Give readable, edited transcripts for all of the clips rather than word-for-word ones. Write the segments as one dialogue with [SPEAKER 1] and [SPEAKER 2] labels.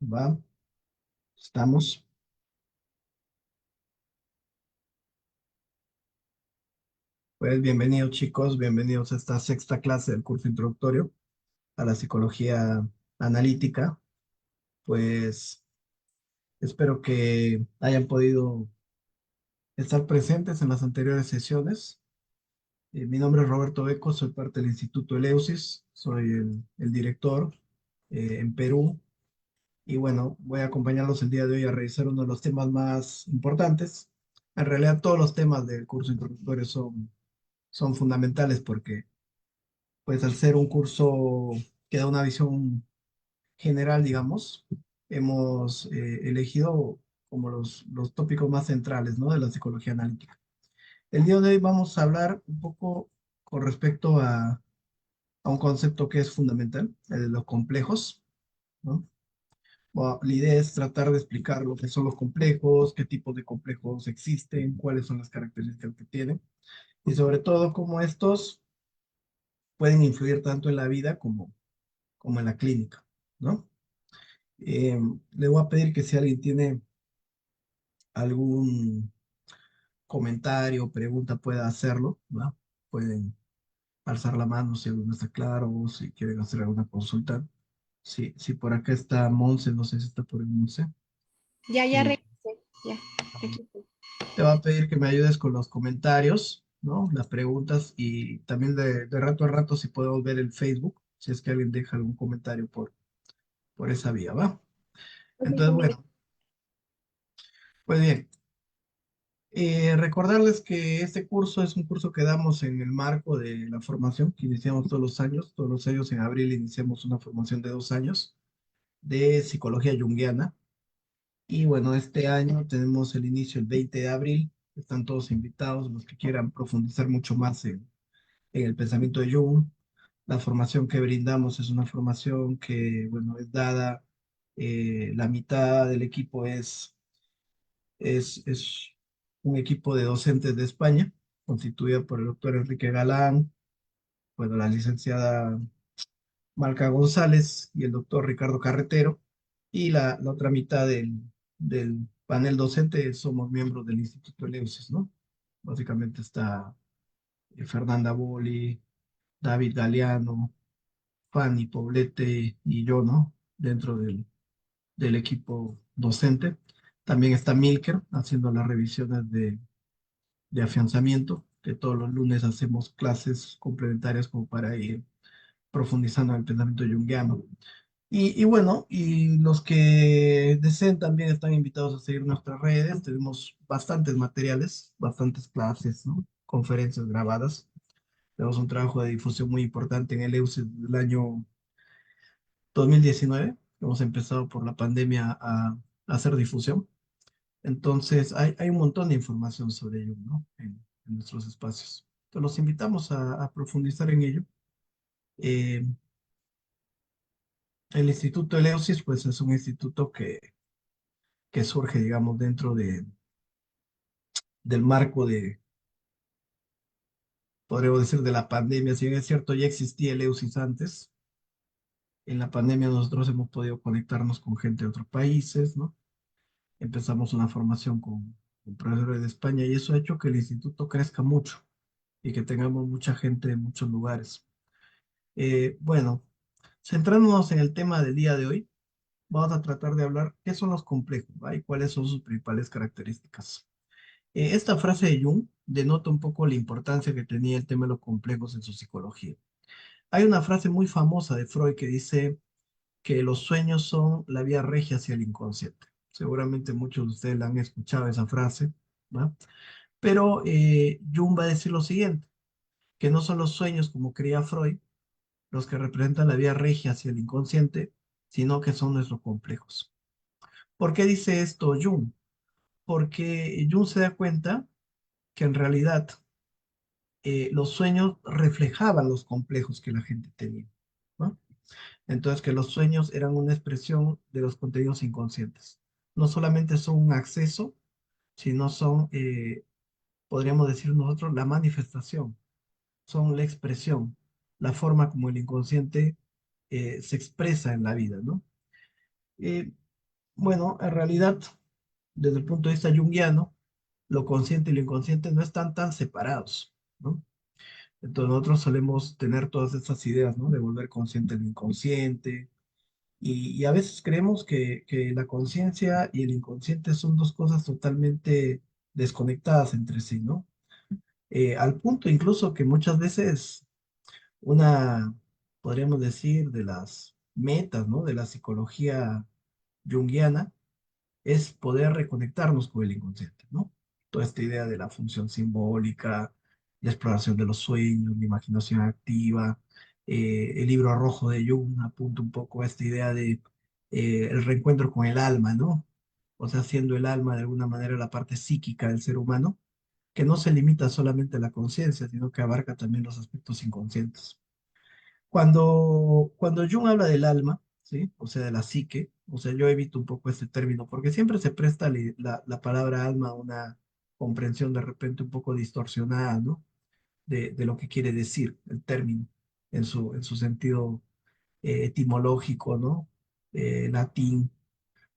[SPEAKER 1] Va, estamos. Pues bienvenidos chicos, bienvenidos a esta sexta clase del curso introductorio a la psicología analítica. Pues espero que hayan podido estar presentes en las anteriores sesiones. Mi nombre es Roberto Beco, soy parte del Instituto Eleusis, soy el director en Perú. Y bueno, voy a acompañarlos el día de hoy a revisar uno de los temas más importantes. En realidad todos los temas del curso introductorio son fundamentales porque pues al ser un curso que da una visión general, digamos, hemos elegido como los tópicos más centrales, ¿no? De la psicología analítica. El día de hoy vamos a hablar un poco con respecto a un concepto que es fundamental, el de los complejos, ¿no? Bueno, la idea es tratar de explicar lo que son los complejos, qué tipos de complejos existen, cuáles son las características que tienen, y sobre todo cómo estos pueden influir tanto en la vida como en la clínica, ¿no? Eh, Le voy a pedir que si alguien tiene algún comentario o pregunta pueda hacerlo, ¿no? Pueden alzar la mano si algo no está claro o si quieren hacer alguna consulta. Sí, sí, por acá está Monse, no sé si está por ahí, Monse.
[SPEAKER 2] Ya
[SPEAKER 1] Eh,
[SPEAKER 2] regresé, ya, aquí estoy.
[SPEAKER 1] Te va a pedir que me ayudes con los comentarios, ¿no? Las preguntas y también de rato a rato si podemos ver el Facebook, si es que alguien deja algún comentario por esa vía, ¿va?
[SPEAKER 2] Ok,
[SPEAKER 1] Entonces,
[SPEAKER 2] genial.
[SPEAKER 1] bueno, pues bien. Recordarles que este curso es un curso que damos en el marco de la formación que iniciamos todos los años en abril iniciamos una formación de 2 años de psicología junguiana y bueno, este año tenemos el inicio el 20 de abril, están todos invitados los que quieran profundizar mucho más en el pensamiento de Jung. La formación que brindamos es una formación que bueno, es dada, la mitad del equipo es un equipo de docentes de España, constituido por el doctor Enrique Galán, bueno, la licenciada Marca González y el doctor Ricardo Carretero, y la otra mitad del panel docente somos miembros del Instituto Eleusis, ¿no? Básicamente está Fernanda Boli, David Galeano, Fanny Poblete y yo, ¿no? Dentro del equipo docente. También está Milker haciendo las revisiones de afianzamiento, que todos los lunes hacemos clases complementarias como para ir profundizando en el pensamiento junguiano. Y bueno, y los que deseen también están invitados a seguir nuestras redes. Tenemos bastantes materiales, bastantes clases, ¿no? Conferencias grabadas. Tenemos un trabajo de difusión muy importante en el EUS del año 2019. Hemos empezado por la pandemia a hacer difusión. Entonces, hay un montón de información sobre ello, ¿no? En nuestros espacios. Entonces, los invitamos a profundizar en ello. Eh, el Instituto Eleusis, pues, es un instituto que surge, digamos, dentro del marco podríamos decir, de la pandemia. Si bien es cierto, ya existía Eleusis antes. En la pandemia nosotros hemos podido conectarnos con gente de otros países, ¿no? Empezamos una formación con profesores de España y eso ha hecho que el instituto crezca mucho y que tengamos mucha gente en muchos lugares. Bueno, centrándonos en el tema del día de hoy, vamos a tratar de hablar qué son los complejos, ¿va? Y cuáles son sus principales características. Esta frase de Jung denota un poco la importancia que tenía el tema de los complejos en su psicología. Hay una frase muy famosa de Freud que dice que los sueños son la vía regia hacia el inconsciente. Seguramente muchos de ustedes la han escuchado esa frase, ¿va? Pero Jung va a decir lo siguiente, que no son los sueños como creía Freud los que representan la vía regia hacia el inconsciente, sino que son nuestros complejos. ¿Por qué dice esto Jung? Porque Jung se da cuenta que en realidad los sueños reflejaban los complejos que la gente tenía, ¿no? Entonces, que los sueños eran una expresión de los contenidos inconscientes. No solamente son un acceso, sino son, podríamos decir nosotros, la manifestación, son la expresión, la forma como el inconsciente se expresa en la vida, ¿no? Bueno, en realidad, desde el punto de vista junguiano, lo consciente y lo inconsciente no están tan separados, ¿no? Entonces nosotros solemos tener todas estas ideas, ¿no? De volver consciente el inconsciente. Y a veces creemos que la conciencia y el inconsciente son dos cosas totalmente desconectadas entre sí, ¿no? Al punto incluso que muchas veces una, podríamos decir, de las metas, ¿no? De la psicología junguiana es poder reconectarnos con el inconsciente, ¿no? Toda esta idea de la función simbólica, la exploración de los sueños, la imaginación activa, el libro rojo de Jung apunta un poco a esta idea de el reencuentro con el alma, ¿no? O sea, siendo el alma de alguna manera la parte psíquica del ser humano, que no se limita solamente a la conciencia, sino que abarca también los aspectos inconscientes. Cuando Jung habla del alma, ¿sí? O sea, de la psique, o sea, yo evito un poco este término porque siempre se presta la palabra alma a una comprensión de repente un poco distorsionada, ¿no? De lo que quiere decir el término en su sentido etimológico, ¿no? Latín,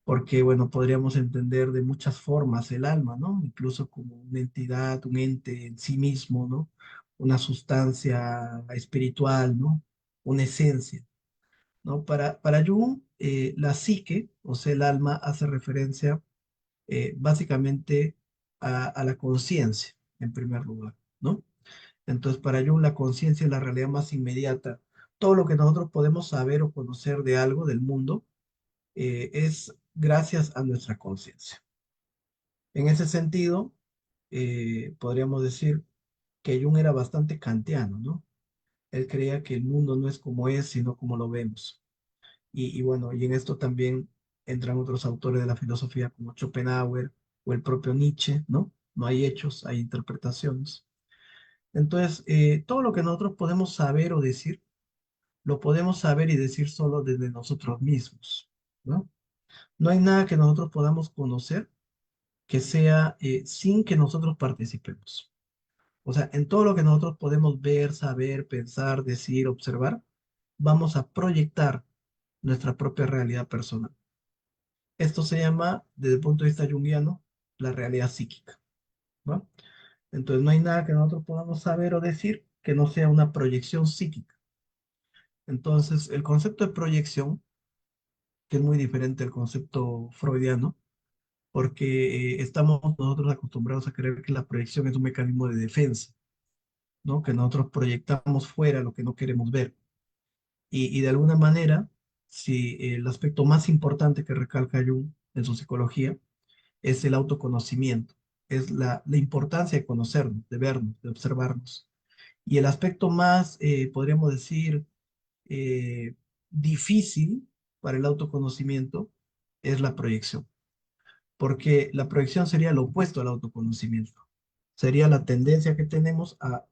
[SPEAKER 1] porque, bueno, podríamos entender de muchas formas el alma, ¿no? Incluso como una entidad, un ente en sí mismo, ¿no? Una sustancia espiritual, ¿no? Una esencia, ¿no? Para Jung, la psique, o sea, el alma, hace referencia básicamente a la conciencia, en primer lugar, ¿no? Entonces, para Jung, la conciencia es la realidad más inmediata. Todo lo que nosotros podemos saber o conocer de algo, del mundo, es gracias a nuestra conciencia. En ese sentido, podríamos decir que Jung era bastante kantiano, ¿no? Él creía que el mundo no es como es, sino como lo vemos. Y bueno, y en esto también entran otros autores de la filosofía como Schopenhauer o el propio Nietzsche, ¿no? No hay hechos, hay interpretaciones. Entonces, todo lo que nosotros podemos saber o decir, lo podemos saber y decir solo desde nosotros mismos, ¿no? No hay nada que nosotros podamos conocer que sea sin que nosotros participemos. O sea, en todo lo que nosotros podemos ver, saber, pensar, decir, observar, vamos a proyectar nuestra propia realidad personal. Esto se llama, desde el punto de vista junguiano, la realidad psíquica, ¿no? Entonces no hay nada que nosotros podamos saber o decir que no sea una proyección psíquica. Entonces, el concepto de proyección, que es muy diferente al concepto freudiano, porque estamos nosotros acostumbrados a creer que la proyección es un mecanismo de defensa, ¿no? Que nosotros proyectamos fuera lo que no queremos ver. Y de alguna manera, si el aspecto más importante que recalca Jung en su psicología es el autoconocimiento, es la importancia de conocernos, de vernos, de observarnos. Y el aspecto más, podríamos decir, eh, difícil para el autoconocimiento es la proyección, porque la proyección sería lo opuesto al autoconocimiento, sería la tendencia que tenemos a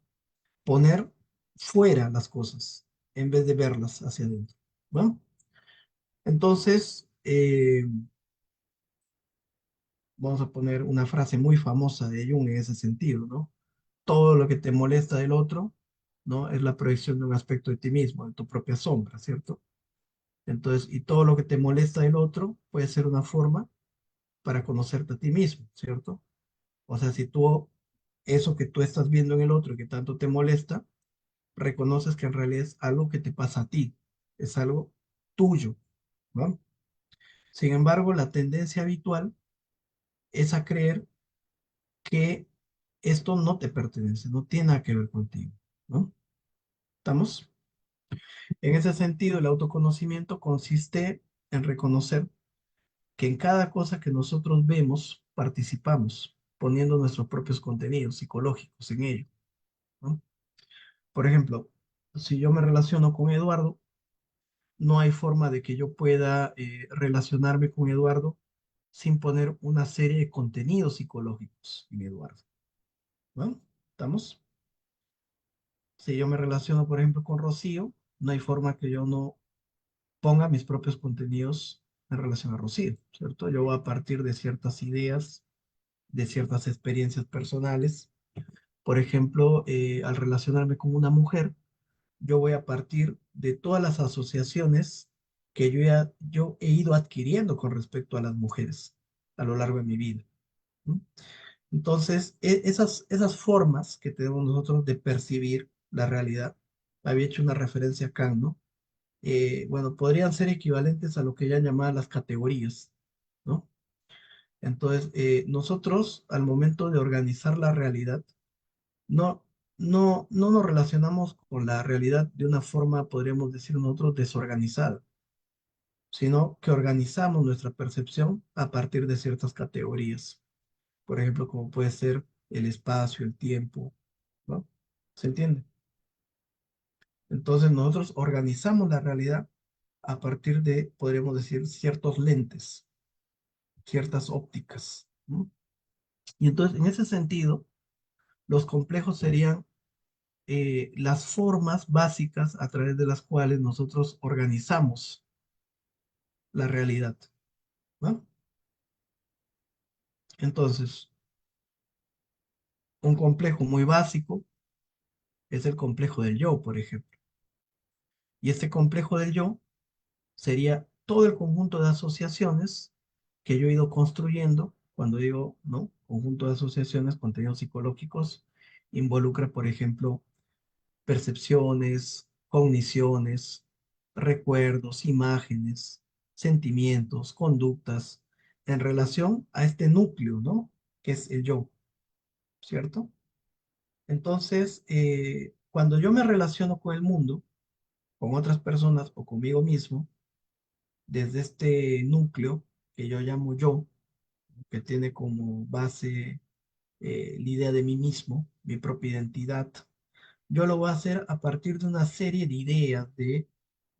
[SPEAKER 1] poner fuera las cosas en vez de verlas hacia adentro. Bueno, entonces, vamos a poner una frase muy famosa de Jung en ese sentido, ¿no? Todo lo que te molesta del otro, ¿no? Es la proyección de un aspecto de ti mismo, de tu propia sombra, ¿cierto? Entonces, y todo lo que te molesta del otro puede ser una forma para conocerte a ti mismo, ¿cierto? O sea, si tú, eso que tú estás viendo en el otro y que tanto te molesta, reconoces que en realidad es algo que te pasa a ti, es algo tuyo, ¿no? Sin embargo, la tendencia habitual es a creer que esto no te pertenece, no tiene nada que ver contigo, ¿no? ¿Estamos? En ese sentido, el autoconocimiento consiste en reconocer que en cada cosa que nosotros vemos, participamos, poniendo nuestros propios contenidos psicológicos en ello, ¿no? Por ejemplo, si yo me relaciono con Eduardo, no hay forma de que yo pueda relacionarme con Eduardo sin poner una serie de contenidos psicológicos en Eduardo, ¿no? ¿Estamos? Si yo me relaciono, por ejemplo, con Rocío, no hay forma que yo no ponga mis propios contenidos en relación a Rocío, ¿cierto? Yo voy a partir de ciertas ideas, de ciertas experiencias personales. Por ejemplo, al relacionarme con una mujer, yo voy a partir de todas las asociaciones que yo he ido adquiriendo con respecto a las mujeres a lo largo de mi vida, ¿no? Entonces, esas formas que tenemos nosotros de percibir la realidad, había hecho una referencia acá, ¿no? Bueno, podrían ser equivalentes a lo que ya llamaban las categorías, ¿no? Entonces, nosotros al momento de organizar la realidad, no, no nos relacionamos con la realidad de una forma, podríamos decir nosotros, desorganizada, sino que organizamos nuestra percepción a partir de ciertas categorías. Por ejemplo, como puede ser el espacio, el tiempo, ¿no? ¿Se entiende? Entonces nosotros organizamos la realidad a partir de, podríamos decir, ciertos lentes, ciertas ópticas, ¿no? Y entonces, en ese sentido, los complejos serían las formas básicas a través de las cuales nosotros organizamos la realidad, ¿no? Entonces, un complejo muy básico es el complejo del yo, por ejemplo. Y este complejo del yo sería todo el conjunto de asociaciones que yo he ido construyendo. Cuando digo, ¿no? Conjunto de asociaciones, contenidos psicológicos, involucra, por ejemplo, percepciones, cogniciones, recuerdos, imágenes, sentimientos, conductas, en relación a este núcleo, ¿no? Que es el yo, ¿cierto? Entonces, cuando yo me relaciono con el mundo, con otras personas o conmigo mismo, desde este núcleo que yo llamo yo, que tiene como base la idea de mí mismo, mi propia identidad, yo lo voy a hacer a partir de una serie de ideas, de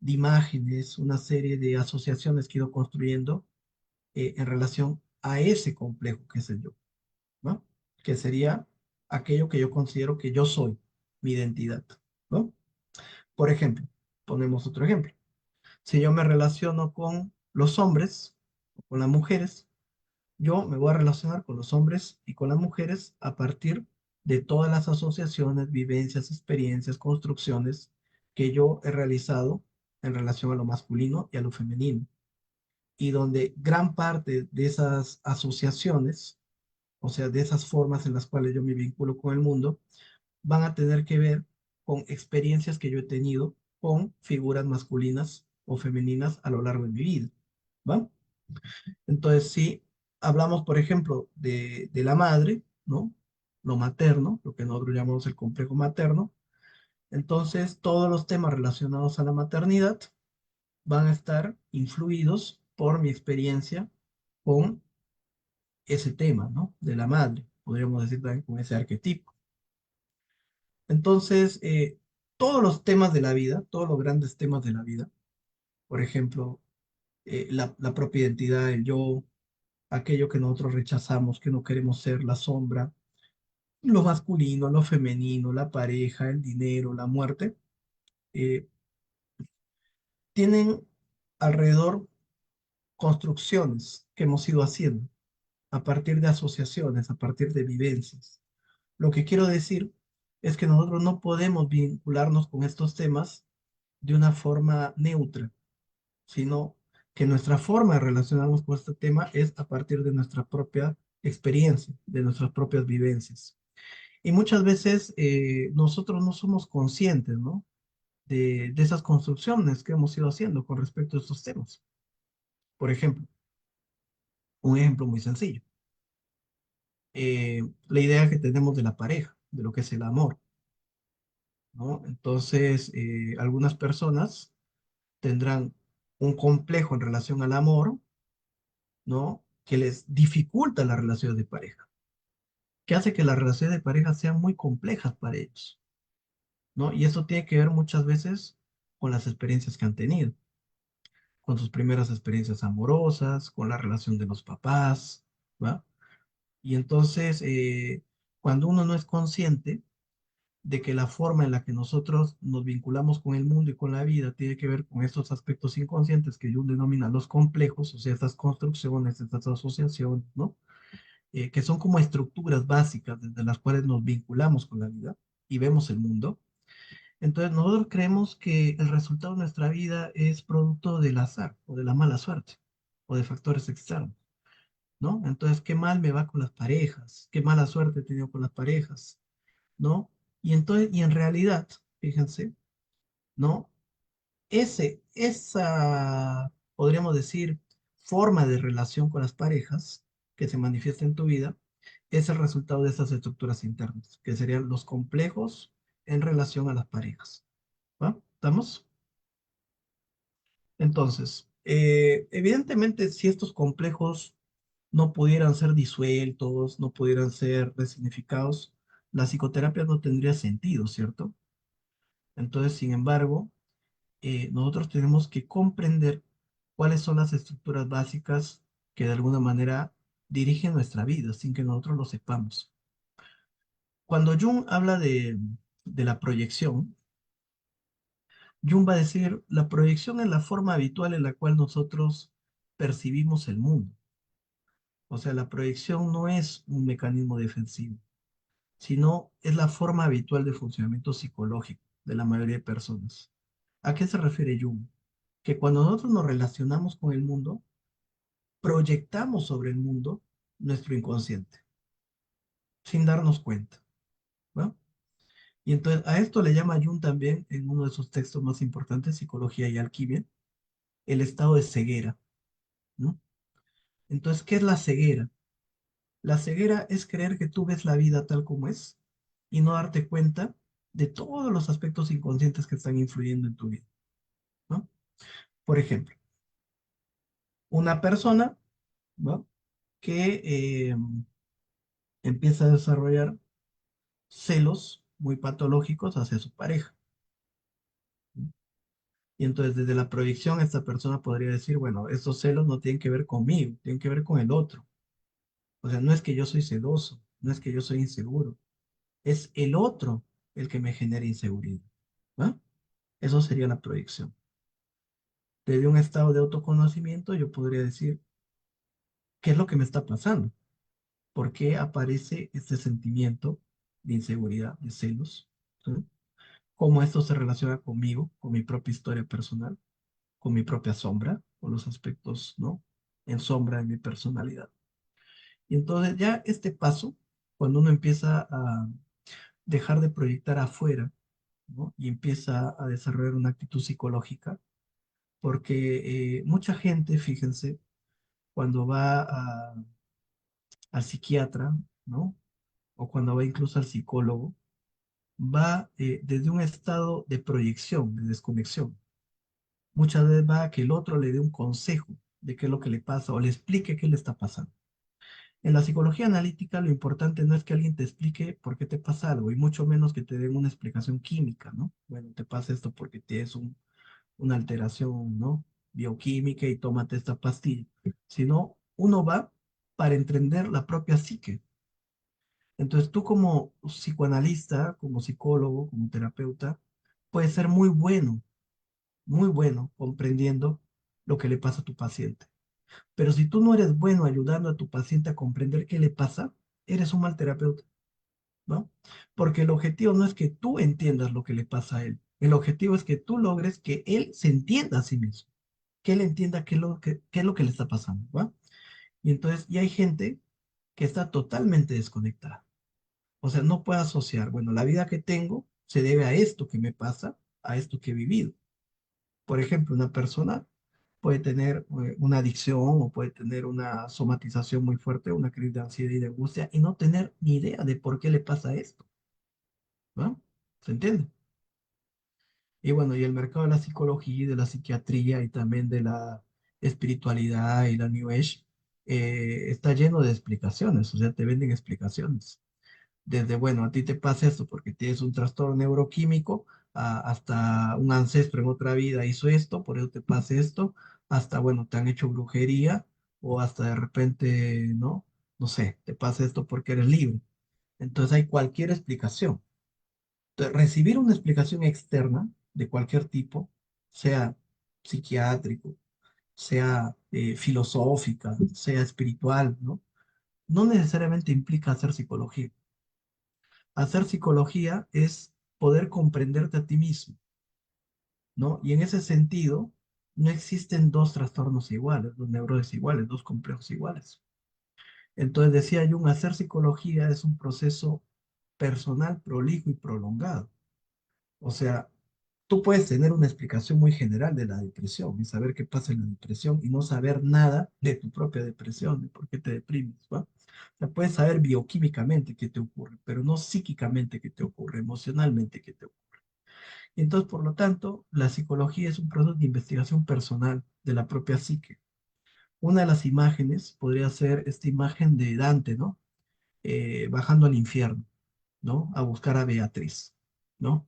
[SPEAKER 1] imágenes, una serie de asociaciones que he ido construyendo en relación a ese complejo que es el yo, ¿no? Que sería aquello que yo considero que yo soy, mi identidad, ¿no? Por ejemplo, ponemos otro ejemplo. Si yo me relaciono con los hombres o con las mujeres, yo me voy a relacionar con los hombres y con las mujeres a partir de todas las asociaciones, vivencias, experiencias, construcciones que yo he realizado en relación a lo masculino y a lo femenino. Y donde gran parte de esas asociaciones, o sea, de esas formas en las cuales yo me vinculo con el mundo, van a tener que ver con experiencias que yo he tenido con figuras masculinas o femeninas a lo largo de mi vida, ¿va? Entonces, si hablamos, por ejemplo, de la madre, ¿no? Lo materno, lo que nosotros llamamos el complejo materno, entonces todos los temas relacionados a la maternidad van a estar influidos por mi experiencia con ese tema, ¿no? De la madre, podríamos decir también con ese arquetipo. Entonces, todos los temas de la vida, todos los grandes temas de la vida, por ejemplo, la propia identidad, el yo, aquello que nosotros rechazamos, que no queremos ser, la sombra, lo masculino, lo femenino, la pareja, el dinero, la muerte, eh, tienen alrededor construcciones que hemos ido haciendo a partir de asociaciones, a partir de vivencias. Lo que quiero decir es que nosotros no podemos vincularnos con estos temas de una forma neutra, sino que nuestra forma de relacionarnos con este tema es a partir de nuestra propia experiencia, de nuestras propias vivencias. Y muchas veces nosotros no somos conscientes, ¿no? De esas construcciones que hemos ido haciendo con respecto a estos temas. Por ejemplo, un ejemplo muy sencillo. La idea que tenemos de la pareja, de lo que es el amor, ¿no? Entonces, algunas personas tendrán un complejo en relación al amor, ¿no? Que les dificulta las relaciones de pareja, que hace que las relaciones de pareja sean muy complejas para ellos, ¿no? Y eso tiene que ver muchas veces con las experiencias que han tenido, con sus primeras experiencias amorosas, con la relación de los papás, ¿va? Y entonces, cuando uno no es consciente de que la forma en la que nosotros nos vinculamos con el mundo y con la vida tiene que ver con estos aspectos inconscientes que yo denomino los complejos, o sea, estas construcciones, estas asociaciones, ¿no? Que son como estructuras básicas desde las cuales nos vinculamos con la vida y vemos el mundo. Entonces nosotros creemos que el resultado de nuestra vida es producto del azar o de la mala suerte o de factores externos, ¿no? Entonces, qué mal me va con las parejas, qué mala suerte he tenido con las parejas, ¿no? Y entonces, y en realidad, fíjense, ¿no? Podríamos decir, forma de relación con las parejas que se manifiesta en tu vida, es el resultado de esas estructuras internas, que serían los complejos en relación a las parejas. ¿Va? ¿Estamos? Entonces, evidentemente, si estos complejos no pudieran ser disueltos, no pudieran ser resignificados, la psicoterapia no tendría sentido, ¿cierto? Entonces, sin embargo, nosotros tenemos que comprender cuáles son las estructuras básicas que de alguna manera dirigen nuestra vida sin que nosotros lo sepamos. Cuando Jung habla de la proyección, Jung va a decir, la proyección es la forma habitual en la cual nosotros percibimos el mundo. O sea, la proyección no es un mecanismo defensivo, sino es la forma habitual de funcionamiento psicológico de la mayoría de personas. ¿A qué se refiere Jung? Que cuando nosotros nos relacionamos con el mundo, proyectamos sobre el mundo nuestro inconsciente, sin darnos cuenta, ¿no? Y entonces a esto le llama Jung también, en uno de sus textos más importantes, Psicología y Alquimia, el estado de ceguera, ¿no? Entonces, ¿qué es la ceguera? La ceguera es creer que tú ves la vida tal como es y no darte cuenta de todos los aspectos inconscientes que están influyendo en tu vida, ¿no? Por ejemplo, una persona, ¿no? que empieza a desarrollar celos muy patológicos hacia su pareja, ¿no? Y entonces desde la proyección esta persona podría decir, bueno, estos celos no tienen que ver conmigo, tienen que ver con el otro. O sea, no es que yo soy celoso, no es que yo soy inseguro, es el otro el que me genera inseguridad, ¿no? Eso sería la proyección. Desde un estado de autoconocimiento yo podría decir, ¿qué es lo que me está pasando? ¿Por qué aparece este sentimiento de inseguridad, de celos? ¿Sí? ¿Cómo esto se relaciona conmigo, con mi propia historia personal, con mi propia sombra, con los aspectos, ¿no? En sombra de mi personalidad. Y entonces ya este paso, cuando uno empieza a dejar de proyectar afuera, ¿no? Y empieza a desarrollar una actitud psicológica, porque mucha gente, fíjense, cuando va al psiquiatra, ¿no? O cuando va incluso al psicólogo, va desde un estado de proyección, de desconexión. Muchas veces va a que el otro le dé un consejo de qué es lo que le pasa o le explique qué le está pasando. En la psicología analítica lo importante no es que alguien te explique por qué te pasa algo y mucho menos que te den una explicación química, ¿no? Bueno, te pasa esto porque tienes una alteración, ¿no? Bioquímica y tómate esta pastilla, sino uno va para entender la propia psique. Entonces tú como psicoanalista, como psicólogo, como terapeuta, puedes ser muy bueno comprendiendo lo que le pasa a tu paciente. Pero si tú no eres bueno ayudando a tu paciente a comprender qué le pasa, eres un mal terapeuta, ¿no? Porque el objetivo no es que tú entiendas lo que le pasa a él. El objetivo es que tú logres que él se entienda a sí mismo, que él entienda qué es lo que le está pasando, ¿va? Y entonces, y hay gente que está totalmente desconectada. O sea, no puede asociar, bueno, la vida que tengo se debe a esto que me pasa, a esto que he vivido. Por ejemplo, una persona puede tener una adicción o puede tener una somatización muy fuerte, una crisis de ansiedad y de angustia y no tener ni idea de por qué le pasa esto, ¿no? ¿Se entiende? Y bueno, y el mercado de la psicología y de la psiquiatría y también de la espiritualidad y la New Age está lleno de explicaciones, o sea, te venden explicaciones. Desde, bueno, a ti te pasa esto porque tienes un trastorno neuroquímico, hasta un ancestro en otra vida hizo esto, por eso te pasa esto, hasta, bueno, te han hecho brujería o hasta de repente, ¿no? No sé, te pasa esto porque eres libre. Entonces hay cualquier explicación. Entonces, recibir una explicación externa de cualquier tipo, sea psiquiátrico, sea filosófica, sea espiritual, ¿no? No necesariamente implica hacer psicología. Hacer psicología es poder comprenderte a ti mismo, ¿no? Y en ese sentido, no existen dos trastornos iguales, dos neurosis iguales, dos complejos iguales. Entonces decía Jung, hacer psicología es un proceso personal, prolijo y prolongado. O sea, tú puedes tener una explicación muy general de la depresión y saber qué pasa en la depresión y no saber nada de tu propia depresión, de por qué te deprimes, ¿va? O sea, puedes saber bioquímicamente qué te ocurre, pero no psíquicamente qué te ocurre, emocionalmente qué te ocurre. Y entonces, por lo tanto, la psicología es un proceso de investigación personal de la propia psique. Una de las imágenes podría ser esta imagen de Dante, ¿no? Bajando al infierno, ¿no? A buscar a Beatriz, ¿no?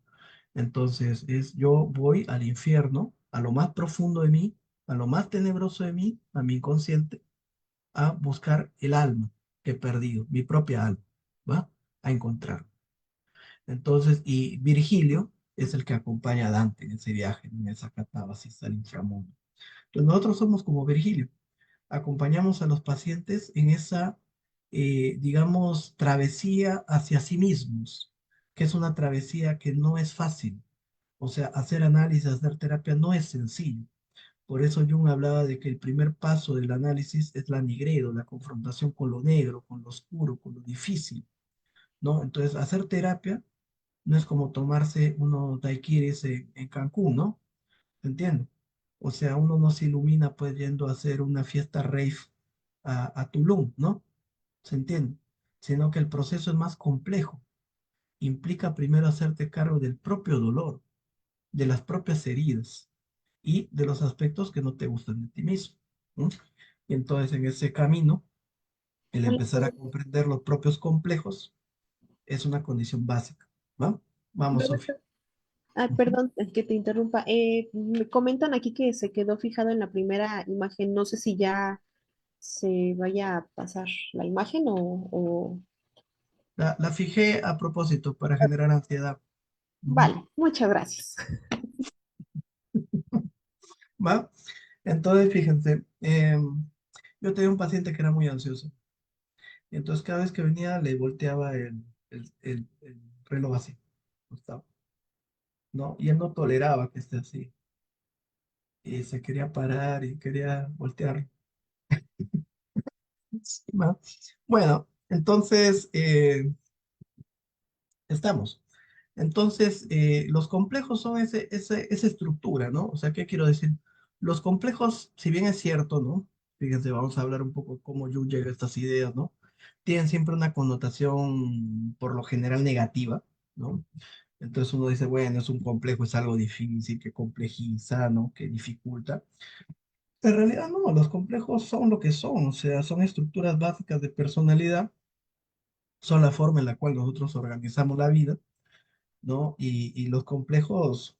[SPEAKER 1] Entonces, yo voy al infierno, a lo más profundo de mí, a lo más tenebroso de mí, a mi inconsciente, a buscar el alma que he perdido, mi propia alma, ¿va? A encontrar. Entonces, y Virgilio es el que acompaña a Dante en ese viaje, en esa catábasis al inframundo. Entonces, nosotros somos como Virgilio, acompañamos a los pacientes en esa, digamos, travesía hacia sí mismos, que es una travesía que no es fácil. O sea, hacer análisis, hacer terapia no es sencillo. Por eso Jung hablaba de que el primer paso del análisis es la nigredo, la confrontación con lo negro, con lo oscuro, con lo difícil, ¿no? Entonces, hacer terapia no es como tomarse unos daiquiris en Cancún, ¿no? ¿Se entiende? O sea, uno no se ilumina pues yendo a hacer una fiesta rave a Tulum, ¿no? ¿Se entiende? Sino que el proceso es más complejo. Implica primero hacerte cargo del propio dolor, de las propias heridas y de los aspectos que no te gustan de ti mismo, ¿no? Y entonces en ese camino, el
[SPEAKER 2] Hola,
[SPEAKER 1] empezar a comprender los propios complejos es una condición básica, ¿va? Vamos, Sofía.
[SPEAKER 2] Roberto. Ah,
[SPEAKER 1] Ujú.
[SPEAKER 2] perdón, que te interrumpa. Me comentan aquí que se quedó fijado en la primera imagen. No sé si ya se vaya a pasar la imagen o...
[SPEAKER 1] La fijé a propósito para generar ansiedad. Ujú.
[SPEAKER 2] Vale, muchas gracias.
[SPEAKER 1] ¿Va? Entonces, fíjense, yo tenía un paciente que era muy ansioso. Y entonces cada vez que venía le volteaba el reloj así, Gustavo, ¿no? Y él no toleraba que esté así. Y se quería parar y quería voltear. ¿Va? Bueno, entonces estamos. Entonces, los complejos son esa estructura, ¿no? O sea, ¿qué quiero decir? Los complejos, si bien es cierto, ¿no? Fíjense, vamos a hablar un poco cómo Jung llega a estas ideas, ¿no? Tienen siempre una connotación, por lo general, negativa, ¿no? Entonces uno dice, bueno, es un complejo, es algo difícil, que complejiza, ¿no? Que dificulta. En realidad no, los complejos son lo que son, o sea, son estructuras básicas de personalidad, son la forma en la cual nosotros organizamos la vida, ¿no? Y los complejos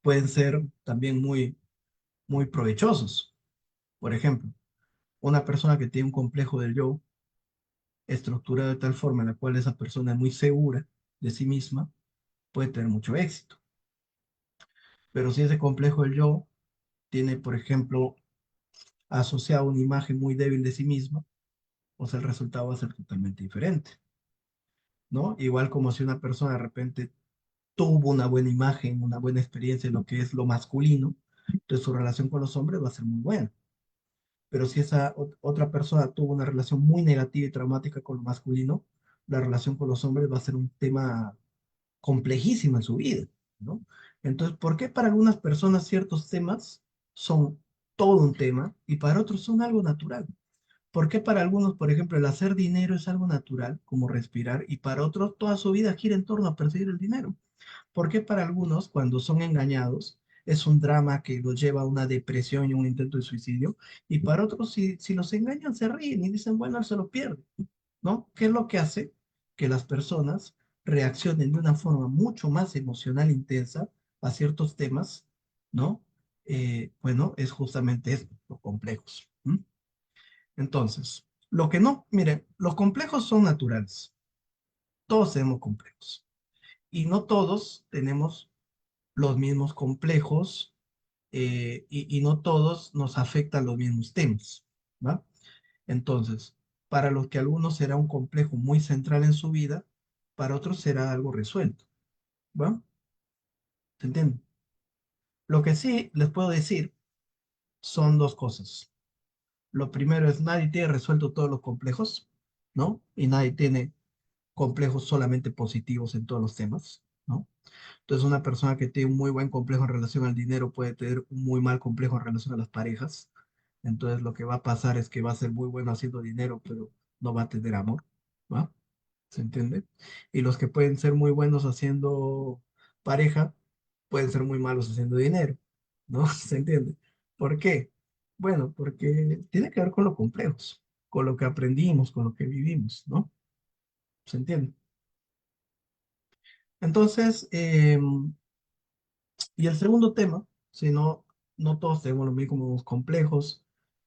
[SPEAKER 1] pueden ser también muy provechosos. Por ejemplo, una persona que tiene un complejo del yo, estructurado de tal forma en la cual esa persona es muy segura de sí misma, puede tener mucho éxito. Pero si ese complejo del yo tiene, por ejemplo, asociado una imagen muy débil de sí misma, pues el resultado va a ser totalmente diferente, ¿no? Igual como si una persona de repente tuvo una buena imagen, una buena experiencia en lo que es lo masculino, entonces su relación con los hombres va a ser muy buena. Pero si esa otra persona tuvo una relación muy negativa y traumática con lo masculino, la relación con los hombres va a ser un tema complejísimo en su vida, ¿no? Entonces, ¿por qué para algunas personas ciertos temas son todo un tema y para otros son algo natural? ¿Por qué para algunos, por ejemplo, el hacer dinero es algo natural, como respirar, y para otros toda su vida gira en torno a perseguir el dinero? ¿Por qué para algunos, cuando son engañados, es un drama que los lleva a una depresión y un intento de suicidio? Y para otros, si los engañan, se ríen y dicen, bueno, él se lo pierde, ¿no? ¿Qué es lo que hace que las personas reaccionen de una forma mucho más emocional intensa a ciertos temas, ¿no? Bueno, es justamente esto, los complejos. ¿M? Entonces, lo que no, miren, los complejos son naturales. Todos tenemos complejos. Y no todos tenemos los mismos complejos y no todos nos afectan los mismos temas, ¿va? Entonces, para los que algunos será un complejo muy central en su vida, para otros será algo resuelto. ¿va? ¿Se entiende? Lo que sí les puedo decir son dos cosas. Lo primero es, nadie tiene resuelto todos los complejos, ¿no? Y nadie tiene complejos solamente positivos en todos los temas, ¿no? Entonces, una persona que tiene un muy buen complejo en relación al dinero puede tener un muy mal complejo en relación a las parejas. Entonces, lo que va a pasar es que va a ser muy bueno haciendo dinero, pero no va a tener amor, ¿va? ¿Se entiende? Y los que pueden ser muy buenos haciendo pareja, pueden ser muy malos haciendo dinero, ¿no? ¿Se entiende? ¿Por qué? Bueno, porque tiene que ver con lo complejos, con lo que aprendimos, con lo que vivimos, ¿no? ¿Se entiende? Entonces, y el segundo tema, si no, no todos tenemos los mismos complejos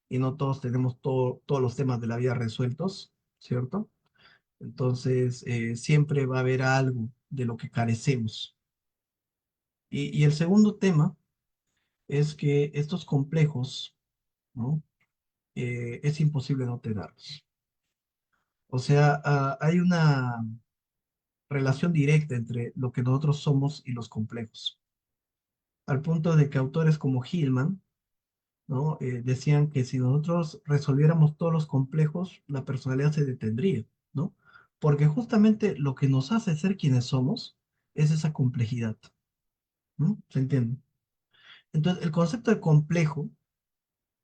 [SPEAKER 1] y no todos tenemos todos los temas de la vida resueltos, ¿cierto? Entonces, siempre va a haber algo de lo que carecemos. Y el segundo tema es que estos complejos, ¿no? Es imposible no tenerlos. O sea, hay una relación directa entre lo que nosotros somos y los complejos, al punto de que autores como Hillman, ¿no? Decían que si nosotros resolviéramos todos los complejos, la personalidad se detendría, ¿no? Porque justamente lo que nos hace ser quienes somos es esa complejidad, ¿no? ¿Se entiende? Entonces, el concepto de complejo,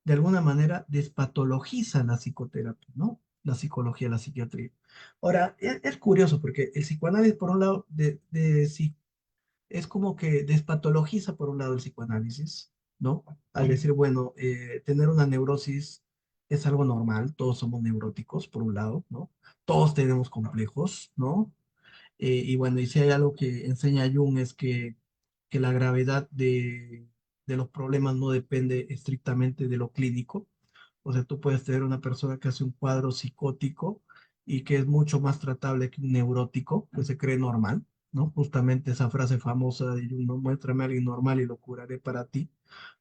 [SPEAKER 1] de alguna manera, despatologiza la psicoterapia, ¿no? La psicología, la psiquiatría. Ahora, es curioso porque el psicoanálisis, por un lado, es como que despatologiza por un lado el psicoanálisis, ¿no? Al decir, bueno, tener una neurosis es algo normal, todos somos neuróticos, por un lado, ¿no? Todos tenemos complejos, ¿no? Y bueno, y si hay algo que enseña Jung es que la gravedad de los problemas no depende estrictamente de lo clínico. O sea, tú puedes tener una persona que hace un cuadro psicótico y que es mucho más tratable que un neurótico, que se cree normal, ¿no? Justamente esa frase famosa de Jung, ¿no? Muéstrame a alguien normal y lo curaré para ti.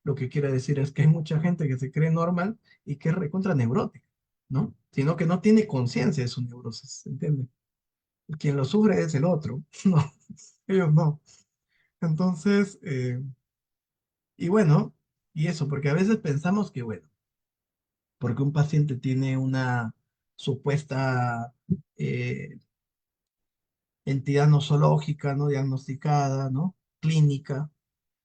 [SPEAKER 1] Lo que quiere decir es que hay mucha gente que se cree normal y que es recontra neurótica, ¿no? Sino que no tiene conciencia de su neurosis, ¿entiendes? Quien lo sufre es el otro, no, ellos no. Entonces, y bueno, y eso, porque a veces pensamos que, bueno, porque un paciente tiene una supuesta eh, entidad nosológica, ¿no? Diagnosticada, ¿no? Clínica,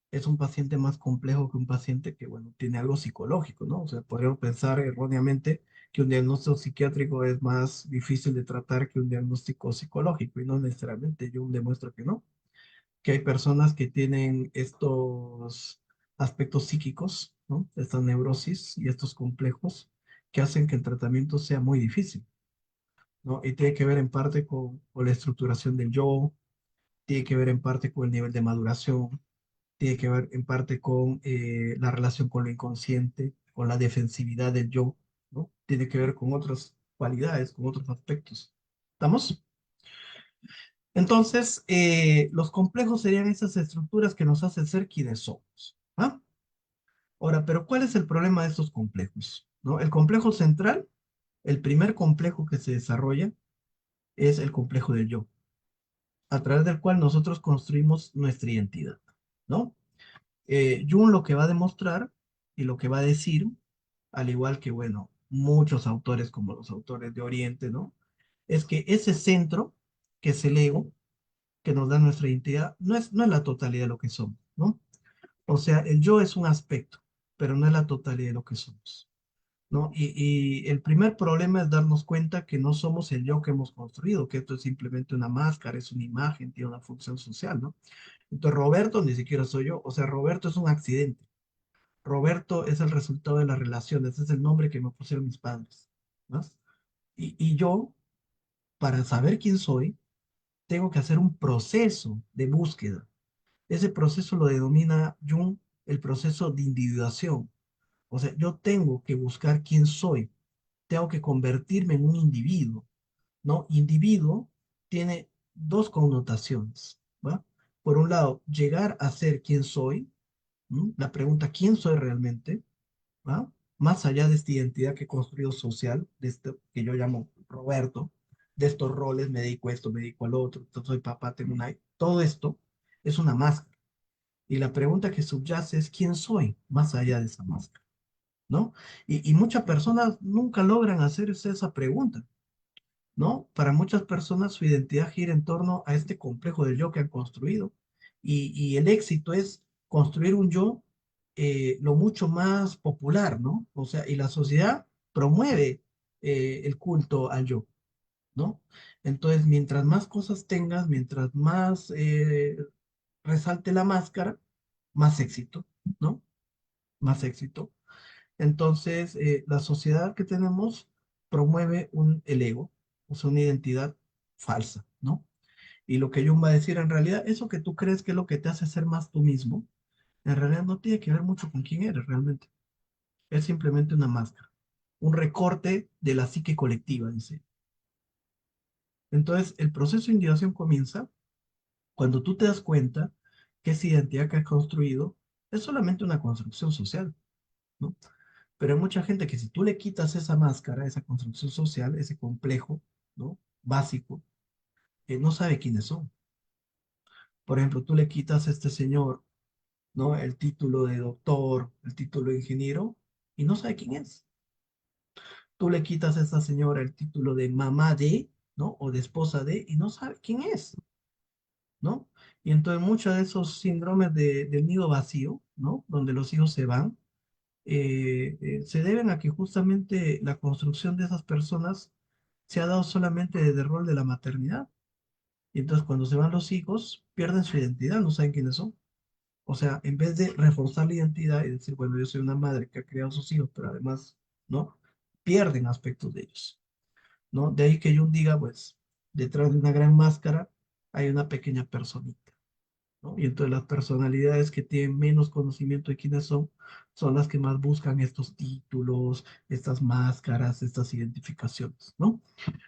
[SPEAKER 1] es un paciente más complejo que un paciente que, bueno, tiene algo psicológico, ¿no? O sea, podríamos pensar erróneamente que un diagnóstico psiquiátrico es más difícil de tratar que un diagnóstico psicológico, y no necesariamente. Yo demuestro que no, que hay personas que tienen estos aspectos psíquicos, ¿no? Estas neurosis y estos complejos que hacen que el tratamiento sea muy difícil, ¿no? Y tiene que ver en parte con la estructuración del yo, tiene que ver en parte con el nivel de maduración, tiene que ver en parte con la relación con lo inconsciente, con la defensividad del yo, ¿no? Tiene que ver con otras cualidades, con otros aspectos. ¿Estamos? Entonces, los complejos serían esas estructuras que nos hacen ser quienes somos. ¿Ah? Ahora, pero ¿cuál es el problema de estos complejos? ¿No? El complejo central, el primer complejo que se desarrolla es el complejo del yo, a través del cual nosotros construimos nuestra identidad, ¿no? Jung lo que va a demostrar y lo que va a decir, al igual que, bueno, muchos autores como los autores de Oriente, ¿no? Es que ese centro, que es el ego, que nos da nuestra identidad, no es la totalidad de lo que somos, ¿no? O sea, el yo es un aspecto, pero no es la totalidad de lo que somos, ¿no? Y el primer problema es darnos cuenta que no somos el yo que hemos construido, que esto es simplemente una máscara, es una imagen, tiene una función social, ¿no? Entonces, Roberto ni siquiera soy yo, o sea, Roberto es un accidente. Roberto es el resultado de las relaciones, es el nombre que me pusieron mis padres, ¿no? Y yo, para saber quién soy, tengo que hacer un proceso de búsqueda. Ese proceso lo denomina Jung el proceso de individuación. O sea, yo tengo que buscar quién soy, tengo que convertirme en un individuo, ¿no? Individuo tiene dos connotaciones, ¿va? Por un lado, llegar a ser quien soy, ¿m? La pregunta, ¿quién soy realmente? ¿Va? Más allá de esta identidad que he construido social, de esto que yo llamo Roberto, de estos roles, me dedico a esto, me dedico al otro, soy papá, tengo una... Todo esto es una máscara. Y la pregunta que subyace es quién soy más allá de esa máscara, ¿no? Y muchas personas nunca logran hacerse esa pregunta, ¿no? Para muchas personas su identidad gira en torno a este complejo del yo que han construido. Y el éxito es construir un yo lo mucho más popular, ¿no? O sea, y la sociedad promueve el culto al yo, ¿no? Entonces, mientras más cosas tengas, mientras más resalte la máscara, más éxito, ¿no? Más éxito. Entonces, la sociedad que tenemos promueve el ego, o sea, una identidad falsa, ¿no? Y lo que Jung va a decir, en realidad, eso que tú crees que es lo que te hace ser más tú mismo, en realidad no tiene que ver mucho con quién eres realmente. Es simplemente una máscara, un recorte de la psique colectiva, dice. Entonces, el proceso de individuación comienza cuando tú te das cuenta que esa identidad que has construido es solamente una construcción social, ¿no? Pero hay mucha gente que si tú le quitas esa máscara, esa construcción social, ese complejo, ¿no? Básico, no sabe quiénes son. Por ejemplo, tú le quitas a este señor, ¿no? El título de doctor, el título de ingeniero, y no sabe quién es. Tú le quitas a esta señora el título de mamá de, ¿no? O de esposa de, y no sabe quién es, ¿no? Y entonces muchos de esos síndromes del nido vacío, ¿no? Donde los hijos se van, se deben a que justamente la construcción de esas personas se ha dado solamente desde el rol de la maternidad. Y entonces cuando se van los hijos, pierden su identidad, no saben quiénes son. O sea, en vez de reforzar la identidad y decir, bueno, yo soy una madre que ha criado a sus hijos, pero además, ¿no? Pierden aspectos de ellos, ¿no? De ahí que Jung diga, pues, detrás de una gran máscara hay una pequeña personita, ¿no? Y entonces las personalidades que tienen menos conocimiento de quiénes son las que más buscan estos títulos, estas máscaras, estas identificaciones, ¿no?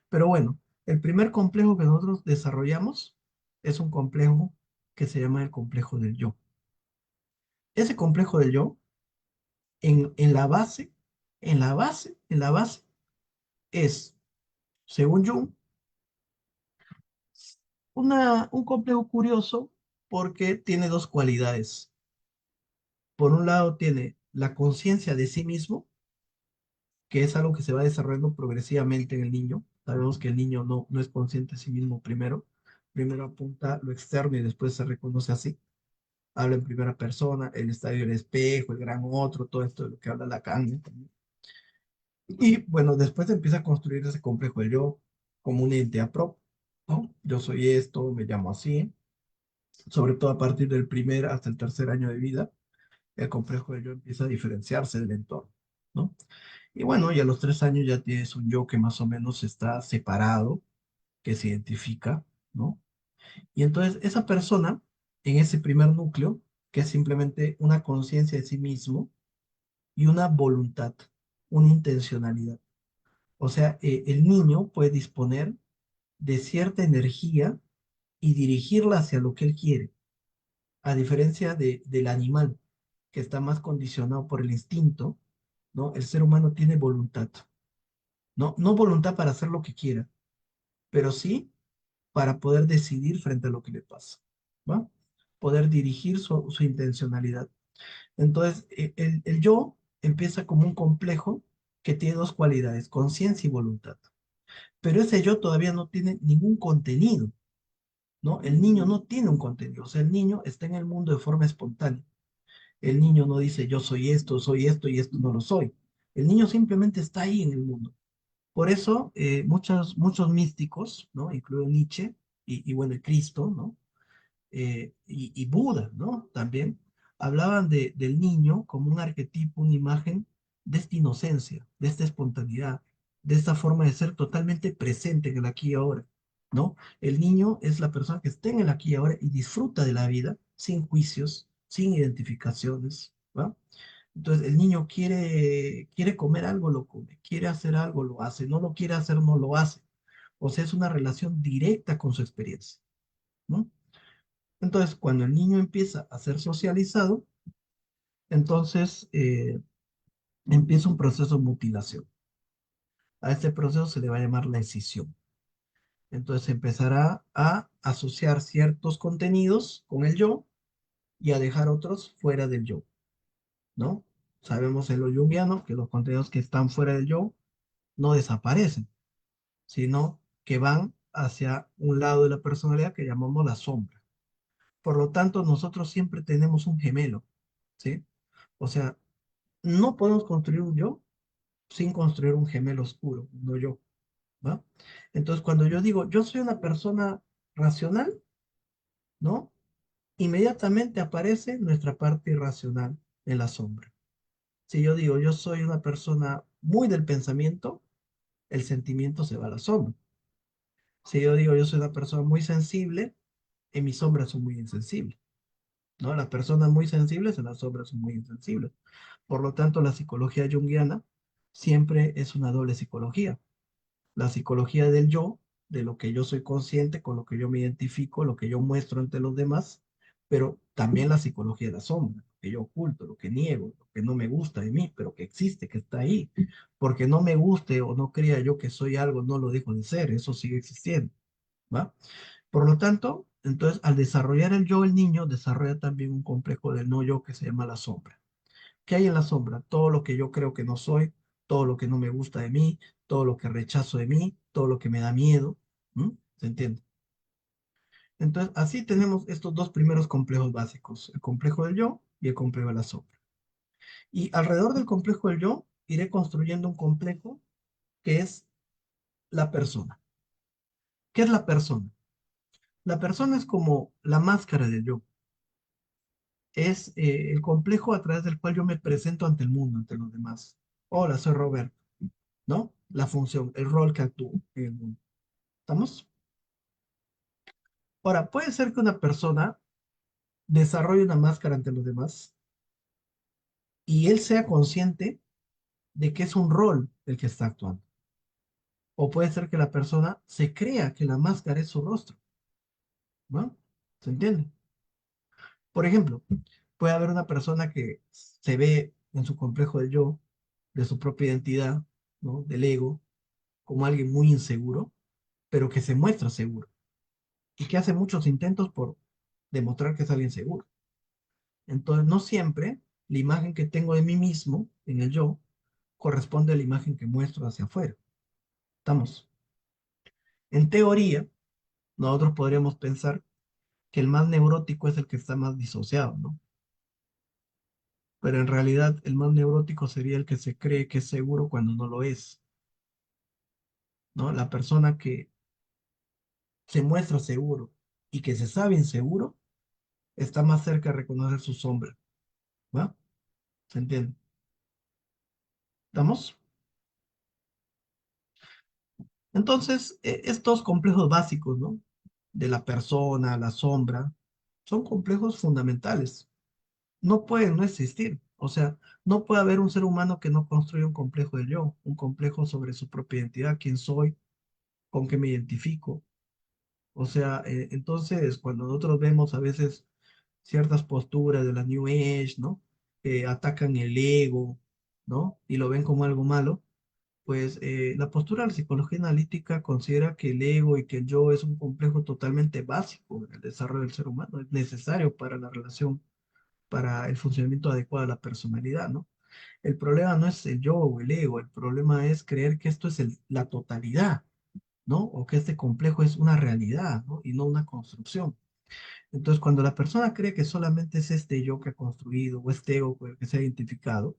[SPEAKER 1] Pero bueno, el primer complejo que nosotros desarrollamos es un complejo que se llama el complejo del yo. Ese complejo del yo, en la base, en la base, es, según Jung, un complejo curioso porque tiene dos cualidades. Por un lado, tiene la conciencia de sí mismo, que es algo que se va desarrollando progresivamente en el niño. Sabemos que el niño no es consciente de sí mismo primero. Primero apunta lo externo y después se reconoce así. Habla en primera persona, el estadio del espejo, el gran otro, todo esto de lo que habla Lacan también. Y bueno, después empieza a construir ese complejo de yo como una identidad propia, ¿no? Yo soy esto, me llamo así, sobre todo a partir del primer hasta el tercer año de vida, el complejo de yo empieza a diferenciarse del entorno, ¿no? Y bueno, y a los 3 años ya tienes un yo que más o menos está separado, que se identifica, ¿no? Y entonces esa persona, en ese primer núcleo, que es simplemente una conciencia de sí mismo y una voluntad, una intencionalidad. O sea, el niño puede disponer de cierta energía y dirigirla hacia lo que él quiere, a diferencia del animal, que está más condicionado por el instinto, ¿no? El ser humano tiene voluntad, ¿no? No voluntad para hacer lo que quiera, pero sí para poder decidir frente a lo que le pasa, ¿va? Poder dirigir su intencionalidad. Entonces, el yo empieza como un complejo que tiene dos cualidades, conciencia y voluntad. Pero ese yo todavía no tiene ningún contenido, ¿no? El niño no tiene un contenido, o sea, el niño está en el mundo de forma espontánea. El niño no dice yo soy esto y esto no lo soy. El niño simplemente está ahí en el mundo. Por eso, muchos místicos, ¿no? Incluido Nietzsche y bueno, y Cristo, ¿no? Y Buda, ¿no? También hablaban del niño como un arquetipo, una imagen de esta inocencia, de esta espontaneidad, de esta forma de ser totalmente presente en el aquí y ahora, ¿no? El niño es la persona que está en el aquí y ahora y disfruta de la vida sin juicios, sin identificaciones, ¿va? Entonces, el niño quiere comer algo, lo come, quiere hacer algo, lo hace, no lo quiere hacer, no lo hace. O sea, es una relación directa con su experiencia, ¿no? Entonces, cuando el niño empieza a ser socializado, entonces empieza un proceso de mutilación. A este proceso se le va a llamar la escisión. Entonces empezará a asociar ciertos contenidos con el yo y a dejar otros fuera del yo, ¿no? Sabemos en lo junguiano que los contenidos que están fuera del yo no desaparecen, sino que van hacia un lado de la personalidad que llamamos la sombra. Por lo tanto, nosotros siempre tenemos un gemelo, ¿sí? O sea, no podemos construir un yo sin construir un gemelo oscuro, no yo, ¿va? Entonces, cuando yo digo, yo soy una persona racional, ¿no? Inmediatamente aparece nuestra parte irracional en la sombra. Si yo digo, yo soy una persona muy del pensamiento, el sentimiento se va a la sombra. Si yo digo, yo soy una persona muy sensible, en mis sombras son muy insensibles, ¿no? Las personas muy sensibles en las sombras son muy insensibles. Por lo tanto, la psicología junguiana siempre es una doble psicología. La psicología del yo, de lo que yo soy consciente, con lo que yo me identifico, lo que yo muestro ante los demás, pero también la psicología de la sombra, lo que yo oculto, lo que niego, lo que no me gusta de mí, pero que existe, que está ahí. Porque no me guste o no crea yo que soy algo, no lo dejo de ser, eso sigue existiendo, ¿va? Por lo tanto, entonces, al desarrollar el yo, el niño desarrolla también un complejo del no yo que se llama la sombra. ¿Qué hay en la sombra? Todo lo que yo creo que no soy, todo lo que no me gusta de mí, todo lo que rechazo de mí, todo lo que me da miedo. ¿M? ¿Se entiende? Entonces, así tenemos estos dos primeros complejos básicos, el complejo del yo y el complejo de la sombra. Y alrededor del complejo del yo, iré construyendo un complejo que es la persona. ¿Qué es la persona? La persona es como la máscara del yo. Es el complejo a través del cual yo me presento ante el mundo, ante los demás. Hola, soy Roberto, ¿no? La función, el rol que actúo en el mundo. ¿Estamos? Ahora, puede ser que una persona desarrolle una máscara ante los demás y él sea consciente de que es un rol el que está actuando. O puede ser que la persona se crea que la máscara es su rostro, ¿no? ¿Se entiende? Por ejemplo, puede haber una persona que se ve en su complejo del yo, de su propia identidad, ¿no? Del ego, como alguien muy inseguro, pero que se muestra seguro y que hace muchos intentos por demostrar que es alguien seguro. Entonces, no siempre la imagen que tengo de mí mismo, en el yo, corresponde a la imagen que muestro hacia afuera. ¿Estamos? En teoría, nosotros podríamos pensar que el más neurótico es el que está más disociado, ¿no? Pero en realidad el más neurótico sería el que se cree que es seguro cuando no lo es, ¿no? La persona que se muestra seguro y que se sabe inseguro está más cerca de reconocer su sombra, ¿va? ¿Se entiende? ¿Estamos? Entonces, estos complejos básicos, ¿no? De la persona, la sombra, son complejos fundamentales. No pueden no existir. O sea, no puede haber un ser humano que no construya un complejo de yo, un complejo sobre su propia identidad, quién soy, con qué me identifico. O sea, entonces, cuando nosotros vemos a veces ciertas posturas de la New Age, ¿no? Que atacan el ego, ¿no? Y lo ven como algo malo, pues la postura de la psicología analítica considera que el ego y que el yo es un complejo totalmente básico en el desarrollo del ser humano, es necesario para la relación, para el funcionamiento adecuado de la personalidad, ¿no? El problema no es el yo o el ego, el problema es creer que esto es la totalidad, ¿no? O que este complejo es una realidad, ¿no? Y no una construcción. Entonces, cuando la persona cree que solamente es este yo que ha construido o este ego con el que se ha identificado,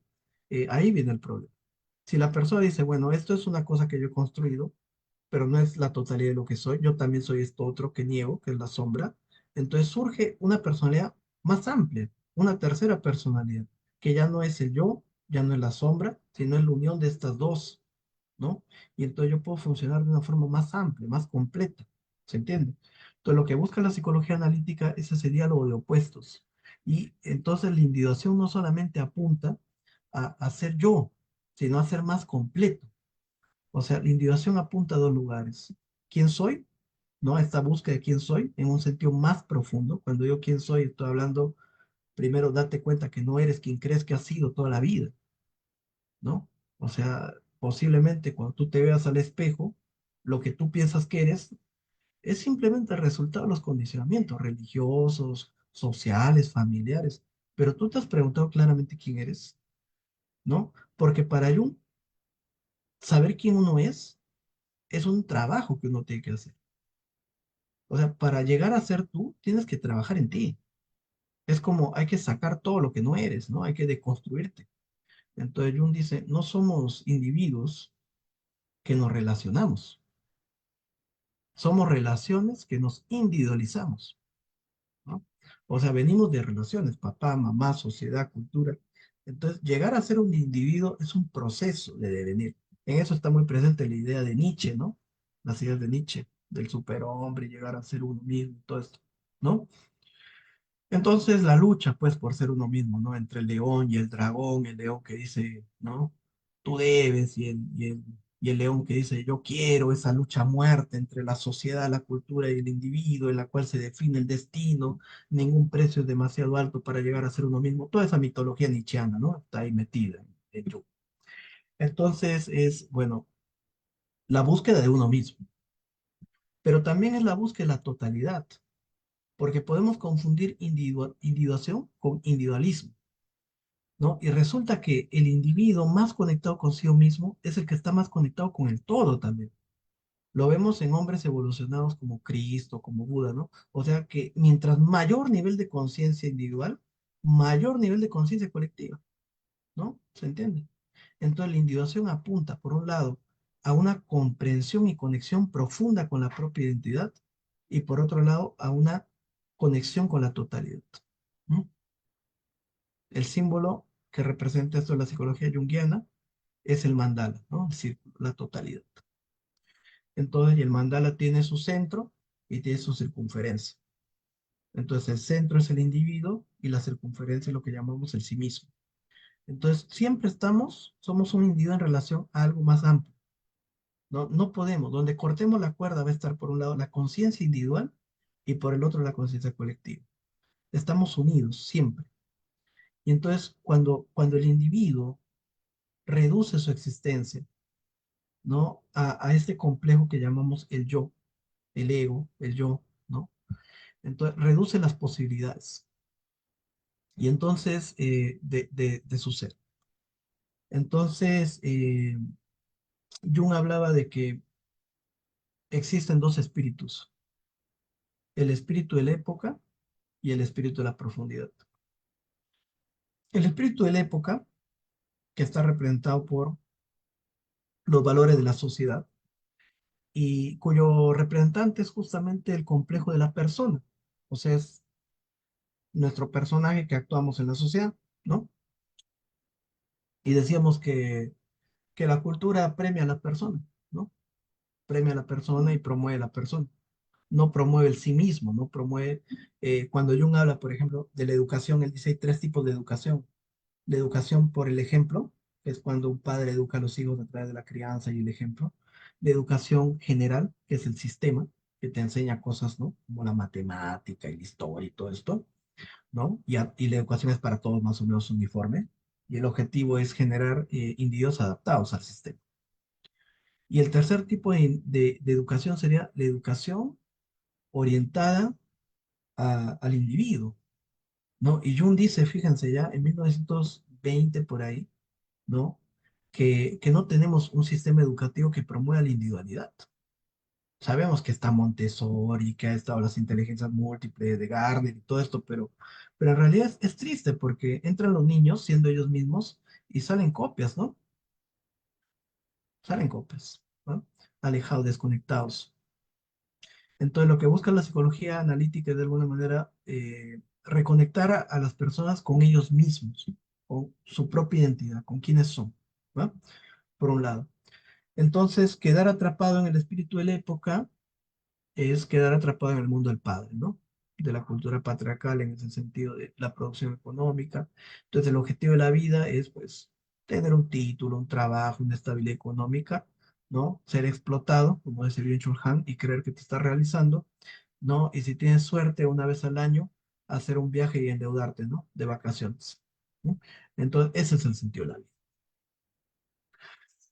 [SPEAKER 1] ahí viene el problema. Si la persona dice, bueno, esto es una cosa que yo he construido, pero no es la totalidad de lo que soy, yo también soy esto otro que niego, que es la sombra, entonces surge una personalidad más amplia, una tercera personalidad, que ya no es el yo, ya no es la sombra, sino es la unión de estas dos, ¿no? Y entonces yo puedo funcionar de una forma más amplia, más completa, ¿se entiende? Entonces lo que busca la psicología analítica es ese diálogo de opuestos. Y entonces la individuación no solamente apunta a ser yo, sino a ser más completo. O sea, la individuación apunta a dos lugares. ¿Quién soy? ¿No? Esta búsqueda de quién soy en un sentido más profundo. Cuando digo quién soy, estoy hablando, primero date cuenta que no eres quien crees que has sido toda la vida, ¿no? O sea, posiblemente cuando tú te veas al espejo, lo que tú piensas que eres es simplemente el resultado de los condicionamientos religiosos, sociales, familiares. Pero tú te has preguntado claramente quién eres, ¿no? Porque para Jung, saber quién uno es un trabajo que uno tiene que hacer. O sea, para llegar a ser tú, tienes que trabajar en ti. Es como hay que sacar todo lo que no eres, ¿no? Hay que deconstruirte. Entonces Jung dice, no somos individuos que nos relacionamos, somos relaciones que nos individualizamos, ¿no? O sea, venimos de relaciones, papá, mamá, sociedad, cultura. Entonces, llegar a ser un individuo es un proceso de devenir. En eso está muy presente la idea de Nietzsche, ¿no? Las ideas de Nietzsche, del superhombre, llegar a ser uno mismo, todo esto, ¿no? Entonces la lucha, pues, por ser uno mismo, ¿no? Entre el león y el león que dice, ¿no? Tú debes, y el león que dice, yo quiero, esa lucha a muerte entre la sociedad, la cultura y el individuo, en la cual se define el destino, ningún precio es demasiado alto para llegar a ser uno mismo, toda esa mitología nietzscheana, ¿no? Está ahí metida en Jung. Entonces es, bueno, la búsqueda de uno mismo, pero también es la búsqueda de la totalidad, porque podemos confundir individuación con individualismo. ¿No? Y resulta que el individuo más conectado consigo mismo es el que está más conectado con el todo también. Lo vemos en hombres evolucionados como Cristo, como Buda, ¿no? O sea que mientras mayor nivel de conciencia individual, mayor nivel de conciencia colectiva, ¿no? ¿Se entiende? Entonces la individuación apunta, por un lado, a una comprensión y conexión profunda con la propia identidad y por otro lado, a una conexión con la totalidad. ¿No? El símbolo que representa esto en la psicología junguiana es el mandala, ¿no? Es decir, la totalidad. Entonces, y el mandala tiene su centro y tiene su circunferencia. Entonces, el centro es el individuo y la circunferencia es lo que llamamos el sí mismo. Entonces, siempre somos un individuo en relación a algo más amplio. No, no podemos, donde cortemos la cuerda va a estar por un lado la conciencia individual y por el otro la conciencia colectiva. Estamos unidos siempre. Y entonces, cuando el individuo reduce su existencia, ¿no? A este complejo que llamamos el yo, el ego, el yo, ¿no? Entonces, reduce las posibilidades y entonces de su ser. Entonces, Jung hablaba de que existen dos espíritus, el espíritu de la época y el espíritu de la profundidad. El espíritu de la época, que está representado por los valores de la sociedad y cuyo representante es justamente el complejo de la persona, o sea, es nuestro personaje que actuamos en la sociedad, ¿no? Y decíamos que la cultura premia a la persona, ¿no? Premia a la persona y promueve a la persona. No promueve el sí mismo, no promueve, cuando Jung habla, por ejemplo, de la educación, él dice hay tres tipos de educación. La educación por el ejemplo, que es cuando un padre educa a los hijos a través de la crianza y el ejemplo. La educación general, que es el sistema, que te enseña cosas, ¿no? Como la matemática y la historia y todo esto, ¿no? Y la educación es para todos más o menos uniforme. Y el objetivo es generar individuos adaptados al sistema. Y el tercer tipo de educación sería la educación orientada al individuo, ¿no? Y Jung dice, fíjense ya, en 1920 por ahí, ¿no? Que no tenemos un sistema educativo que promueva la individualidad. Sabemos que está Montessori, que ha estado las inteligencias múltiples de Gardner y todo esto, pero en realidad es triste porque entran los niños siendo ellos mismos y salen copias, ¿no? Salen copias, ¿no? Alejados, desconectados. Entonces, lo que busca la psicología analítica es de alguna manera reconectar a las personas con ellos mismos, con su propia identidad, con quiénes son, ¿va? Por un lado. Entonces, quedar atrapado en el espíritu de la época es quedar atrapado en el mundo del padre, ¿no? De la cultura patriarcal en ese sentido de la producción económica. Entonces, el objetivo de la vida es, pues, tener un título, un trabajo, una estabilidad económica, ¿no? Ser explotado, como dice Byung-Chul Han, y creer que te está realizando, ¿no? Y si tienes suerte, una vez al año, hacer un viaje y endeudarte, ¿no? De vacaciones, ¿no? Entonces, ese es el sentido de la vida.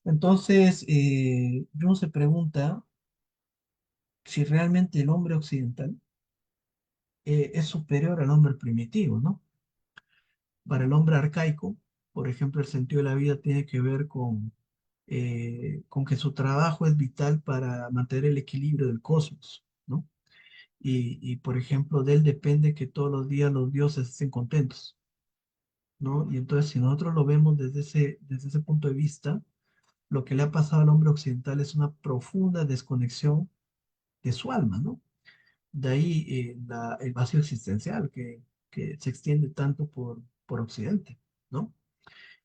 [SPEAKER 1] Entonces, Jung se pregunta, si realmente el hombre occidental es superior al hombre primitivo, ¿no? Para el hombre arcaico, por ejemplo, el sentido de la vida tiene que ver con que su trabajo es vital para mantener el equilibrio del cosmos, ¿no? Por ejemplo, de él depende que todos los días los dioses estén contentos, ¿no? Y entonces, si nosotros lo vemos desde ese punto de vista, lo que le ha pasado al hombre occidental es una profunda desconexión de su alma, ¿no? De ahí el vacío existencial que se extiende tanto por Occidente, ¿no?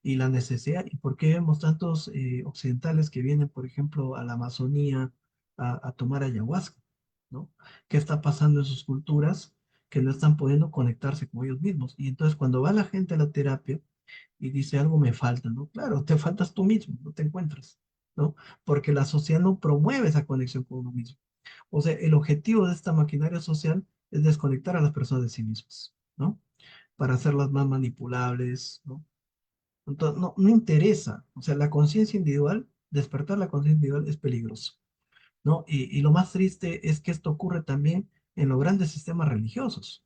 [SPEAKER 1] Y la necesidad, y por qué vemos tantos occidentales que vienen, por ejemplo, a la Amazonía a tomar ayahuasca, ¿no? ¿Qué está pasando en sus culturas que no están pudiendo conectarse con ellos mismos? Y entonces cuando va la gente a la terapia y dice algo me falta, ¿no? Claro, te faltas tú mismo, no te encuentras, ¿no? Porque la sociedad no promueve esa conexión con uno mismo. O sea, el objetivo de esta maquinaria social es desconectar a las personas de sí mismas, ¿no? Para hacerlas más manipulables, ¿no? Entonces, no, no interesa. O sea, la conciencia individual, despertar la conciencia individual es peligroso, ¿no? Y lo más triste es que esto ocurre también en los grandes sistemas religiosos,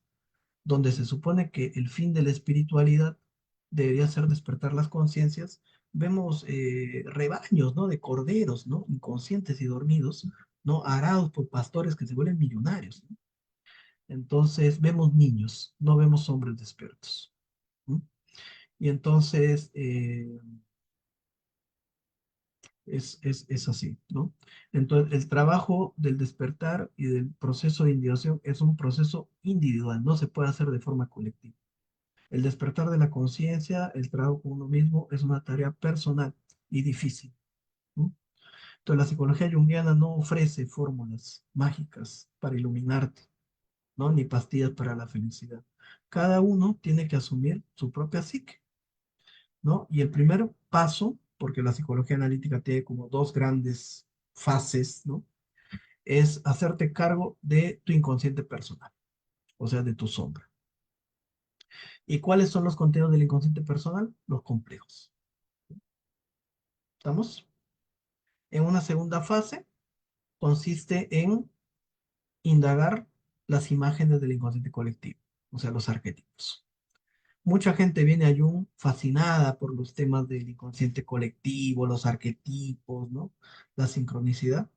[SPEAKER 1] donde se supone que el fin de la espiritualidad debería ser despertar las conciencias. Vemos rebaños, ¿no? De corderos, ¿no? Inconscientes y dormidos, ¿no? Arados por pastores que se vuelven millonarios, ¿no? Entonces vemos niños, no vemos hombres despiertos, ¿no? Y entonces es así, ¿no? Entonces, el trabajo del despertar y del proceso de individuación es un proceso individual, no se puede hacer de forma colectiva. El despertar de la conciencia, el trabajo con uno mismo, es una tarea personal y difícil, ¿no? Entonces, la psicología junguiana no ofrece fórmulas mágicas para iluminarte, ¿no? Ni pastillas para la felicidad. Cada uno tiene que asumir su propia psique, ¿no? Y el primer paso, porque la psicología analítica tiene como dos grandes fases, ¿no? Es hacerte cargo de tu inconsciente personal, o sea, de tu sombra. ¿Y cuáles son los contenidos del inconsciente personal? Los complejos. ¿Estamos? En una segunda fase consiste en indagar las imágenes del inconsciente colectivo, o sea, los arquetipos. Mucha gente viene a Jung fascinada por los temas del inconsciente colectivo, los arquetipos, ¿no? La sincronicidad.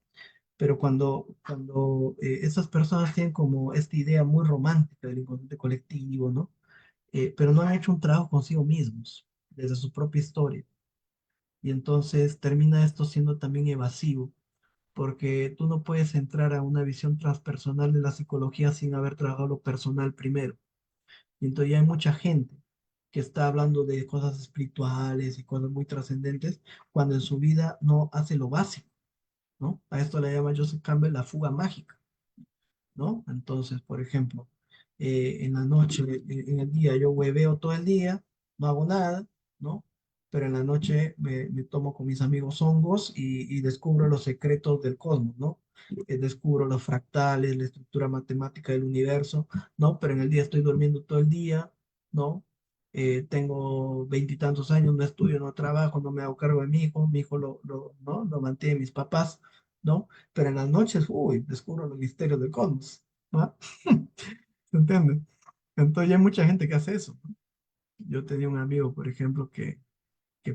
[SPEAKER 1] Pero cuando esas personas tienen como esta idea muy romántica del inconsciente colectivo, ¿no? Pero no han hecho un trabajo consigo mismos, desde su propia historia. Y entonces termina esto siendo también evasivo, porque tú no puedes entrar a una visión transpersonal de la psicología sin haber trabajado lo personal primero. Y entonces ya hay mucha gente que está hablando de cosas espirituales y cosas muy trascendentes, cuando en su vida no hace lo básico, ¿no? A esto le llama Joseph Campbell la fuga mágica, ¿no? Entonces, por ejemplo, en la noche, en el día yo hueveo todo el día, no hago nada, ¿no? Pero en la noche me tomo con mis amigos hongos y descubro los secretos del cosmos, ¿no? Descubro los fractales, la estructura matemática del universo, ¿no? Pero en el día estoy durmiendo todo el día, ¿no? Tengo veintitantos años, no estudio, no trabajo, no me hago cargo de mi hijo ¿no? Lo mantiene mis papás, ¿no? Pero en las noches, uy, descubro los misterios del cosmos, ¿no? ¿Se entiende? Entonces ya hay mucha gente que hace eso, ¿no? Yo tenía un amigo, por ejemplo, que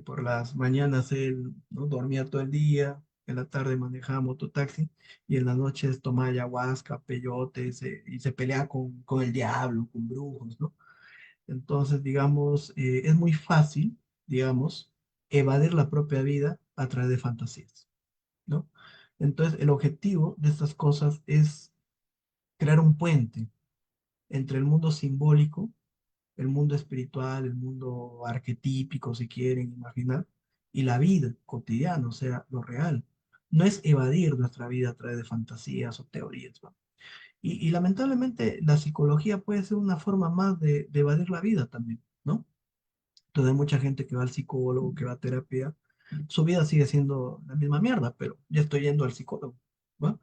[SPEAKER 1] por las mañanas él, ¿no? Dormía todo el día, en la tarde manejaba mototaxi y en las noches tomaba ayahuasca, peyote, y se pelea con el diablo, con brujos, ¿no? Entonces, digamos, es muy fácil, digamos, evadir la propia vida a través de fantasías, ¿no? Entonces, el objetivo de estas cosas es crear un puente entre el mundo simbólico, el mundo espiritual, el mundo arquetípico, si quieren imaginar, y la vida cotidiana, o sea, lo real. No es evadir nuestra vida a través de fantasías o teorías, ¿no? Y lamentablemente la psicología puede ser una forma más de evadir la vida también, ¿no? Entonces hay mucha gente que va al psicólogo, que va a terapia, su vida sigue siendo la misma mierda, pero ya estoy yendo al psicólogo, ¿no?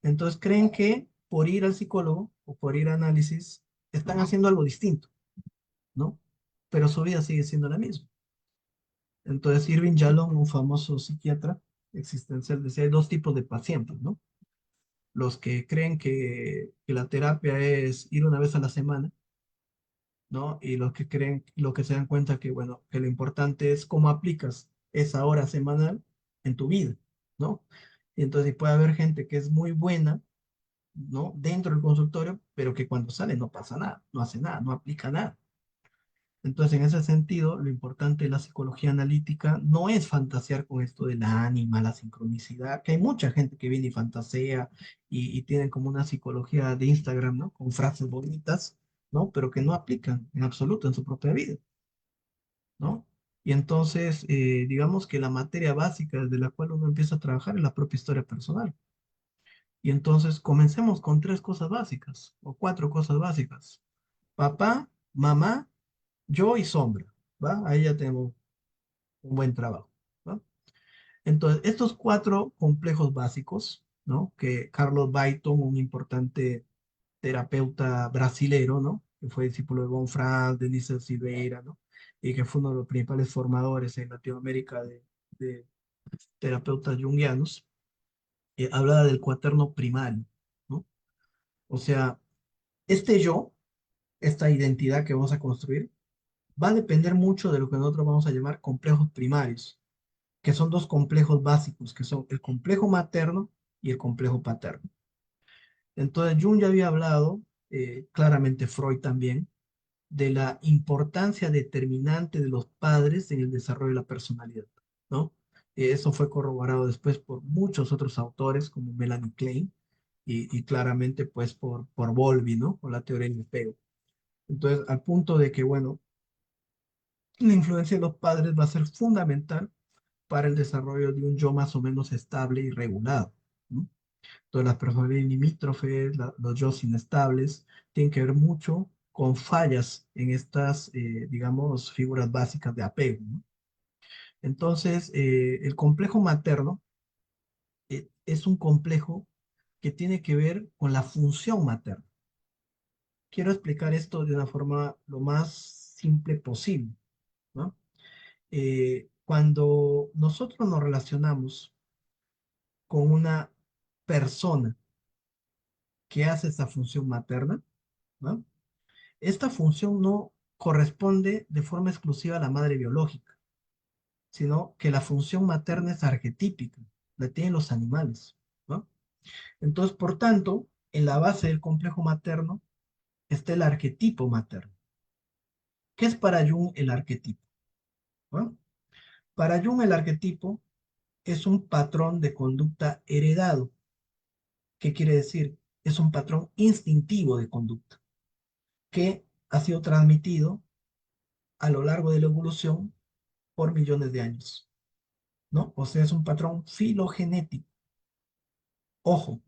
[SPEAKER 1] Entonces creen que por ir al psicólogo o por ir a análisis están haciendo algo distinto, ¿no? Pero su vida sigue siendo la misma. Entonces Irving Yalom, un famoso psiquiatra existencial, decía, hay dos tipos de pacientes, ¿no? los que creen que la terapia es ir una vez a la semana, ¿no? Y los que creen, los que se dan cuenta que, bueno, que lo importante es cómo aplicas esa hora semanal en tu vida, ¿no? Y entonces puede haber gente que es muy buena, ¿no? Dentro del consultorio, pero que cuando sale no pasa nada, no hace nada, no aplica nada. Entonces, en ese sentido, lo importante de la psicología analítica no es fantasear con esto del ánima, la sincronicidad, que hay mucha gente que viene y fantasea y tienen como una psicología de Instagram, ¿no? Con frases bonitas, ¿no? Pero que no aplican en absoluto en su propia vida, ¿no? Y entonces, digamos que la materia básica desde la cual uno empieza a trabajar es la propia historia personal. Y entonces comencemos con tres cosas básicas o cuatro cosas básicas. Papá, mamá, yo y sombra, ¿va? Ahí ya tenemos un buen trabajo, ¿va? Entonces, estos cuatro complejos básicos, ¿no? Que Carlos Baiton, un importante terapeuta brasilero, ¿no? Que fue discípulo de Gonfrance, de Nícer Silveira, ¿no? Y que fue uno de los principales formadores en Latinoamérica de terapeutas junguianos, hablaba del cuaterno primario, ¿no? O sea, este yo, esta identidad que vamos a construir, va a depender mucho de lo que nosotros vamos a llamar complejos primarios, que son dos complejos básicos, que son el complejo materno y el complejo paterno. Entonces, Jung ya había hablado, claramente Freud también, de la importancia determinante de los padres en el desarrollo de la personalidad, ¿no? Eso fue corroborado después por muchos otros autores, como Melanie Klein, y claramente pues por Bowlby, ¿no? Con la teoría del apego. Entonces, al punto de que, bueno, la influencia de los padres va a ser fundamental para el desarrollo de un yo más o menos estable y regulado, ¿no? Entonces, las personalidades limítrofes, los yo inestables, tienen que ver mucho con fallas en estas, digamos, figuras básicas de apego, ¿no? Entonces, el complejo materno es un complejo que tiene que ver con la función materna. Quiero explicar esto de una forma lo más simple posible, ¿no? Cuando nosotros nos relacionamos con una persona que hace esta función materna, ¿no? Esta función no corresponde de forma exclusiva a la madre biológica, sino que la función materna es arquetípica, la tienen los animales, ¿no? Entonces, por tanto, en la base del complejo materno está el arquetipo materno. ¿Qué es para Jung el arquetipo? ¿No? Para Jung el arquetipo es un patrón de conducta heredado. ¿Qué quiere decir? Es un patrón instintivo de conducta que ha sido transmitido a lo largo de la evolución por millones de años, ¿no? O sea, es un patrón filogenético. Ojo,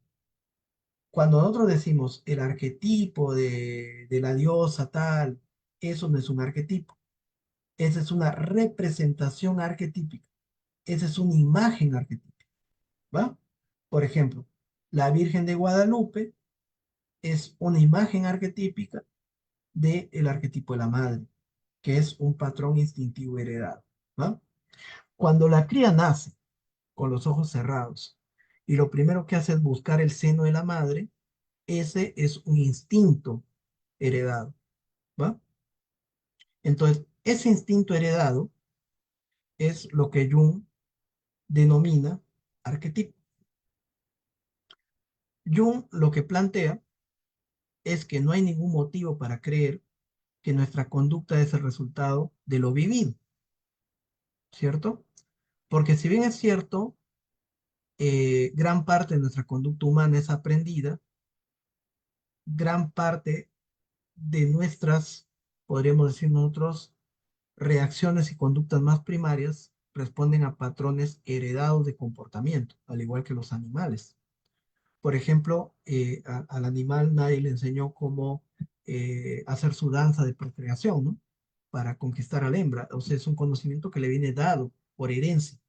[SPEAKER 1] cuando nosotros decimos el arquetipo de la diosa tal, eso no es un arquetipo, esa es una representación arquetípica, esa es una imagen arquetípica, ¿va? Por ejemplo, la Virgen de Guadalupe es una imagen arquetípica del arquetipo de la madre, que es un patrón instintivo heredado, ¿va? Cuando la cría nace con los ojos cerrados y lo primero que hace es buscar el seno de la madre, ese es un instinto heredado, ¿va? Entonces, ese instinto heredado es lo que Jung denomina arquetipo. Jung lo que plantea es que no hay ningún motivo para creer que nuestra conducta es el resultado de lo vivido, ¿cierto? Porque si bien es cierto, gran parte de nuestra conducta humana es aprendida, gran parte de nuestras, podríamos decir nosotros, reacciones y conductas más primarias responden a patrones heredados de comportamiento, al igual que los animales. Por ejemplo, al animal nadie le enseñó cómo hacer su danza de procreación, ¿no? Para conquistar a la hembra. O sea, es un conocimiento que le viene dado por herencia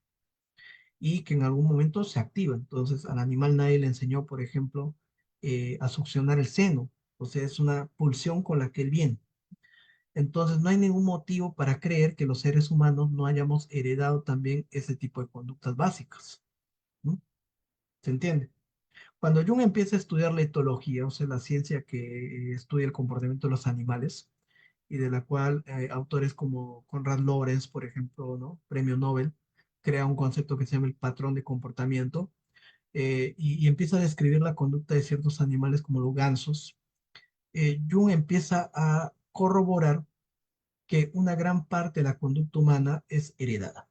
[SPEAKER 1] y que en algún momento se activa. Entonces, al animal nadie le enseñó, por ejemplo, a succionar el seno. O sea, es una pulsión con la que él viene. Entonces, no hay ningún motivo para creer que los seres humanos no hayamos heredado también ese tipo de conductas básicas, ¿no? ¿Se entiende? Cuando Jung empieza a estudiar la etología, o sea, la ciencia que estudia el comportamiento de los animales, y de la cual autores como Konrad Lorenz, por ejemplo, ¿no? Premio Nobel, crea un concepto que se llama el patrón de comportamiento, y empieza a describir la conducta de ciertos animales como los gansos. Jung empieza a corroborar que una gran parte de la conducta humana es heredada.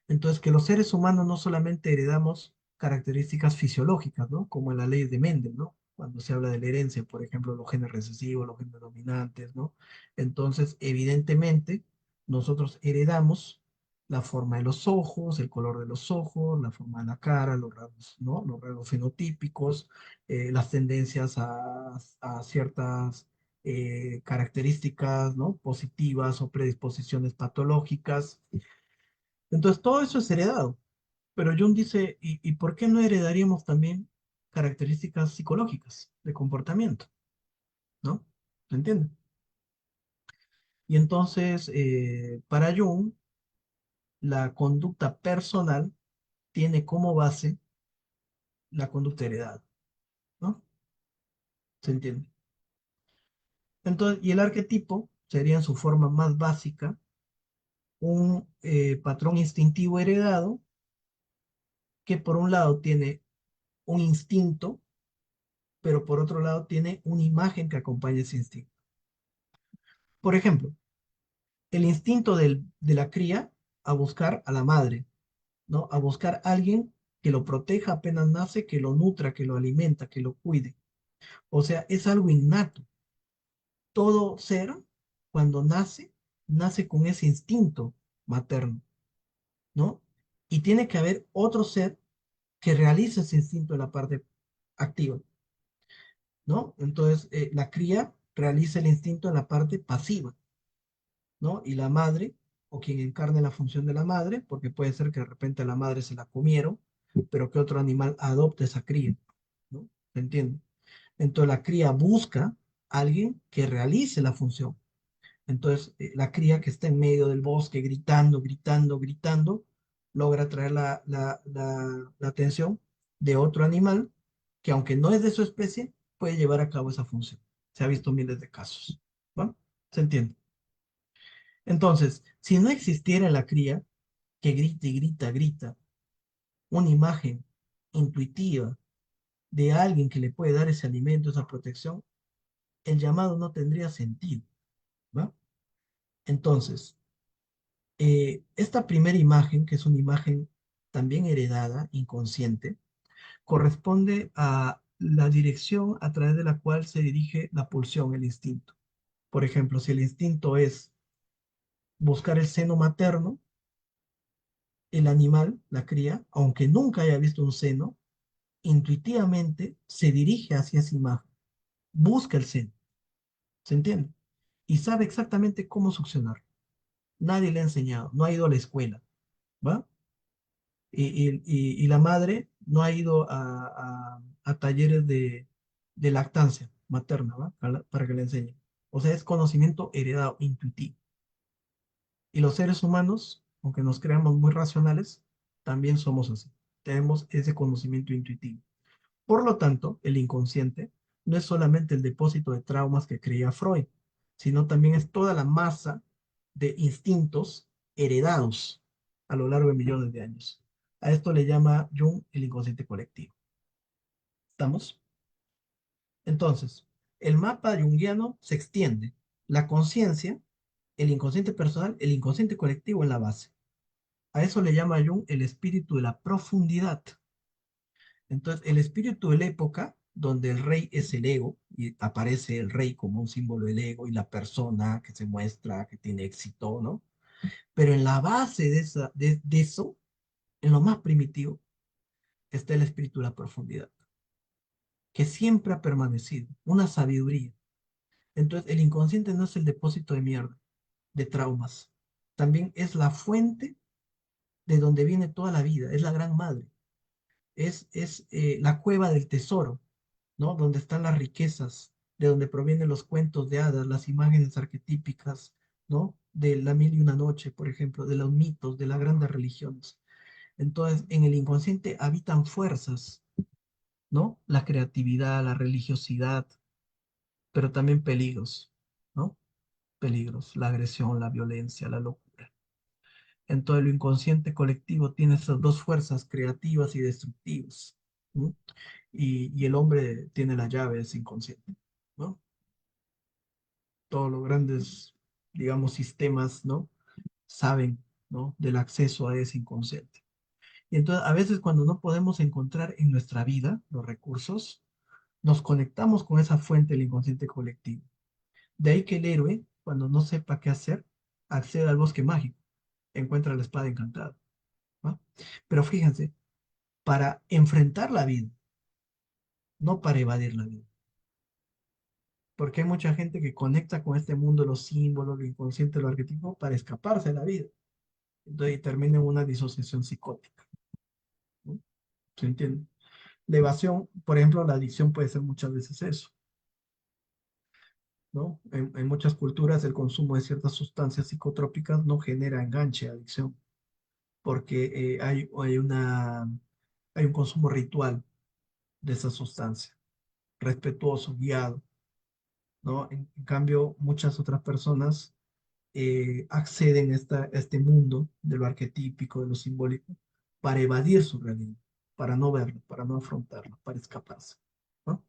[SPEAKER 1] Entonces, que los seres humanos no solamente heredamos características fisiológicas, ¿no? Como en la ley de Mendel, ¿no? Cuando se habla de la herencia, por ejemplo, los genes recesivos, los genes dominantes, ¿no? Entonces, evidentemente, nosotros heredamos la forma de los ojos, el color de los ojos, la forma de la cara, los rasgos, ¿no? Los rasgos fenotípicos, las tendencias a ciertas características, ¿no? Positivas o predisposiciones patológicas. Entonces, todo eso es heredado. Pero Jung dice, ¿y por qué no heredaríamos también características psicológicas de comportamiento? ¿No? ¿Se entiende? Y entonces, para Jung, la conducta personal tiene como base la conducta heredada, ¿no? ¿Se entiende? Entonces, y el arquetipo sería en su forma más básica un patrón instintivo heredado que por un lado tiene un instinto, pero por otro lado tiene una imagen que acompaña ese instinto. Por ejemplo, el instinto de la cría a buscar a la madre, ¿no? A buscar a alguien que lo proteja apenas nace, que lo nutra, que lo alimenta, que lo cuide. O sea, es algo innato. Todo ser, cuando nace, nace con ese instinto materno, ¿no? Y tiene que haber otro ser que realice ese instinto en la parte activa, ¿no? Entonces, la cría realiza el instinto en la parte pasiva, ¿no? Y la madre, o quien encarne la función de la madre, porque puede ser que de repente a la madre se la comieron, pero que otro animal adopte esa cría, ¿no? ¿Se entiende? Entonces la cría busca a alguien que realice la función. Entonces la cría que está en medio del bosque gritando, gritando, gritando, logra traer la atención de otro animal que aunque no es de su especie, puede llevar a cabo esa función. Se ha visto miles de casos, ¿no? ¿Se entiende? Entonces, si no existiera en la cría, que grita y grita, grita, una imagen intuitiva de alguien que le puede dar ese alimento, esa protección, el llamado no tendría sentido, ¿va? Entonces, esta primera imagen, que es una imagen también heredada, inconsciente, corresponde a la dirección a través de la cual se dirige la pulsión, el instinto. Por ejemplo, si el instinto es buscar el seno materno, el animal, la cría, aunque nunca haya visto un seno, intuitivamente se dirige hacia esa imagen, busca el seno, ¿se entiende? Y sabe exactamente cómo succionar. Nadie le ha enseñado, no ha ido a la escuela, ¿va? Y la madre no ha ido a talleres de lactancia materna, ¿va? Para que le enseñen. O sea, es conocimiento heredado, intuitivo. Y los seres humanos, aunque nos creamos muy racionales, también somos así. Tenemos ese conocimiento intuitivo. Por lo tanto, el inconsciente no es solamente el depósito de traumas que creía Freud, sino también es toda la masa de instintos heredados a lo largo de millones de años. A esto le llama Jung el inconsciente colectivo. ¿Estamos? Entonces, el mapa junguiano se extiende. La conciencia, el inconsciente personal, el inconsciente colectivo en la base. A eso le llama Jung el espíritu de la profundidad. Entonces, el espíritu de la época, donde el rey es el ego, y aparece el rey como un símbolo del ego y la persona que se muestra, que tiene éxito, ¿no? Pero en la base de eso, en lo más primitivo, está el espíritu de la profundidad, que siempre ha permanecido, una sabiduría. Entonces, el inconsciente no es el depósito de mierda, de traumas, también es la fuente de donde viene toda la vida, es la gran madre, es la cueva del tesoro, ¿no? Donde están las riquezas, de donde provienen los cuentos de hadas, las imágenes arquetípicas, ¿no? De la mil y una noche, por ejemplo, de los mitos, de las grandes religiones. Entonces, en el inconsciente habitan fuerzas, ¿no? La creatividad, la religiosidad, pero también peligros, ¿no? Peligros, la agresión, la violencia, la locura. Entonces, lo inconsciente colectivo tiene esas dos fuerzas, creativas y destructivas, ¿no? Y el hombre tiene la llave, es inconsciente, ¿no? Todos los grandes, digamos, sistemas, ¿no? Saben, ¿no? Del acceso a ese inconsciente. Y entonces, a veces cuando no podemos encontrar en nuestra vida los recursos, nos conectamos con esa fuente del inconsciente colectivo. De ahí que el héroe, cuando no sepa qué hacer, accede al bosque mágico, encuentra la espada encantada, ¿no? Pero fíjense, para enfrentar la vida, no para evadir la vida. Porque hay mucha gente que conecta con este mundo los símbolos, lo inconsciente, lo arquetipo, para escaparse de la vida. Entonces termina en una disociación psicótica, ¿no? ¿Se entiende? La evasión, por ejemplo, la adicción puede ser muchas veces eso, ¿no? En muchas culturas el consumo de ciertas sustancias psicotrópicas no genera enganche, adicción, porque hay un consumo ritual de esa sustancia, respetuoso, guiado, ¿no? En cambio, muchas otras personas acceden a este mundo de lo arquetípico, de lo simbólico, para evadir su realidad, para no verlo, para no afrontarlo, para escaparse, ¿no?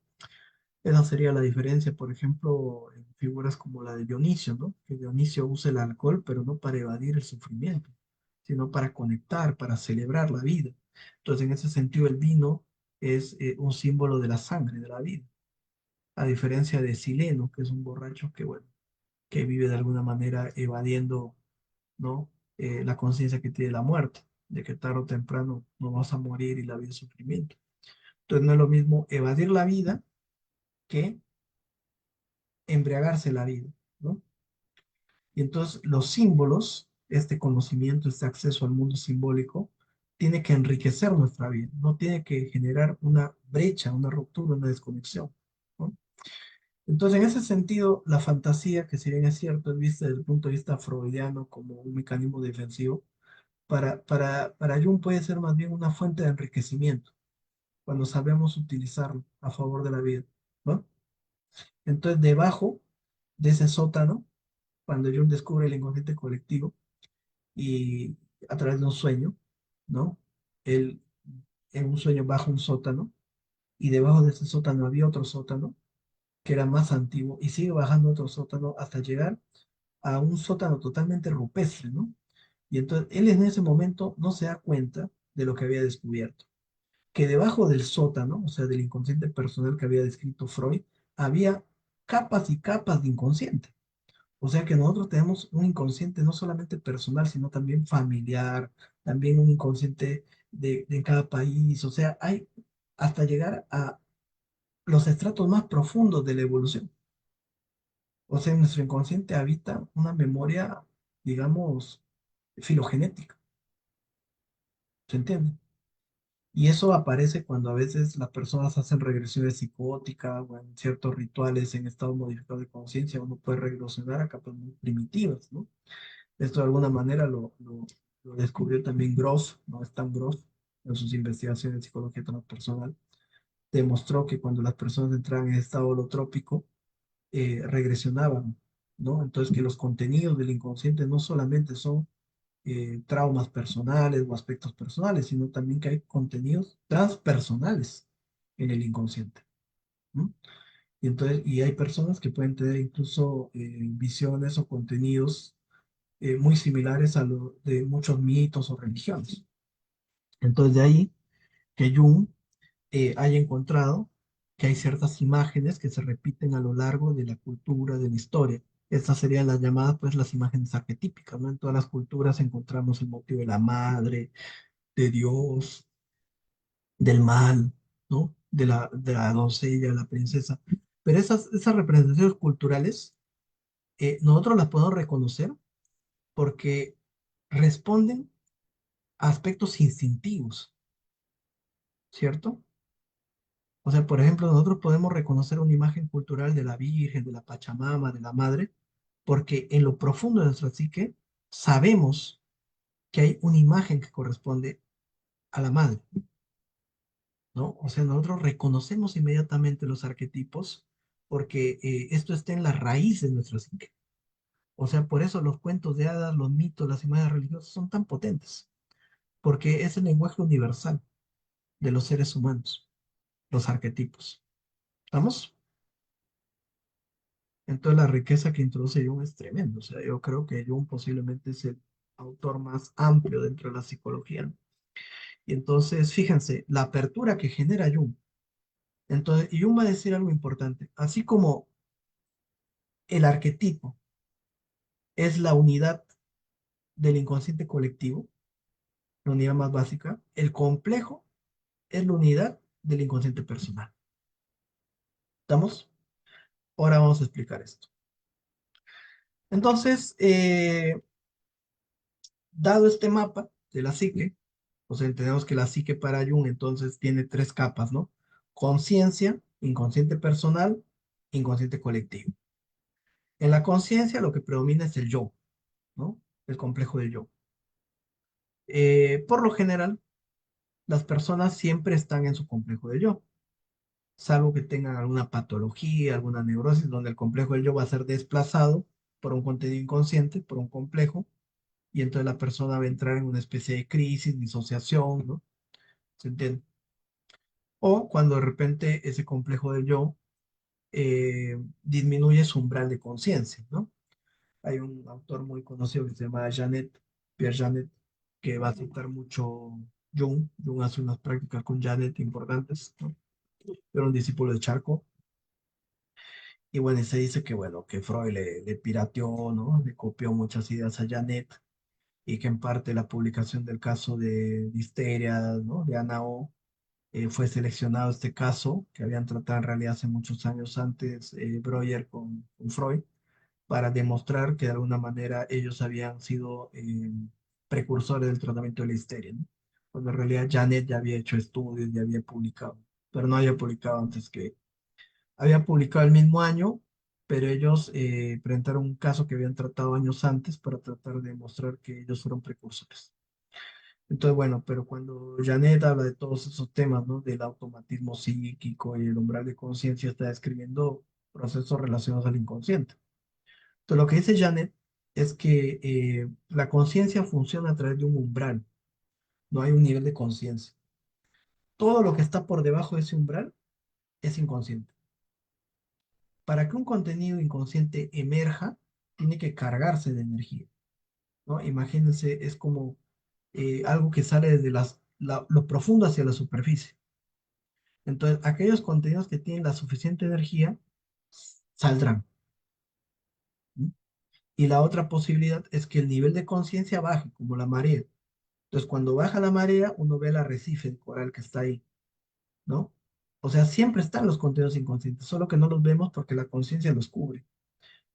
[SPEAKER 1] Esa sería la diferencia, por ejemplo, en figuras como la de Dionisio, ¿no? Que Dionisio usa el alcohol, pero no para evadir el sufrimiento, sino para conectar, para celebrar la vida. Entonces, en ese sentido, el vino es un símbolo de la sangre, de la vida, a diferencia de Sileno, que es un borracho que, bueno, que vive de alguna manera evadiendo, ¿no? La conciencia que tiene la muerte, de que tarde o temprano no vas a morir y la vida es sufrimiento. Entonces, no es lo mismo evadir la vida que embriagarse la vida, ¿no? Y entonces los símbolos, este conocimiento, este acceso al mundo simbólico, tiene que enriquecer nuestra vida, no tiene que generar una brecha, una ruptura, una desconexión, ¿no? Entonces, en ese sentido, la fantasía, que si bien es cierto, es vista desde el punto de vista freudiano como un mecanismo defensivo, para Jung puede ser más bien una fuente de enriquecimiento, cuando sabemos utilizarlo a favor de la vida, ¿no? Entonces, debajo de ese sótano, cuando Jung descubre el inconsciente colectivo y a través de un sueño, ¿no? Él en un sueño baja un sótano y debajo de ese sótano había otro sótano que era más antiguo y sigue bajando otro sótano hasta llegar a un sótano totalmente rupestre, ¿no? Y entonces él en ese momento no se da cuenta de lo que había descubierto, que debajo del sótano, o sea, del inconsciente personal que había descrito Freud, había capas y capas de inconsciente. O sea que nosotros tenemos un inconsciente no solamente personal, sino también familiar, también un inconsciente de cada país. O sea, hay hasta llegar a los estratos más profundos de la evolución. O sea, en nuestro inconsciente habita una memoria, digamos, filogenética. ¿Se entiende? Y eso aparece cuando a veces las personas hacen regresiones psicóticas o en ciertos rituales en estado modificado de conciencia, uno puede regresionar a capas muy primitivas, ¿no? Esto de alguna manera lo descubrió también Gross, ¿no? Stan Gross, en sus investigaciones de psicología transpersonal. Demostró que cuando las personas entraban en estado holotrópico, regresionaban, ¿no? Entonces que los contenidos del inconsciente no solamente son traumas personales o aspectos personales, sino también que hay contenidos transpersonales en el inconsciente, ¿no? Y entonces, y hay personas que pueden tener incluso visiones o contenidos muy similares a lo de muchos mitos o religiones. Entonces, de ahí que Jung haya encontrado que hay ciertas imágenes que se repiten a lo largo de la cultura, de la historia. Estas serían las llamadas, pues, las imágenes arquetípicas, ¿no? En todas las culturas encontramos el motivo de la madre, de Dios, del mal, ¿no? De la doncella, la princesa. Pero esas representaciones culturales, nosotros las podemos reconocer porque responden a aspectos instintivos, ¿cierto? O sea, por ejemplo, nosotros podemos reconocer una imagen cultural de la Virgen, de la Pachamama, de la Madre, porque en lo profundo de nuestra psique sabemos que hay una imagen que corresponde a la Madre, ¿no? O sea, nosotros reconocemos inmediatamente los arquetipos porque esto está en la raíz de nuestra psique. O sea, por eso los cuentos de hadas, los mitos, las imágenes religiosas son tan potentes, porque es el lenguaje universal de los seres humanos, los arquetipos. ¿Estamos? Entonces la riqueza que introduce Jung es tremenda. O sea, yo creo que Jung posiblemente es el autor más amplio dentro de la psicología, ¿no? Y entonces, fíjense, la apertura que genera Jung. Entonces, y Jung va a decir algo importante. Así como el arquetipo es la unidad del inconsciente colectivo, la unidad más básica, el complejo es la unidad del inconsciente personal. ¿Estamos? Ahora vamos a explicar esto. Entonces, dado este mapa de la psique, o sea, entendemos que la psique para Jung entonces tiene tres capas, ¿no? Conciencia, inconsciente personal, inconsciente colectivo. En la conciencia lo que predomina es el yo, ¿no? El complejo del yo. Por lo general, las personas siempre están en su complejo del yo, salvo que tengan alguna patología, alguna neurosis, donde el complejo del yo va a ser desplazado por un contenido inconsciente, por un complejo, y entonces la persona va a entrar en una especie de crisis, disociación, ¿no? ¿Se entiende? O cuando de repente ese complejo del yo disminuye su umbral de conciencia, ¿no? Hay un autor muy conocido que se llama Janet, Pierre Janet, que va a citar mucho Jung. Jung hace unas prácticas con Janet importantes, ¿no? Era un discípulo de Charcot. Y bueno, y se dice que, bueno, que Freud le pirateó, ¿no? Le copió muchas ideas a Janet y que en parte la publicación del caso de Histeria, ¿no? De Ana O, fue seleccionado este caso que habían tratado en realidad hace muchos años antes Breuer con Freud para demostrar que de alguna manera ellos habían sido precursores del tratamiento de la histeria, ¿no? Cuando en realidad Janet ya había hecho estudios, ya había publicado, pero no había publicado antes que había publicado el mismo año, pero ellos presentaron un caso que habían tratado años antes para tratar de demostrar que ellos fueron precursores. Entonces, bueno, pero cuando Janet habla de todos esos temas, ¿no? Del automatismo psíquico y el umbral de conciencia, está describiendo procesos relacionados al inconsciente. Entonces, lo que dice Janet es que la conciencia funciona a través de un umbral, no hay un nivel de conciencia. Todo lo que está por debajo de ese umbral es inconsciente. Para que un contenido inconsciente emerja, tiene que cargarse de energía, ¿no? Imagínense, es como algo que sale desde lo profundo hacia la superficie. Entonces, aquellos contenidos que tienen la suficiente energía saldrán, ¿no? Y la otra posibilidad es que el nivel de conciencia baje, como la marea. Entonces, cuando baja la marea, uno ve el arrecife de coral que está ahí, ¿no? O sea, siempre están los contenidos inconscientes, solo que no los vemos porque la conciencia los cubre.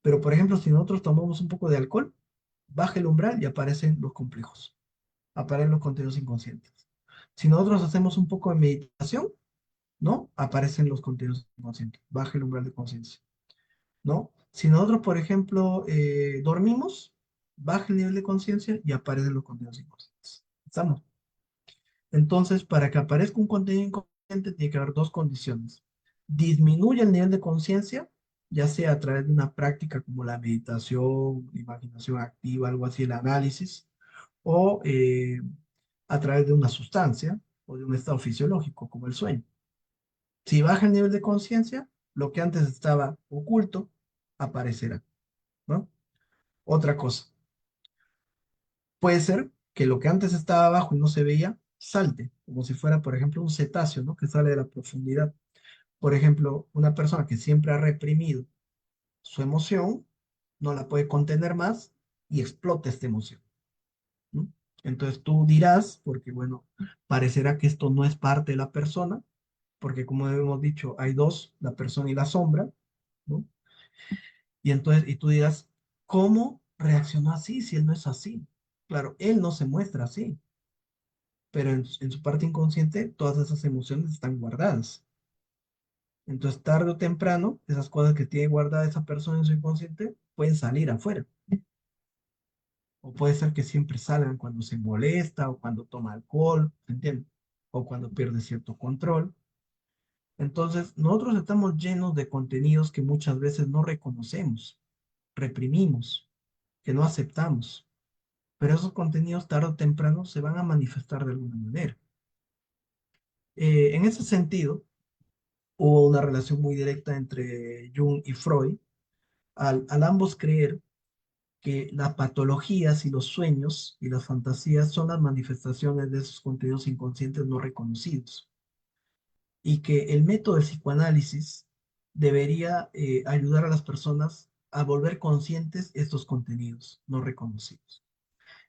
[SPEAKER 1] Pero, por ejemplo, si nosotros tomamos un poco de alcohol, baja el umbral y aparecen los complejos, aparecen los contenidos inconscientes. Si nosotros hacemos un poco de meditación, ¿no? Aparecen los contenidos inconscientes, baja el umbral de conciencia, ¿no? Si nosotros, por ejemplo, dormimos, baja el nivel de conciencia y aparecen los contenidos inconscientes. ¿Estamos? Entonces, para que aparezca un contenido inconsciente, tiene que haber dos condiciones. Disminuye el nivel de conciencia, ya sea a través de una práctica como la meditación, la imaginación activa, algo así, el análisis, o a través de una sustancia o de un estado fisiológico como el sueño. Si baja el nivel de conciencia, lo que antes estaba oculto aparecerá, ¿no? Otra cosa, puede ser que lo que antes estaba abajo y no se veía, salte, como si fuera, por ejemplo, un cetáceo, ¿no? Que sale de la profundidad. Por ejemplo, una persona que siempre ha reprimido su emoción, no la puede contener más y explota esta emoción, ¿no? Entonces tú dirás, porque bueno, parecerá que esto no es parte de la persona, porque como hemos dicho, hay dos, la persona y la sombra, ¿no? Y entonces, y tú dirás, ¿cómo reaccionó así si él no es así? Claro, él no se muestra así, pero en su parte inconsciente todas esas emociones están guardadas. Entonces, tarde o temprano, esas cosas que tiene guardada esa persona en su inconsciente pueden salir afuera. O puede ser que siempre salgan cuando se molesta o cuando toma alcohol, ¿entiendes? o cuando pierdes cierto control. Entonces, nosotros estamos llenos de contenidos que muchas veces no reconocemos, reprimimos, que no aceptamos, pero esos contenidos tarde o temprano se van a manifestar de alguna manera. En ese sentido, hubo una relación muy directa entre Jung y Freud, al ambos creer que las patologías y los sueños y las fantasías son las manifestaciones de esos contenidos inconscientes no reconocidos y que el método del psicoanálisis debería ayudar a las personas a volver conscientes estos contenidos no reconocidos.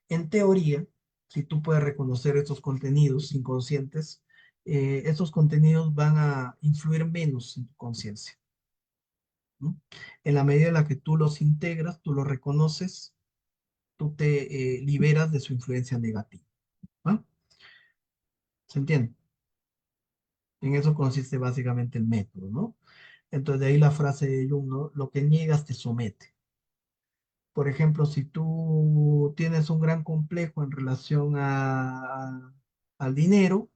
[SPEAKER 1] En teoría, si tú puedes reconocer estos contenidos inconscientes, estos contenidos van a influir menos en tu conciencia, ¿no? En la medida en la que tú los integras, tú los reconoces, tú te liberas de su influencia negativa, ¿no? ¿Se entiende? En eso consiste básicamente el método, ¿no? Entonces, de ahí la frase de Jung, ¿no? Lo que niegas te somete. Por ejemplo, si tú tienes un gran complejo en relación al dinero,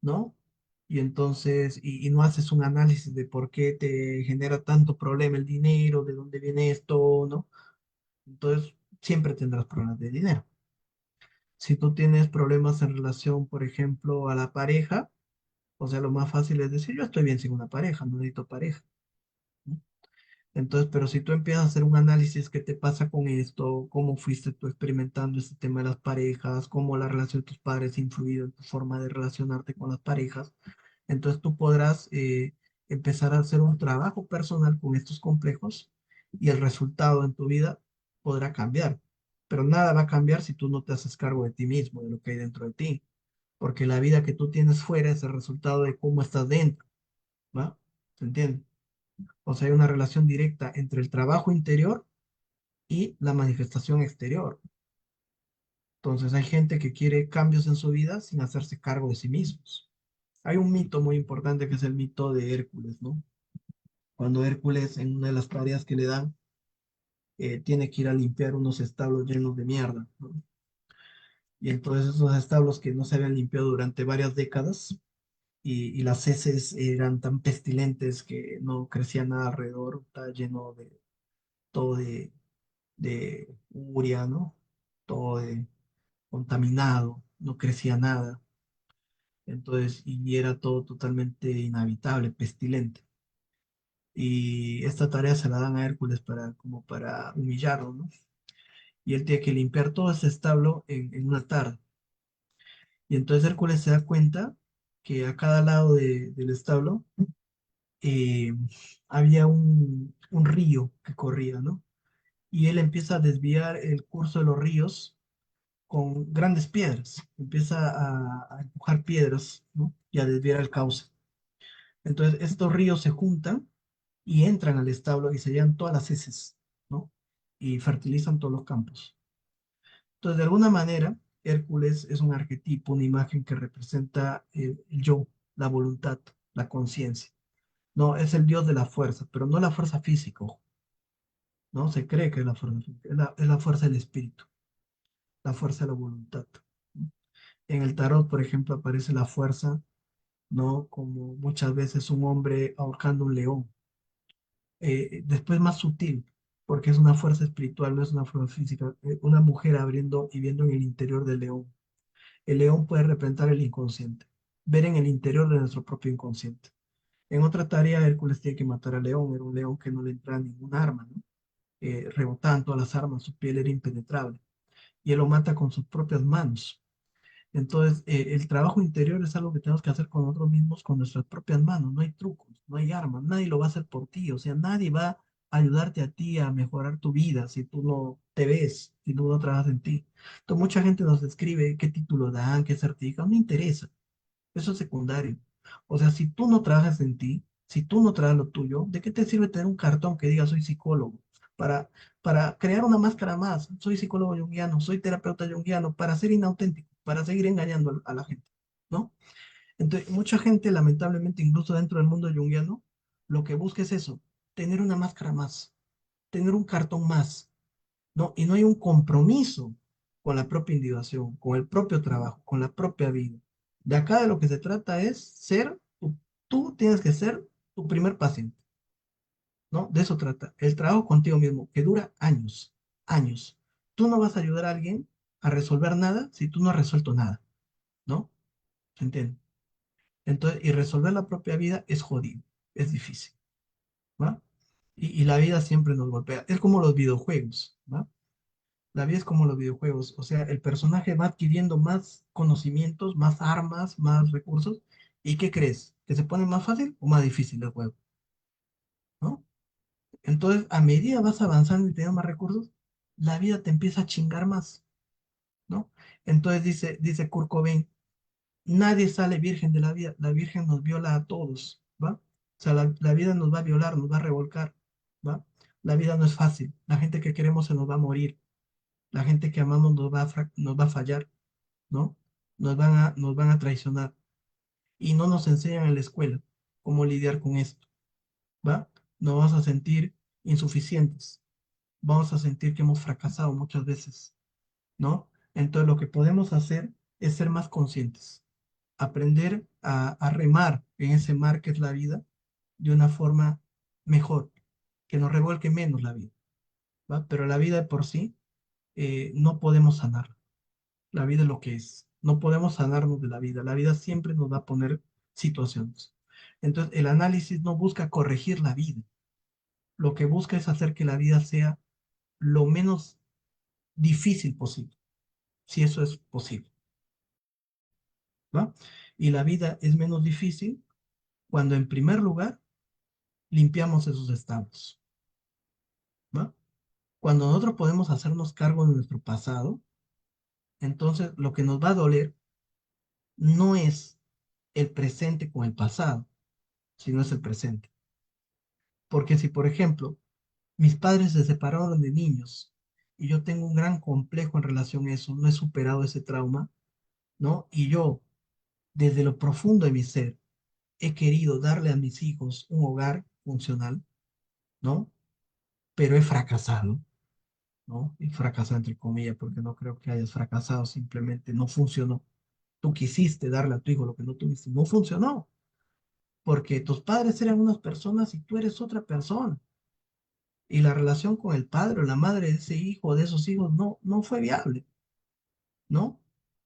[SPEAKER 1] ¿no? Y entonces, y no haces un análisis de por qué te genera tanto problema el dinero, de dónde viene esto, ¿no? Entonces, siempre tendrás problemas de dinero. Si tú tienes problemas en relación, por ejemplo, a la pareja, o sea, lo más fácil es decir, yo estoy bien sin una pareja, no necesito pareja, ¿no? Entonces, pero si tú empiezas a hacer un análisis, ¿qué te pasa con esto? ¿Cómo fuiste tú experimentando este tema de las parejas? ¿Cómo la relación de tus padres ha influido en tu forma de relacionarte con las parejas? Entonces tú podrás empezar a hacer un trabajo personal con estos complejos y el resultado en tu vida podrá cambiar. Pero nada va a cambiar si tú no te haces cargo de ti mismo, de lo que hay dentro de ti. Porque la vida que tú tienes fuera es el resultado de cómo estás dentro, ¿va? ¿Se entiende? O sea, hay una relación directa entre el trabajo interior y la manifestación exterior. Entonces hay gente que quiere cambios en su vida sin hacerse cargo de sí mismos. Hay un mito muy importante que es el mito de Hércules, ¿no? Cuando Hércules, en una de las tareas que le dan, tiene que ir a limpiar unos establos llenos de mierda, ¿no? Y entonces esos establos que no se habían limpiado durante varias décadas y las heces eran tan pestilentes que no crecía nada alrededor, estaba lleno de todo de urea, ¿no? Todo contaminado, no crecía nada. Entonces, y era todo totalmente inhabitable, pestilente. Y esta tarea se la dan a Hércules para, como para humillarlo, ¿no? Y él tiene que limpiar todo ese establo en una tarde. Y entonces Hércules se da cuenta que a cada lado del establo eh, había un río que corría, ¿no? Y él empieza a desviar el curso de los ríos con grandes piedras, empieza a empujar piedras, ¿no? Y a desviar el cauce. Entonces estos ríos se juntan y entran al establo y se llevan todas las heces, ¿no? Y fertilizan todos los campos. Entonces, de alguna manera, Hércules es un arquetipo, una imagen que representa el yo, la voluntad, la conciencia. No, es el dios de la fuerza, pero no la fuerza física, ojo, ¿no? Se cree que es la fuerza física, es la fuerza del espíritu, la fuerza de la voluntad, ¿no? En el tarot, por ejemplo, aparece la fuerza, ¿no? Como muchas veces un hombre ahorcando un león. Después más sutil, porque es una fuerza espiritual, no es una fuerza física. Una mujer abriendo y viendo en el interior del león. El león puede representar el inconsciente, ver en el interior de nuestro propio inconsciente. En otra tarea, Hércules tiene que matar al león, era un león que no le entraba ningún arma, ¿no? Rebotaban todas las armas, su piel era impenetrable, y él lo mata con sus propias manos. Entonces, el trabajo interior es algo que tenemos que hacer con nosotros mismos, con nuestras propias manos. No hay trucos, no hay armas, nadie lo va a hacer por ti. O sea, nadie va a ayudarte a ti a mejorar tu vida si tú no te ves, si tú no trabajas en ti. Entonces, mucha gente nos escribe qué título dan, qué certificado, no interesa. Eso es secundario. O sea, si tú no trabajas en ti, si tú no trabajas lo tuyo, ¿de qué te sirve tener un cartón que diga soy psicólogo? Para, para crear una máscara más, soy psicólogo junguiano, soy terapeuta junguiano, para ser inauténtico, para seguir engañando a la gente, ¿no? Entonces, mucha gente, lamentablemente, incluso dentro del mundo junguiano, lo que busca es eso, tener una máscara más, tener un cartón más, ¿no? Y no hay un compromiso con la propia individuación, con el propio trabajo, con la propia vida. De acá de lo que se trata es tú tienes que ser tu primer paciente, ¿no? De eso trata. El trabajo contigo mismo, que dura años, años. Tú no vas a ayudar a alguien a resolver nada si tú no has resuelto nada, ¿no? ¿Se entiende? Entonces, y resolver la propia vida es jodido, es difícil, ¿va? Y la vida siempre nos golpea. Es como los videojuegos, ¿va? La vida es como los videojuegos, o sea, el personaje va adquiriendo más conocimientos, más armas, más recursos. ¿Y qué crees? ¿Que se pone más fácil o más difícil el juego? ¿No? Entonces, a medida vas avanzando y teniendo más recursos, la vida te empieza a chingar más, ¿no? Entonces dice Kurt Cobain, nadie sale virgen de la vida, la virgen nos viola a todos, ¿va? O sea, la vida nos va a violar, nos va a revolcar, ¿va? La vida no es fácil, la gente que queremos se nos va a morir, la gente que amamos nos va a fallar, ¿no? Nos van a traicionar y no nos enseñan en la escuela cómo lidiar con esto, ¿va? Nos vamos a sentir insuficientes, vamos a sentir que hemos fracasado muchas veces, ¿no? Entonces lo que podemos hacer es ser más conscientes, aprender a remar en ese mar que es la vida de una forma mejor, que nos revuelque menos la vida, ¿va? Pero la vida de por sí no podemos sanar. La vida es lo que es. No podemos sanarnos de la vida. La vida siempre nos va a poner situaciones. Entonces, el análisis no busca corregir la vida. Lo que busca es hacer que la vida sea lo menos difícil posible, si eso es posible, ¿va? Y la vida es menos difícil cuando, en primer lugar, limpiamos esos estados, ¿va? Cuando nosotros podemos hacernos cargo de nuestro pasado, entonces lo que nos va a doler no es el presente con el pasado, sino es el presente. Porque si, por ejemplo, mis padres se separaron de niños y yo tengo un gran complejo en relación a eso, no he superado ese trauma, ¿no? Y yo, desde lo profundo de mi ser, he querido darle a mis hijos un hogar funcional, ¿no? Pero he fracasado, ¿no? Y fracasado entre comillas, porque no creo que hayas fracasado, simplemente no funcionó. Tú quisiste darle a tu hijo lo que no tuviste, no funcionó, porque tus padres eran unas personas y tú eres otra persona. Y la relación con el padre o la madre de ese hijo, de esos hijos, no fue viable, ¿no?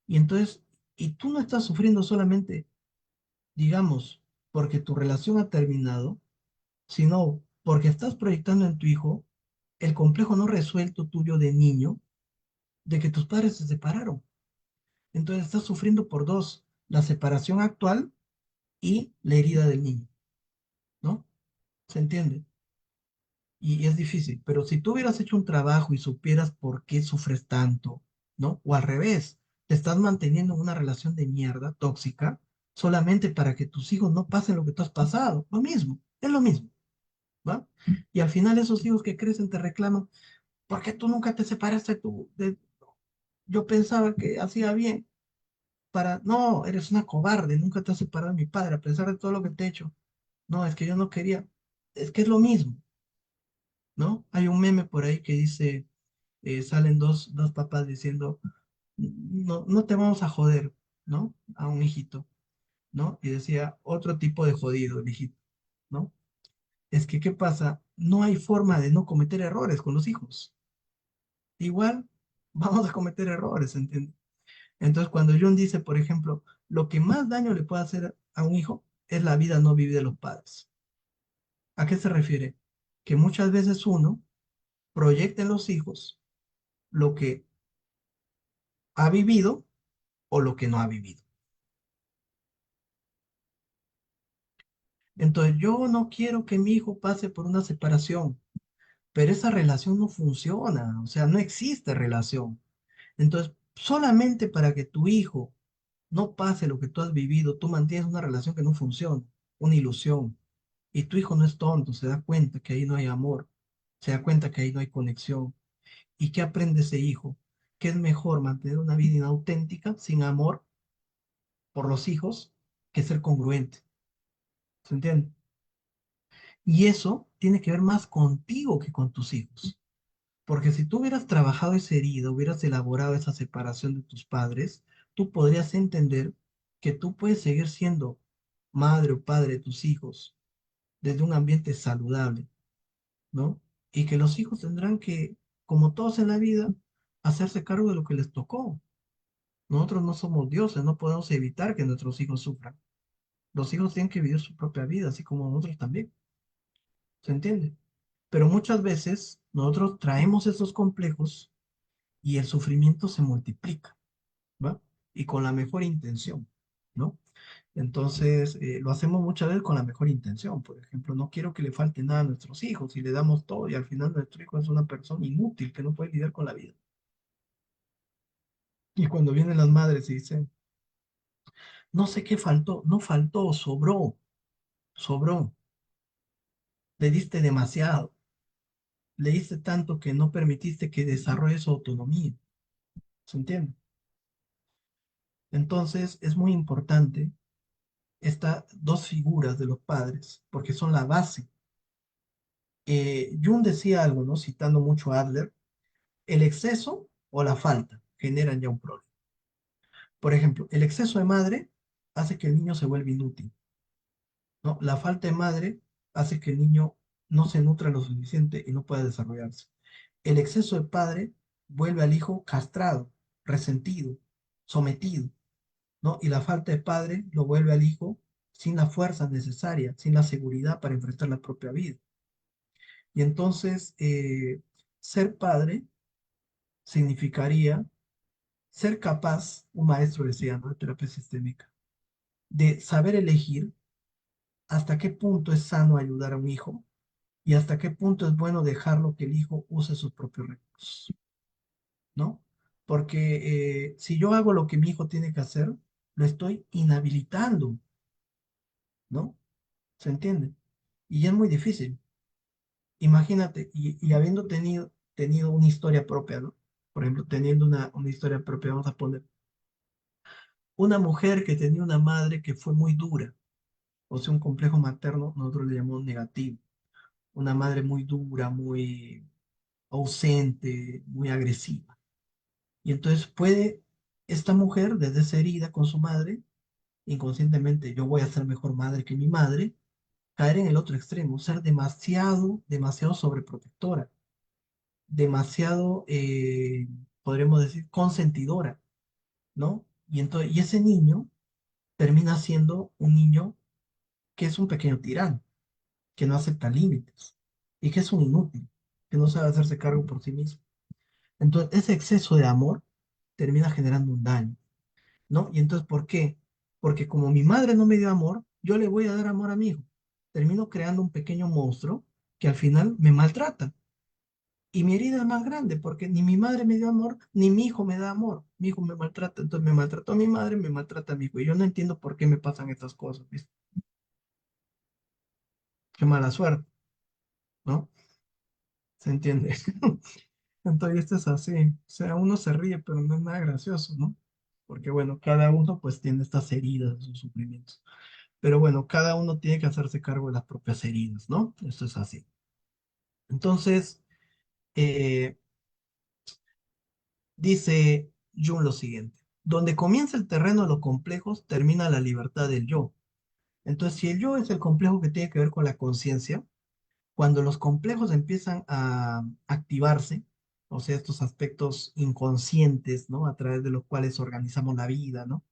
[SPEAKER 1] Y entonces, y tú no estás sufriendo solamente, digamos, porque tu relación ha terminado, sino porque estás proyectando en tu hijo el complejo no resuelto tuyo de niño de que tus padres se separaron. Entonces estás sufriendo por dos, la separación actual y la herida del niño, ¿no? ¿Se entiende? Y es difícil, pero si tú hubieras hecho un trabajo y supieras por qué sufres tanto, ¿no? O al revés, te estás manteniendo en una relación de mierda, tóxica, solamente para que tus hijos no pasen lo que tú has pasado. Lo mismo, es lo mismo, ¿va? Y al final esos hijos que crecen te reclaman, ¿por qué tú nunca te separaste tú? Yo pensaba que hacía bien para... No, eres una cobarde, nunca te has separado de mi padre, a pesar de todo lo que te he hecho. No, es que yo no quería. Es que es lo mismo, ¿no? Hay un meme por ahí que dice salen dos papás diciendo, no te vamos a joder, ¿no? A un hijito, ¿no? Y decía, otro tipo de jodido, el hijito, ¿no? Es que, ¿qué pasa? No hay forma de no cometer errores con los hijos. Igual vamos a cometer errores, ¿entiendes? Entonces, cuando Jung dice, por ejemplo, lo que más daño le puede hacer a un hijo es la vida no vivida de los padres. ¿A qué se refiere? Que muchas veces uno proyecta en los hijos lo que ha vivido o lo que no ha vivido. Entonces, yo no quiero que mi hijo pase por una separación, pero esa relación no funciona, o sea, no existe relación. Entonces, solamente para que tu hijo no pase lo que tú has vivido, tú mantienes una relación que no funciona, una ilusión. Y tu hijo no es tonto, se da cuenta que ahí no hay amor, se da cuenta que ahí no hay conexión. ¿Y qué aprende ese hijo? Que es mejor mantener una vida inauténtica, sin amor por los hijos, que ser congruente. ¿Se entiende? Y eso tiene que ver más contigo que con tus hijos. Porque si tú hubieras trabajado esa herida, hubieras elaborado esa separación de tus padres, tú podrías entender que tú puedes seguir siendo madre o padre de tus hijos desde un ambiente saludable, ¿no? Y que los hijos tendrán que, como todos en la vida, hacerse cargo de lo que les tocó. Nosotros no somos dioses, no podemos evitar que nuestros hijos sufran. Los hijos tienen que vivir su propia vida, así como nosotros también. ¿Se entiende? Pero muchas veces nosotros traemos esos complejos y el sufrimiento se multiplica, ¿va? Y con la mejor intención, ¿no? Entonces, lo hacemos muchas veces con la mejor intención. Por ejemplo, no quiero que le falte nada a nuestros hijos y le damos todo y al final nuestro hijo es una persona inútil que no puede lidiar con la vida. Y cuando vienen las madres y dicen, no sé qué faltó, no faltó, sobró, sobró, le diste demasiado, le diste tanto que no permitiste que desarrolle su autonomía. ¿Se entiende? Entonces, es muy importante estas dos figuras de los padres, porque son la base. Jung decía algo, ¿no? Citando mucho a Adler, el exceso o la falta generan ya un problema. Por ejemplo, el exceso de madre hace que el niño se vuelva inútil, ¿no? La falta de madre hace que el niño no se nutra lo suficiente y no pueda desarrollarse. El exceso de padre vuelve al hijo castrado, resentido, sometido, ¿no? Y la falta de padre lo vuelve al hijo sin la fuerza necesaria, sin la seguridad para enfrentar la propia vida. Y entonces, ser padre significaría ser capaz, un maestro decía, ¿no? De terapia sistémica, de saber elegir hasta qué punto es sano ayudar a un hijo y hasta qué punto es bueno dejarlo que el hijo use sus propios recursos, ¿no? Porque si yo hago lo que mi hijo tiene que hacer, lo estoy inhabilitando, ¿no? ¿Se entiende? Y es muy difícil. Imagínate, y habiendo tenido una historia propia, ¿no? Por ejemplo, teniendo una historia propia, vamos a poner una mujer que tenía una madre que fue muy dura, o sea, un complejo materno, nosotros le llamamos negativo. Una madre muy dura, muy ausente, muy agresiva. Y entonces puede esta mujer, desde esa herida con su madre, inconscientemente, yo voy a ser mejor madre que mi madre, caer en el otro extremo, ser demasiado, demasiado sobreprotectora, demasiado, podríamos decir, consentidora, ¿no? Y entonces, y ese niño termina siendo un niño que es un pequeño tirano, que no acepta límites y que es un inútil, que no sabe hacerse cargo por sí mismo. Entonces, ese exceso de amor termina generando un daño, ¿no? Y entonces, ¿por qué? Porque como mi madre no me dio amor, yo le voy a dar amor a mi hijo. Termino creando un pequeño monstruo que al final me maltrata. Y mi herida es más grande porque ni mi madre me dio amor, ni mi hijo me da amor. Mi hijo me maltrata, entonces me maltrató a mi madre, me maltrata a mi hijo. Y yo no entiendo por qué me pasan estas cosas, ¿viste? Qué mala suerte, ¿no? ¿Se entiende? Entonces, esto es así. O sea, uno se ríe, pero no es nada gracioso, ¿no? Porque, bueno, cada uno pues tiene estas heridas, sus sufrimientos. Pero bueno, cada uno tiene que hacerse cargo de las propias heridas, ¿no? Esto es así. Entonces, eh, dice Jung lo siguiente. Donde comienza el terreno de los complejos, termina la libertad del yo. Entonces, si el yo es el complejo que tiene que ver con la conciencia, cuando los complejos empiezan a activarse, o sea, estos aspectos inconscientes, ¿no? A través de los cuales organizamos la vida, ¿no?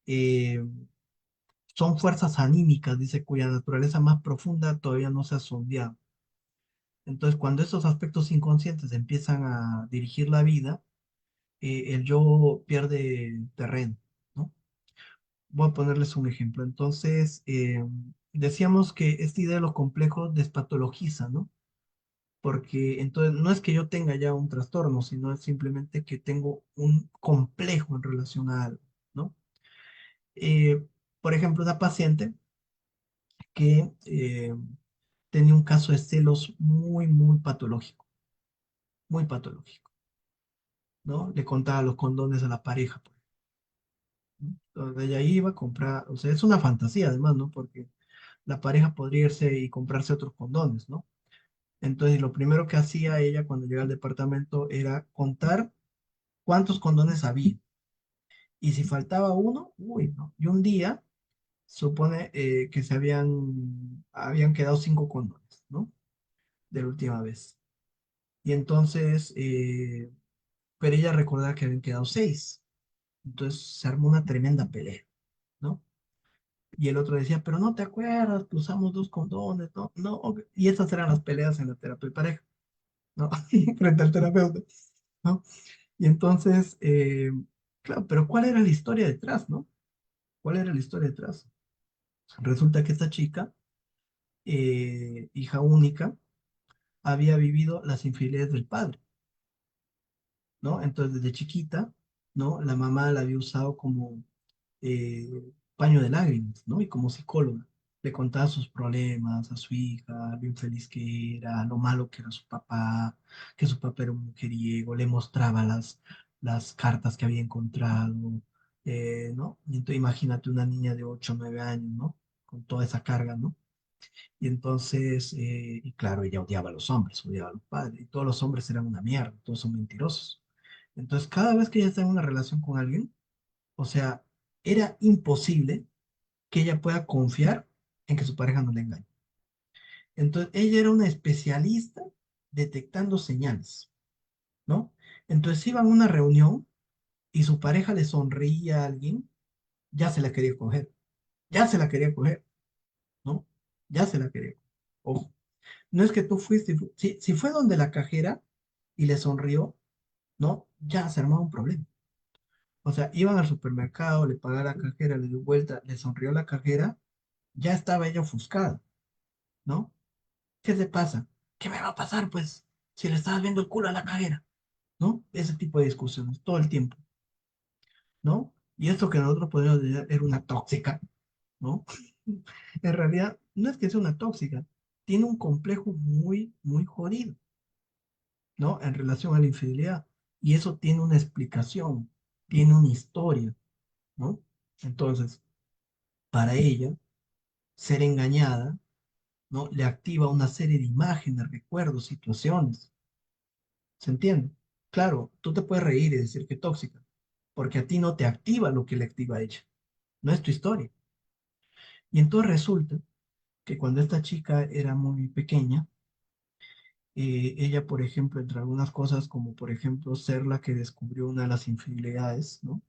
[SPEAKER 1] Eh, son fuerzas anímicas, dice, cuya naturaleza más profunda todavía no se ha sondeado. Entonces, cuando esos aspectos inconscientes empiezan a dirigir la vida, el yo pierde terreno, ¿no? Voy a ponerles un ejemplo. Entonces, decíamos que esta idea de los complejos despatologiza, ¿no? Porque entonces no es que yo tenga ya un trastorno, sino es simplemente que tengo un complejo en relación a algo, ¿no? Eh, por ejemplo, una paciente que tenía un caso de celos muy, muy patológico, ¿no? Le contaba los condones a la pareja, pues, ¿no? Entonces ella iba a comprar, o sea, es una fantasía además, ¿no? Porque la pareja podría irse y comprarse otros condones, ¿no? Entonces lo primero que hacía ella cuando llegaba al departamento era contar cuántos condones había Y si faltaba uno, uy, no. Y un día supone que habían quedado 5 condones, ¿no? De la última vez. Y entonces, pero ella recordaba que habían quedado 6. Entonces se armó una tremenda pelea, ¿no? Y el otro decía, pero no te acuerdas que usamos 2 condones, ¿no? No, ok. Y esas eran las peleas en la terapia de pareja, ¿no? Frente al terapeuta, ¿no? Y entonces, claro, pero ¿cuál era la historia detrás, no? ¿Cuál era la historia detrás? Resulta que esta chica, hija única, había vivido las infidelidades del padre, ¿no? Entonces, desde chiquita, ¿no? La mamá la había usado como eh, paño de lágrimas, ¿no? Y como psicóloga. Le contaba sus problemas a su hija, lo infeliz que era, lo malo que era su papá, que su papá era un mujeriego, le mostraba las cartas que había encontrado, ¿no? Y entonces imagínate una niña de 8 o 9 años, ¿no? Con toda esa carga, ¿no? Y entonces, y claro, ella odiaba a los hombres, odiaba a los padres, y todos los hombres eran una mierda, todos son mentirosos. Entonces, cada vez que ella está en una relación con alguien, o sea, era imposible que ella pueda confiar en que su pareja no le engañe. Entonces, ella era una especialista detectando señales, ¿no? Entonces, iba a una reunión y su pareja le sonreía a alguien, ya se la quería coger, ya se la quería coger, ¿no? Ya se la quería coger. Ojo, no es que tú fuiste, si fue donde la cajera y le sonrió, ¿no? Ya se armaba un problema. O sea, iban al supermercado, le pagaba la cajera, le dio vuelta, le sonrió la cajera, ya estaba ella ofuscada, ¿no? ¿Qué te pasa? ¿Qué me va a pasar, pues, si le estabas viendo el culo a la cajera? ¿No? Ese tipo de discusiones, todo el tiempo, ¿no? Y esto que nosotros podemos decir era una tóxica, ¿no? En realidad, no es que sea una tóxica, tiene un complejo muy, muy jodido, ¿no? En relación a la infidelidad. Y eso tiene una explicación, tiene una historia, ¿no? Entonces, para ella, ser engañada, ¿no? Le activa una serie de imágenes, recuerdos, situaciones. ¿Se entiende? Claro, tú te puedes reír y decir que es tóxica, porque a ti no te activa lo que le activa a ella. No es tu historia. Y entonces resulta que cuando esta chica era muy pequeña, ella, por ejemplo, entre algunas cosas, como por ejemplo ser la que descubrió una de las infidelidades, ¿no?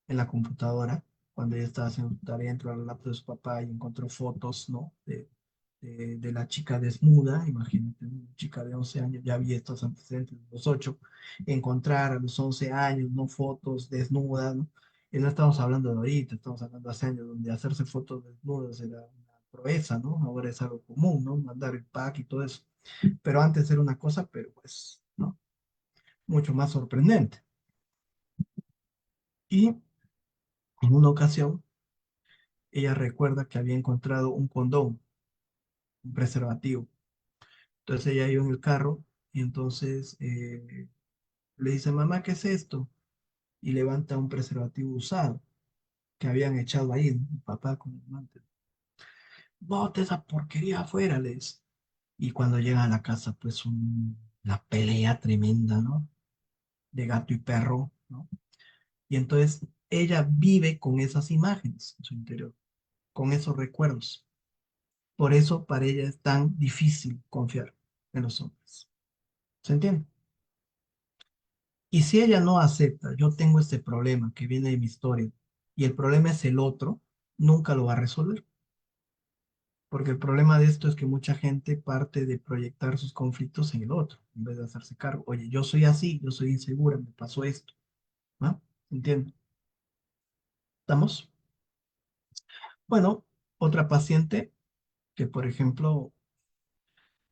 [SPEAKER 1] En la computadora, cuando ella estaba haciendo su tarea, entró al laptop de su papá y encontró fotos, ¿no? De la chica desnuda, imagínate, ¿no? Una chica de 11 años, ya había estos antecedentes de los 8, encontrar a los 11 años, ¿no? Fotos desnudas, ¿no? Y no estamos hablando de ahorita, estamos hablando de hace años, donde hacerse fotos desnudas era una proeza, ¿no? Ahora es algo común, ¿no? Mandar el pack y todo eso. Pero antes era una cosa, pero pues, ¿no? Mucho más sorprendente. Y en una ocasión, ella recuerda que había encontrado un condón, un preservativo. Entonces ella iba en el carro y entonces le dice, mamá, ¿qué es esto? Y levanta un preservativo usado que habían echado ahí, ¿no? El papá con el amante. Bote esa porquería afuera, les. Y cuando llega a la casa, pues una pelea tremenda, ¿no? De gato y perro, ¿no? Y entonces ella vive con esas imágenes en su interior, con esos recuerdos. Por eso para ella es tan difícil confiar en los hombres. ¿Se entiende? Y si ella no acepta, yo tengo este problema que viene de mi historia, y el problema es el otro, nunca lo va a resolver. Porque el problema de esto es que mucha gente parte de proyectar sus conflictos en el otro, en vez de hacerse cargo. Oye, yo soy así, yo soy insegura, me pasó esto, ¿no? ¿Entiende? ¿Estamos? Bueno, otra paciente que, por ejemplo,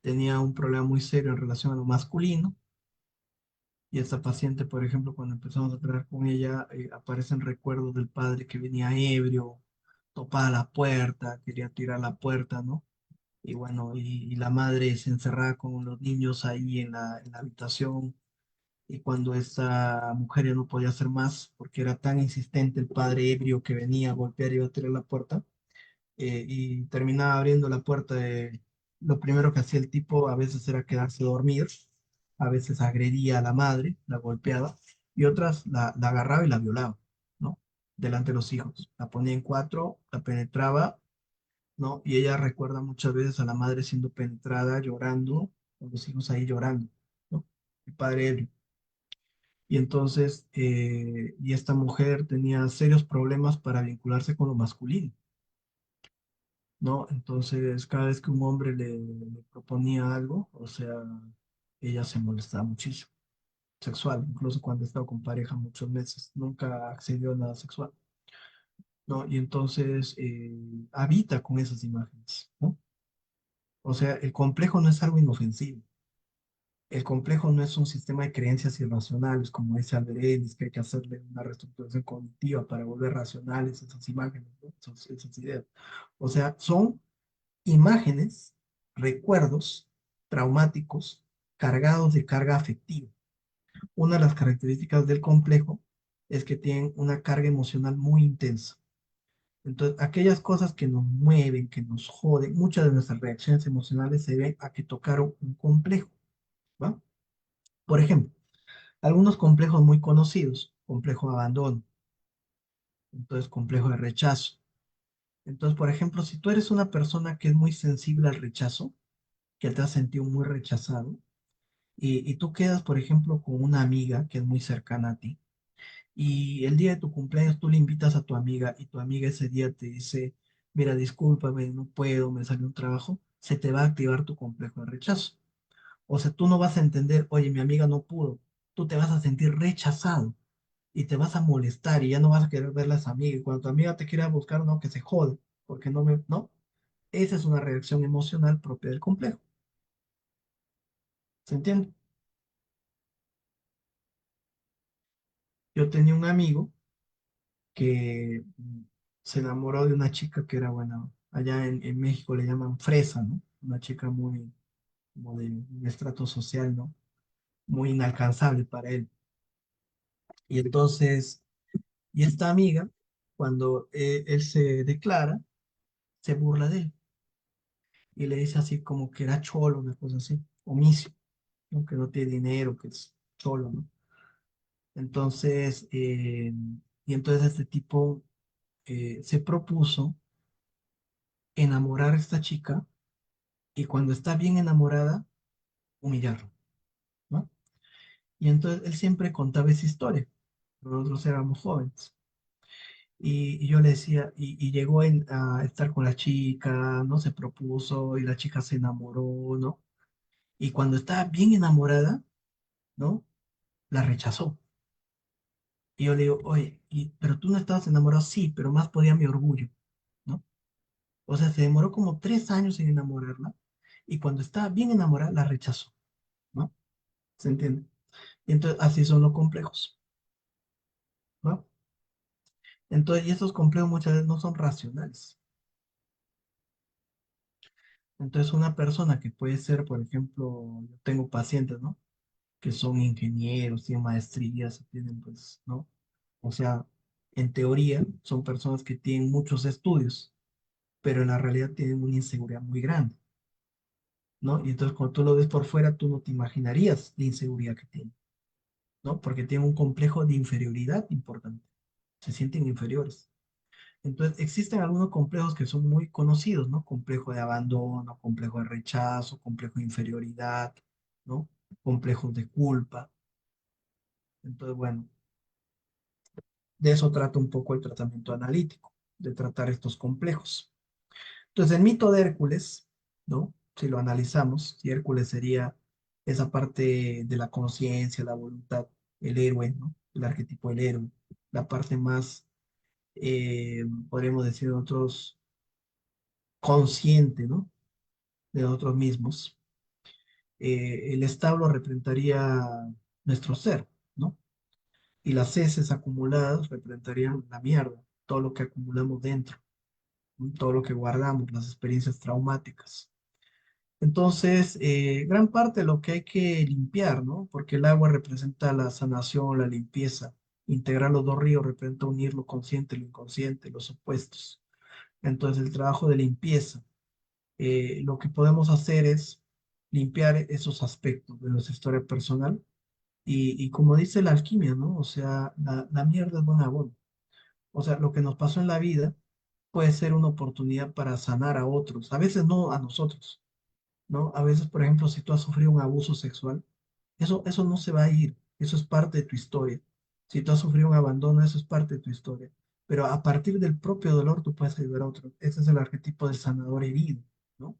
[SPEAKER 1] tenía un problema muy serio en relación a lo masculino, y esta paciente, por ejemplo, cuando empezamos a trabajar con ella, aparecen recuerdos del padre que venía ebrio, topaba la puerta, quería tirar la puerta, ¿no? Y bueno, y la madre se encerraba con los niños ahí en la habitación, y cuando esta mujer ya no podía hacer más, porque era tan insistente el padre ebrio que venía a golpear y iba a tirar la puerta, y terminaba abriendo la puerta lo primero que hacía el tipo a veces era quedarse a dormir, a veces agredía a la madre, la golpeaba, y otras la agarraba y la violaba, ¿no? delante de los hijos. La ponía en cuatro, la penetraba, ¿no? Y ella recuerda muchas veces a la madre siendo penetrada, llorando, con los hijos ahí llorando, ¿no? El padre ebrio. Y entonces, y esta mujer tenía serios problemas para vincularse con lo masculino, ¿no? Entonces, cada vez que un hombre le proponía algo, o sea, ella se molestaba muchísimo, sexual, incluso cuando estaba con pareja muchos meses, nunca accedió a nada sexual, ¿no? Y entonces habita con esas imágenes, ¿no? O sea, el complejo no es algo inofensivo. El complejo no es un sistema de creencias irracionales, como dice Albert Ellis, que hay que hacerle una reestructuración cognitiva para volver racionales esas imágenes, ¿no? Esas ideas. O sea, son imágenes, recuerdos traumáticos cargados de carga afectiva. Una de las características del complejo es que tienen una carga emocional muy intensa. Entonces, aquellas cosas que nos mueven, que nos joden, muchas de nuestras reacciones emocionales se deben a que tocaron un complejo, ¿va? Por ejemplo, algunos complejos muy conocidos, complejo de abandono, entonces complejo de rechazo. Entonces, por ejemplo, si tú eres una persona que es muy sensible al rechazo, que te has sentido muy rechazado, y tú quedas, por ejemplo, con una amiga que es muy cercana a ti, y el día de tu cumpleaños tú le invitas a tu amiga y tu amiga ese día te dice, mira, discúlpame, no puedo, me salió un trabajo, se te va a activar tu complejo de rechazo. O sea, tú no vas a entender, oye, mi amiga no pudo, tú te vas a sentir rechazado y te vas a molestar y ya no vas a querer verla a esa amiga. Y cuando tu amiga te quiera buscar, no, que se jode, porque no me, ¿no? Esa es una reacción emocional propia del complejo. ¿Se entiende? Yo tenía un amigo que se enamoró de una chica que era, bueno, allá en México le llaman fresa, ¿no? Una chica muy, como de un estrato social, ¿no? Muy inalcanzable para él. Y entonces, y esta amiga, cuando él se declara, se burla de él y le dice así como que era cholo, una cosa así, omiso, ¿no? Que no tiene dinero, que es cholo, ¿no? Entonces, y entonces este tipo se propuso enamorar a esta chica y cuando está bien enamorada, humillarlo, ¿no? Y entonces él siempre contaba esa historia. Nosotros éramos jóvenes. Y yo le decía, y llegó a estar con la chica, ¿no? Se propuso y la chica se enamoró, ¿no? Y cuando estaba bien enamorada, ¿no? La rechazó. Y yo le digo, oye, pero tú no estabas enamorado, sí, pero más podía mi orgullo, ¿no? O sea, se demoró como 3 años en enamorarla y cuando estaba bien enamorada la rechazó, ¿no? ¿Se entiende? Y entonces así son los complejos, ¿no? Entonces, y esos complejos muchas veces no son racionales. Entonces, una persona que puede ser, por ejemplo, yo tengo pacientes, ¿no? Que son ingenieros, tienen maestrías, tienen, pues, ¿no? O sea, en teoría son personas que tienen muchos estudios, pero en la realidad tienen una inseguridad muy grande, ¿no? Y entonces cuando tú lo ves por fuera, tú no te imaginarías la inseguridad que tienen, ¿no? Porque tienen un complejo de inferioridad importante, se sienten inferiores. Entonces existen algunos complejos que son muy conocidos, ¿no? Complejo de abandono, complejo de rechazo, complejo de inferioridad, ¿no? Complejos de culpa. Entonces, bueno, de eso trata un poco el tratamiento analítico, de tratar estos complejos. Entonces, el mito de Hércules, ¿no? Si lo analizamos, si Hércules sería esa parte de la conciencia, la voluntad, el héroe, ¿no? El arquetipo del héroe, la parte más, podríamos decir nosotros, consciente, ¿no? De nosotros mismos. El establo representaría nuestro ser, ¿no? Y las heces acumuladas representarían la mierda, todo lo que acumulamos dentro, ¿no? Todo lo que guardamos, las experiencias traumáticas. Entonces, gran parte de lo que hay que limpiar, ¿no? Porque el agua representa la sanación, la limpieza. Integrar los dos ríos representa unir lo consciente y lo inconsciente, los opuestos. Entonces, el trabajo de limpieza, lo que podemos hacer es limpiar esos aspectos de nuestra historia personal y como dice la alquimia, ¿no? O sea, la mierda es buen abono. O sea, lo que nos pasó en la vida puede ser una oportunidad para sanar a otros, a veces no a nosotros, ¿no? A veces, por ejemplo, si tú has sufrido un abuso sexual, eso no se va a ir, eso es parte de tu historia. Si tú has sufrido un abandono, eso es parte de tu historia. Pero a partir del propio dolor tú puedes ayudar a otros. Ese es el arquetipo del sanador herido, ¿no?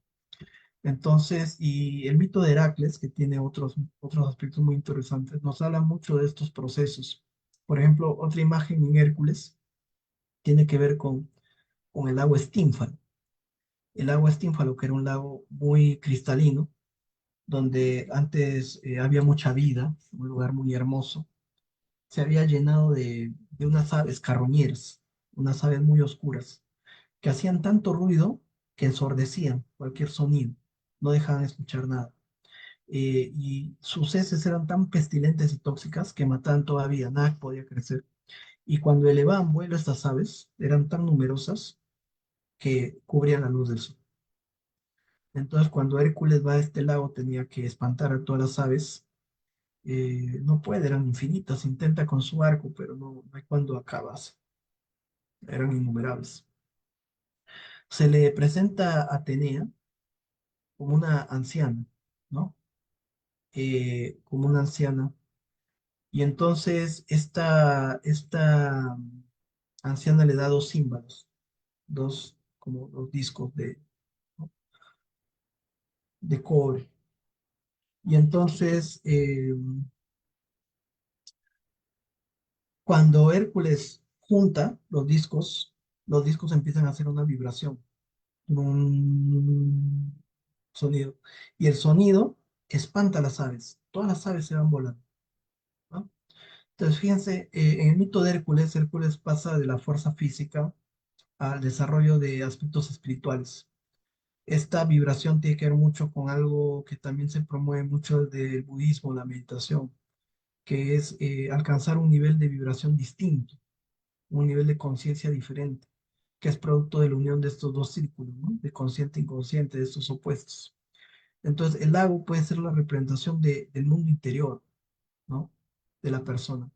[SPEAKER 1] Entonces, y el mito de Heracles, que tiene otros aspectos muy interesantes, nos habla mucho de estos procesos. Por ejemplo, otra imagen en Hércules tiene que ver con el lago Estínfalo. El lago Estínfalo, que era un lago muy cristalino, donde antes había mucha vida, un lugar muy hermoso, se había llenado de unas aves carroñeras, unas aves muy oscuras, que hacían tanto ruido que ensordecían cualquier sonido, no dejaban escuchar nada. Y sus heces eran tan pestilentes y tóxicas que mataban todavía, nada podía crecer. Y cuando elevaban vuelo estas aves, eran tan numerosas que cubrían la luz del sol. Entonces, cuando Hércules va a este lago, tenía que espantar a todas las aves. No puede, eran infinitas. Intenta con su arco, pero no hay cuando acabas. Eran innumerables. Se le presenta a Atenea como una anciana, ¿no? Como una anciana. Y entonces esta anciana le da dos címbalos, dos, como dos discos ¿no? de cobre. Y entonces, cuando Hércules junta los discos empiezan a hacer una vibración, un sonido. Y el sonido espanta a las aves. Todas las aves se van volando, ¿no? Entonces, fíjense, en el mito de Hércules, Hércules pasa de la fuerza física al desarrollo de aspectos espirituales. Esta vibración tiene que ver mucho con algo que también se promueve mucho del budismo, la meditación, que es alcanzar un nivel de vibración distinto, un nivel de conciencia diferente, que es producto de la unión de estos dos círculos, ¿no? De consciente e inconsciente, de estos opuestos. Entonces, el lago puede ser la representación del mundo interior, ¿no? De la persona,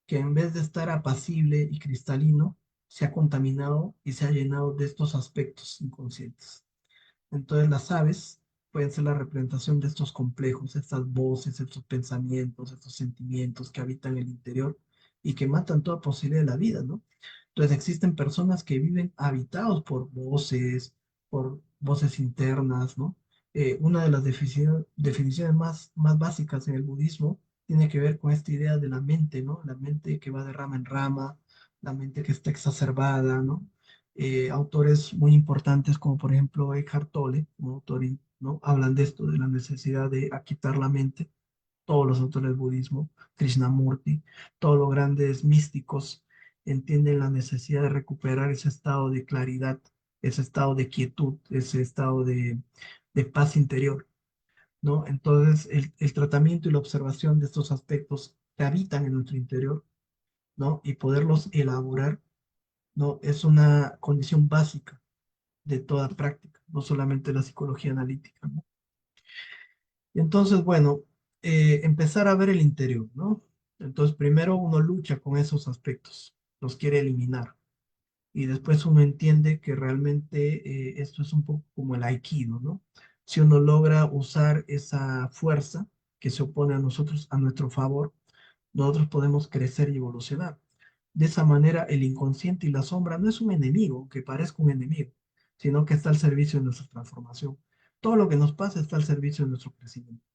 [SPEAKER 1] que en vez de estar apacible y cristalino, se ha contaminado y se ha llenado de estos aspectos inconscientes. Entonces las aves pueden ser la representación de estos complejos, estas voces, estos pensamientos, estos sentimientos que habitan el interior y que matan toda posibilidad de la vida, ¿no? Entonces existen personas que viven habitados por voces internas, ¿no? Una de las definiciones más básicas en el budismo tiene que ver con esta idea de la mente, ¿no? La mente que va de rama en rama, la mente que está exacerbada, ¿no? Autores muy importantes como por ejemplo Eckhart Tolle, un autor, ¿no? Hablan de esto, de la necesidad de aquitar la mente. Todos los autores del budismo, Krishnamurti, todos los grandes místicos entienden la necesidad de recuperar ese estado de claridad, ese estado de quietud, ese estado de paz interior, ¿no? Entonces, el tratamiento y la observación de estos aspectos que habitan en nuestro interior, ¿no? Y poderlos elaborar, ¿no? Es una condición básica de toda práctica, no solamente la psicología analítica, ¿no? Y entonces, bueno, empezar a ver el interior, ¿no? Entonces, primero uno lucha con esos aspectos, los quiere eliminar, y después uno entiende que realmente esto es un poco como el aikido, ¿no? Si uno logra usar esa fuerza que se opone a nosotros a nuestro favor, nosotros podemos crecer y evolucionar. De esa manera, el inconsciente y la sombra no es un enemigo, que parezca un enemigo, sino que está al servicio de nuestra transformación. Todo lo que nos pasa está al servicio de nuestro crecimiento,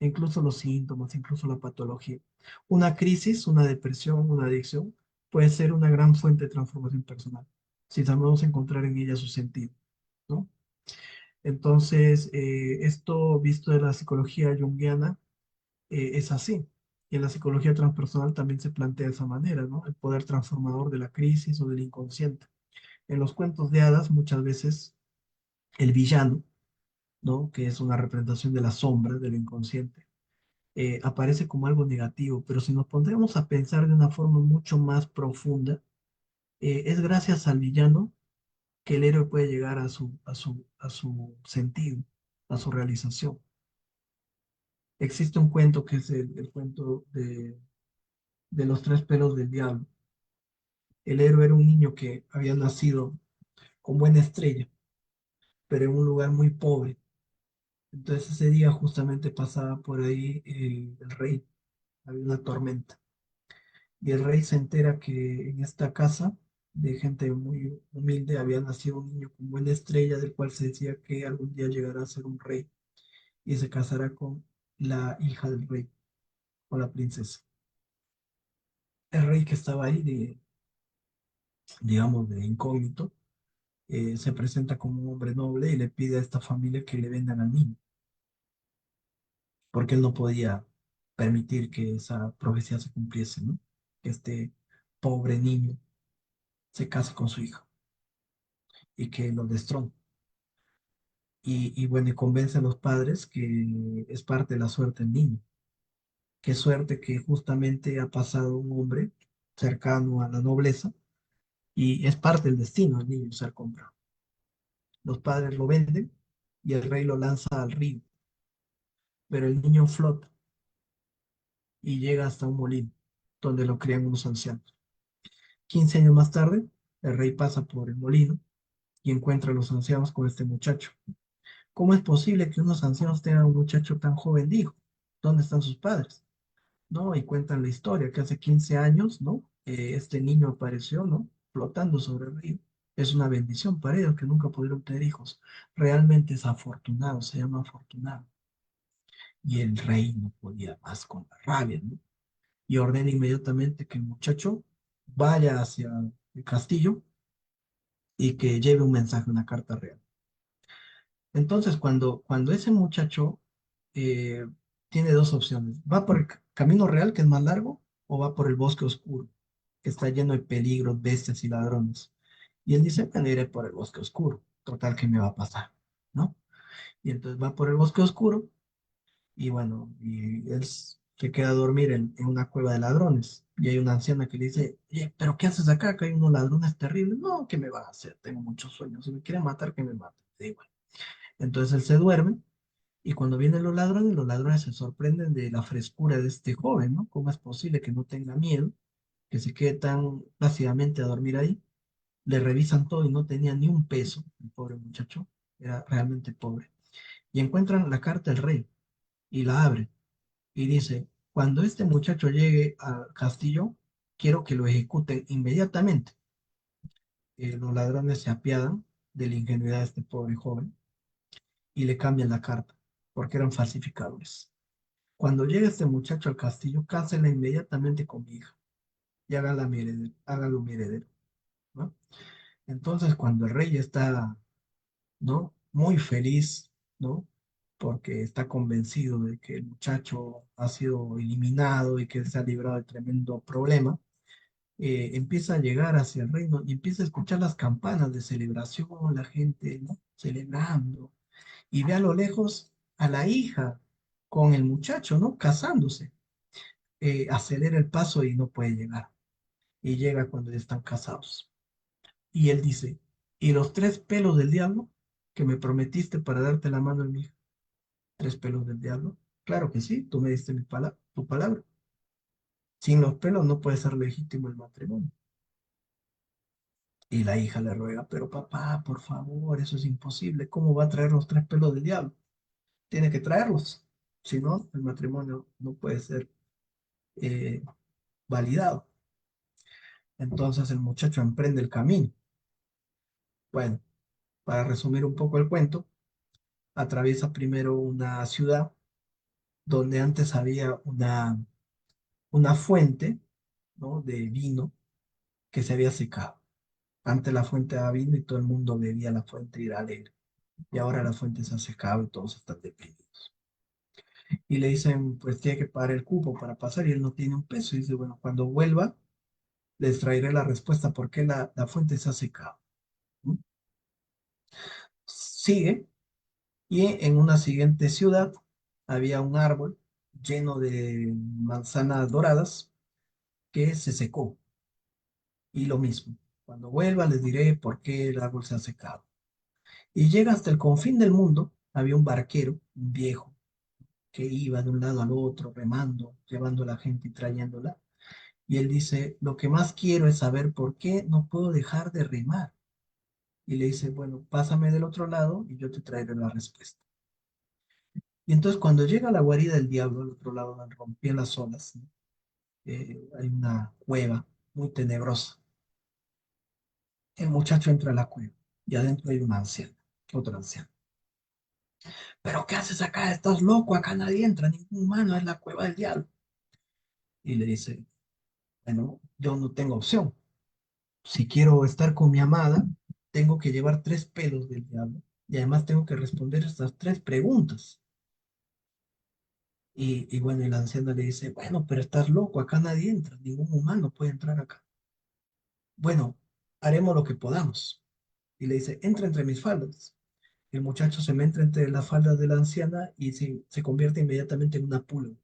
[SPEAKER 1] incluso los síntomas, incluso la patología. Una crisis, una depresión, una adicción puede ser una gran fuente de transformación personal, si sabemos encontrar en ella su sentido, ¿no? Entonces, esto visto de la psicología junguiana es así. Y en la psicología transpersonal también se plantea de esa manera, ¿no? El poder transformador de la crisis o del inconsciente. En los cuentos de hadas, muchas veces el villano, ¿no? Que es una representación de la sombra, del inconsciente, aparece como algo negativo, pero si nos pondremos a pensar de una forma mucho más profunda, es gracias al villano que el héroe puede llegar a su sentido, a su realización. Existe un cuento que es el cuento de los tres pelos del diablo, El héroe era un niño que había nacido con buena estrella, pero en un lugar muy pobre. Entonces ese día justamente pasaba por ahí el rey, había una tormenta. Y el rey se entera que en esta casa de gente muy humilde había nacido un niño con buena estrella, del cual se decía que algún día llegará a ser un rey y se casará con la hija del rey, con la princesa. El rey que estaba ahí, digamos, de incógnito, se presenta como un hombre noble y le pide a esta familia que le vendan al niño, porque él no podía permitir que esa profecía se cumpliese, ¿no? Que este pobre niño se case con su hija y que lo destrone. Y bueno, y convence a los padres que es parte de la suerte del niño. Qué suerte que justamente ha pasado un hombre cercano a la nobleza y es parte del destino del niño ser comprado. Los padres lo venden y el rey lo lanza al río, pero el niño flota y llega hasta un molino donde lo crían unos ancianos. 15 años más tarde, el rey pasa por el molino y encuentra a los ancianos con este muchacho. ¿Cómo es posible que unos ancianos tengan un muchacho tan joven? Dijo. ¿Dónde están sus padres? ¿No? Y cuentan la historia que hace 15 años, ¿no? Este niño apareció, ¿no? Flotando sobre el río. Es una bendición para ellos que nunca pudieron tener hijos. Realmente es afortunado, se llama afortunado. Y el rey no podía más con la rabia, ¿no? Y ordena inmediatamente que el muchacho vaya hacia el castillo y que lleve un mensaje, una carta real. Entonces, cuando ese muchacho eh, tiene dos opciones, va por el camino real, que es más largo, o va por el bosque oscuro, que está lleno de peligros, bestias y ladrones. Y él dice, bueno, iré por el bosque oscuro, total, ¿qué me va a pasar? ¿No? Y entonces va por el bosque oscuro y bueno, y él se queda a dormir en una cueva de ladrones. Y hay una anciana que le dice, oye, ¿pero qué haces acá? Que hay unos ladrones terribles. No, ¿qué me van a hacer? Tengo muchos sueños. Si me quieren matar, que me maten. Da igual. Entonces él se duerme y cuando vienen los ladrones se sorprenden de la frescura de este joven, ¿no? ¿Cómo es posible que no tenga miedo, que se quede tan plácidamente a dormir ahí? Le revisan todo y no tenía ni un peso, el pobre muchacho, era realmente pobre. Y encuentran la carta del rey y la abren y dice, cuando este muchacho llegue al castillo, quiero que lo ejecuten inmediatamente. Los ladrones se apiadan de la ingenuidad de este pobre joven y le cambian la carta, porque eran falsificadores. Cuando llegue este muchacho al castillo, cásela inmediatamente con mi hija y hágalo mi heredero, ¿no? Entonces, cuando el rey está, ¿no? Muy feliz, ¿no? Porque está convencido de que el muchacho ha sido eliminado y que él se ha librado de tremendo problema, empieza a llegar hacia el reino y empieza a escuchar las campanas de celebración, la gente, ¿no? Celebrando, y ve a lo lejos a la hija con el muchacho, ¿no? Casándose. Acelera el paso y no puede llegar. Y llega cuando ya están casados. Y él dice, ¿y los tres pelos del diablo que me prometiste para darte la mano en mi hija? ¿Tres pelos del diablo? Claro que sí, tú me diste tu palabra. Sin los pelos no puede ser legítimo el matrimonio. Y la hija le ruega, pero papá, por favor, eso es imposible. ¿Cómo va a traer los tres pelos del diablo? Tiene que traerlos. Si no, el matrimonio no puede ser eh, validado. Entonces el muchacho emprende el camino. Bueno, para resumir un poco el cuento, atraviesa primero una ciudad donde antes había una fuente, ¿no? De vino que se había secado. Antes la fuente daba vino y todo el mundo bebía la fuente y era alegre. Y ahora la fuente se ha secado y todos están deprimidos. Y le dicen, pues tiene que pagar el cupo para pasar y él no tiene un peso. Y dice, bueno, cuando vuelva, les traeré la respuesta por qué la fuente se ha secado. ¿No? Sigue y en una siguiente ciudad había un árbol lleno de manzanas doradas que se secó. Y lo mismo, cuando vuelva les diré por qué el árbol se ha secado. Y llega hasta el confín del mundo, había un barquero, un viejo, que iba de un lado al otro remando, llevando a la gente y trayéndola. Y él dice, lo que más quiero es saber por qué no puedo dejar de remar. Y le dice, bueno, pásame del otro lado y yo te traeré la respuesta. Y entonces cuando llega a la guarida del diablo, al otro lado, donde rompían las olas, ¿no? Hay una cueva muy tenebrosa. El muchacho entra a la cueva y adentro hay una anciana, otra anciana. ¿Pero qué haces acá? ¿Estás loco? Acá nadie entra, ningún humano, es la cueva del diablo. Y le dice, bueno, yo no tengo opción. Si quiero estar con mi amada, tengo que llevar tres pelos del diablo y además tengo que responder estas tres preguntas. Y bueno, y la anciana le dice, bueno, pero estás loco, acá nadie entra, ningún humano puede entrar acá. Bueno, haremos lo que podamos. Y le dice, entra entre mis faldas. El muchacho se mete entre las faldas de la anciana y se convierte inmediatamente en una pulga.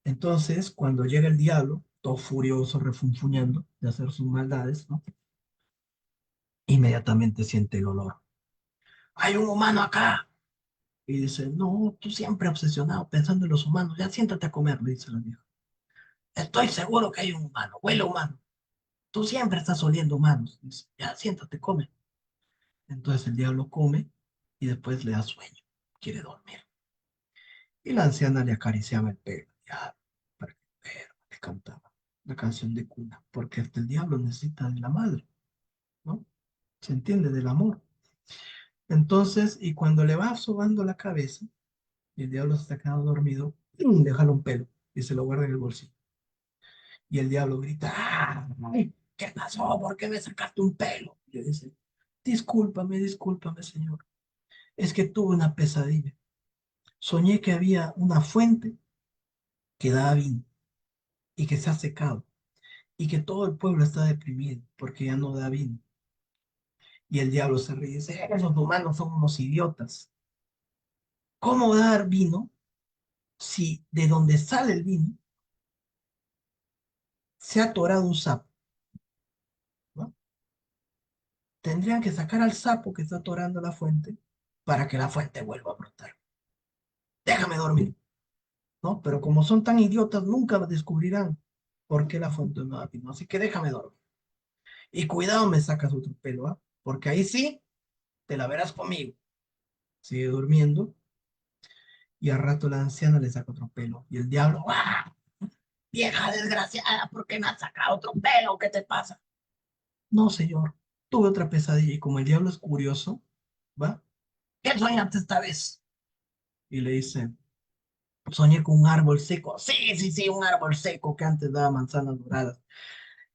[SPEAKER 1] Entonces, cuando llega el diablo, todo furioso, refunfuñando de hacer sus maldades, ¿no? Inmediatamente siente el olor. ¡Hay un humano acá! Y dice, no, tú siempre obsesionado pensando en los humanos, ya siéntate a comer, le dice la vieja. Estoy seguro que hay un humano, huele humano. Tú siempre estás oliendo humanos. Dice, ya siéntate, come. Entonces el diablo come y después le da sueño, quiere dormir. Y la anciana le acariciaba el pelo, ya, para que duerma, le cantaba la canción de cuna, porque hasta el diablo necesita de la madre, ¿no? Se entiende del amor. Entonces, y cuando le va sobando la cabeza, y el diablo se está quedando dormido, le jala un pelo y se lo guarda en el bolsillo. Y el diablo grita, ¡ay! ¿Qué pasó? ¿Por qué me sacaste un pelo? Y le dice, discúlpame, discúlpame, señor. Es que tuve una pesadilla. Soñé que había una fuente que daba vino y que se ha secado y que todo el pueblo está deprimido porque ya no da vino. Y el diablo se ríe y dice, esos humanos son unos idiotas. ¿Cómo dar vino si de donde sale el vino se ha atorado un sapo? ¿No? Tendrían que sacar al sapo que está atorando la fuente para que la fuente vuelva a brotar. Déjame dormir, ¿no? Pero como son tan idiotas, nunca descubrirán por qué la fuente no da vino. Así que déjame dormir. Y cuidado, me sacas otro pelo, ¿ah? Porque ahí sí te la verás conmigo. Sigue durmiendo y al rato la anciana le saca otro pelo. Y el diablo, ¡ah! Vieja desgraciada, ¿por qué me has sacado otro pelo? ¿Qué te pasa? No, señor, tuve otra pesadilla y como el diablo es curioso, ¿va? ¿Qué soñaste esta vez? Y le dice, soñé con un árbol seco. Sí, sí, sí, un árbol seco que antes daba manzanas doradas.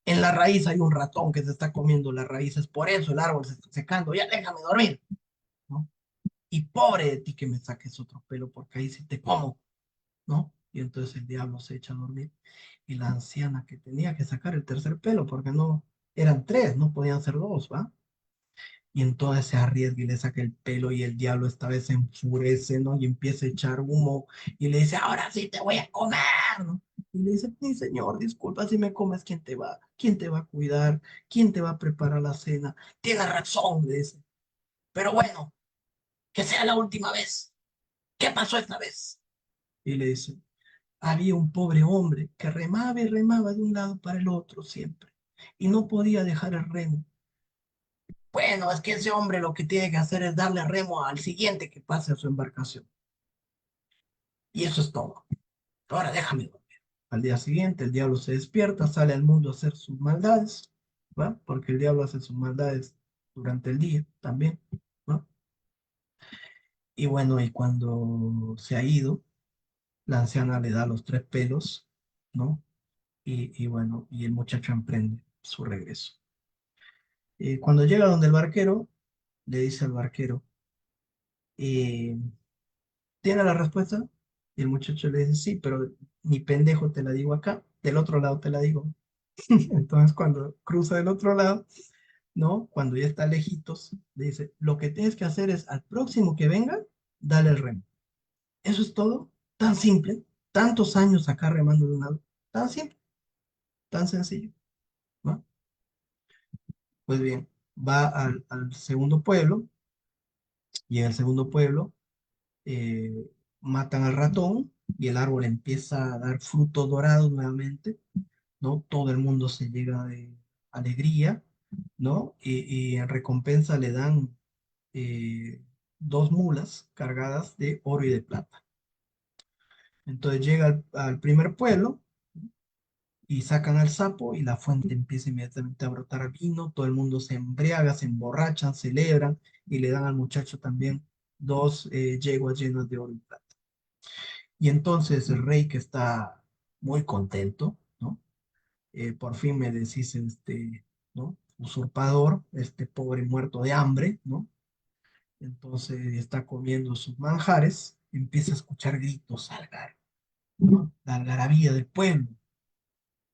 [SPEAKER 1] En la raíz hay un ratón que se está comiendo las raíces, por eso el árbol se está secando. Ya déjame dormir, ¿no? Y pobre de ti que me saques otro pelo, porque ahí sí te como, ¿no? Y entonces el diablo se echa a dormir. Y la anciana que tenía que sacar el tercer pelo, porque no, eran tres, no podían ser dos, ¿va? Y entonces se arriesga y le saca el pelo y el diablo esta vez se enfurece, ¿no? Y empieza a echar humo y le dice, ahora sí te voy a comer, ¿no? Y le dice, mi señor, disculpa si me comes, quién te va a cuidar? ¿Quién te va a preparar la cena? Tiene razón, le dice. Pero bueno, que sea la última vez. ¿Qué pasó esta vez? Y le dice, había un pobre hombre que remaba y remaba de un lado para el otro siempre y no podía dejar el remo. Bueno, es que ese hombre lo que tiene que hacer es darle remo al siguiente que pase a su embarcación. Y eso es todo. Ahora déjame dormir. Al día siguiente el diablo se despierta, sale al mundo a hacer sus maldades, ¿va? Porque el diablo hace sus maldades durante el día también, ¿no? Y bueno, y cuando se ha ido, la anciana le da los tres pelos, ¿no? Y bueno, y el muchacho emprende su regreso. Cuando llega donde el barquero, le dice al barquero, eh, ¿tiene la respuesta? Y el muchacho le dice, sí, pero ni pendejo te la digo acá, del otro lado te la digo. Entonces cuando cruza del otro lado, ¿no? Cuando ya está lejitos, le dice, lo que tienes que hacer es al próximo que venga, dale el remo. Eso es todo, tan simple, tantos años acá remando de un lado, tan simple, tan sencillo, ¿no? Pues bien, va al segundo pueblo y en el segundo pueblo matan al ratón y el árbol empieza a dar frutos dorados nuevamente, ¿no? Todo el mundo se llega de alegría, ¿no? Y en recompensa le dan eh, dos mulas cargadas de oro y de plata. Entonces llega al primer pueblo y sacan al sapo y la fuente empieza inmediatamente a brotar vino, todo el mundo se embriaga, se emborrachan, celebran y le dan al muchacho también dos yeguas llenas de oro y plata. Y entonces el rey que está muy contento, ¿no? Por fin me decís, ¿no? Usurpador, este pobre muerto de hambre, ¿no? Entonces está comiendo sus manjares, empieza a escuchar gritos, ¿no? La algarabía del pueblo.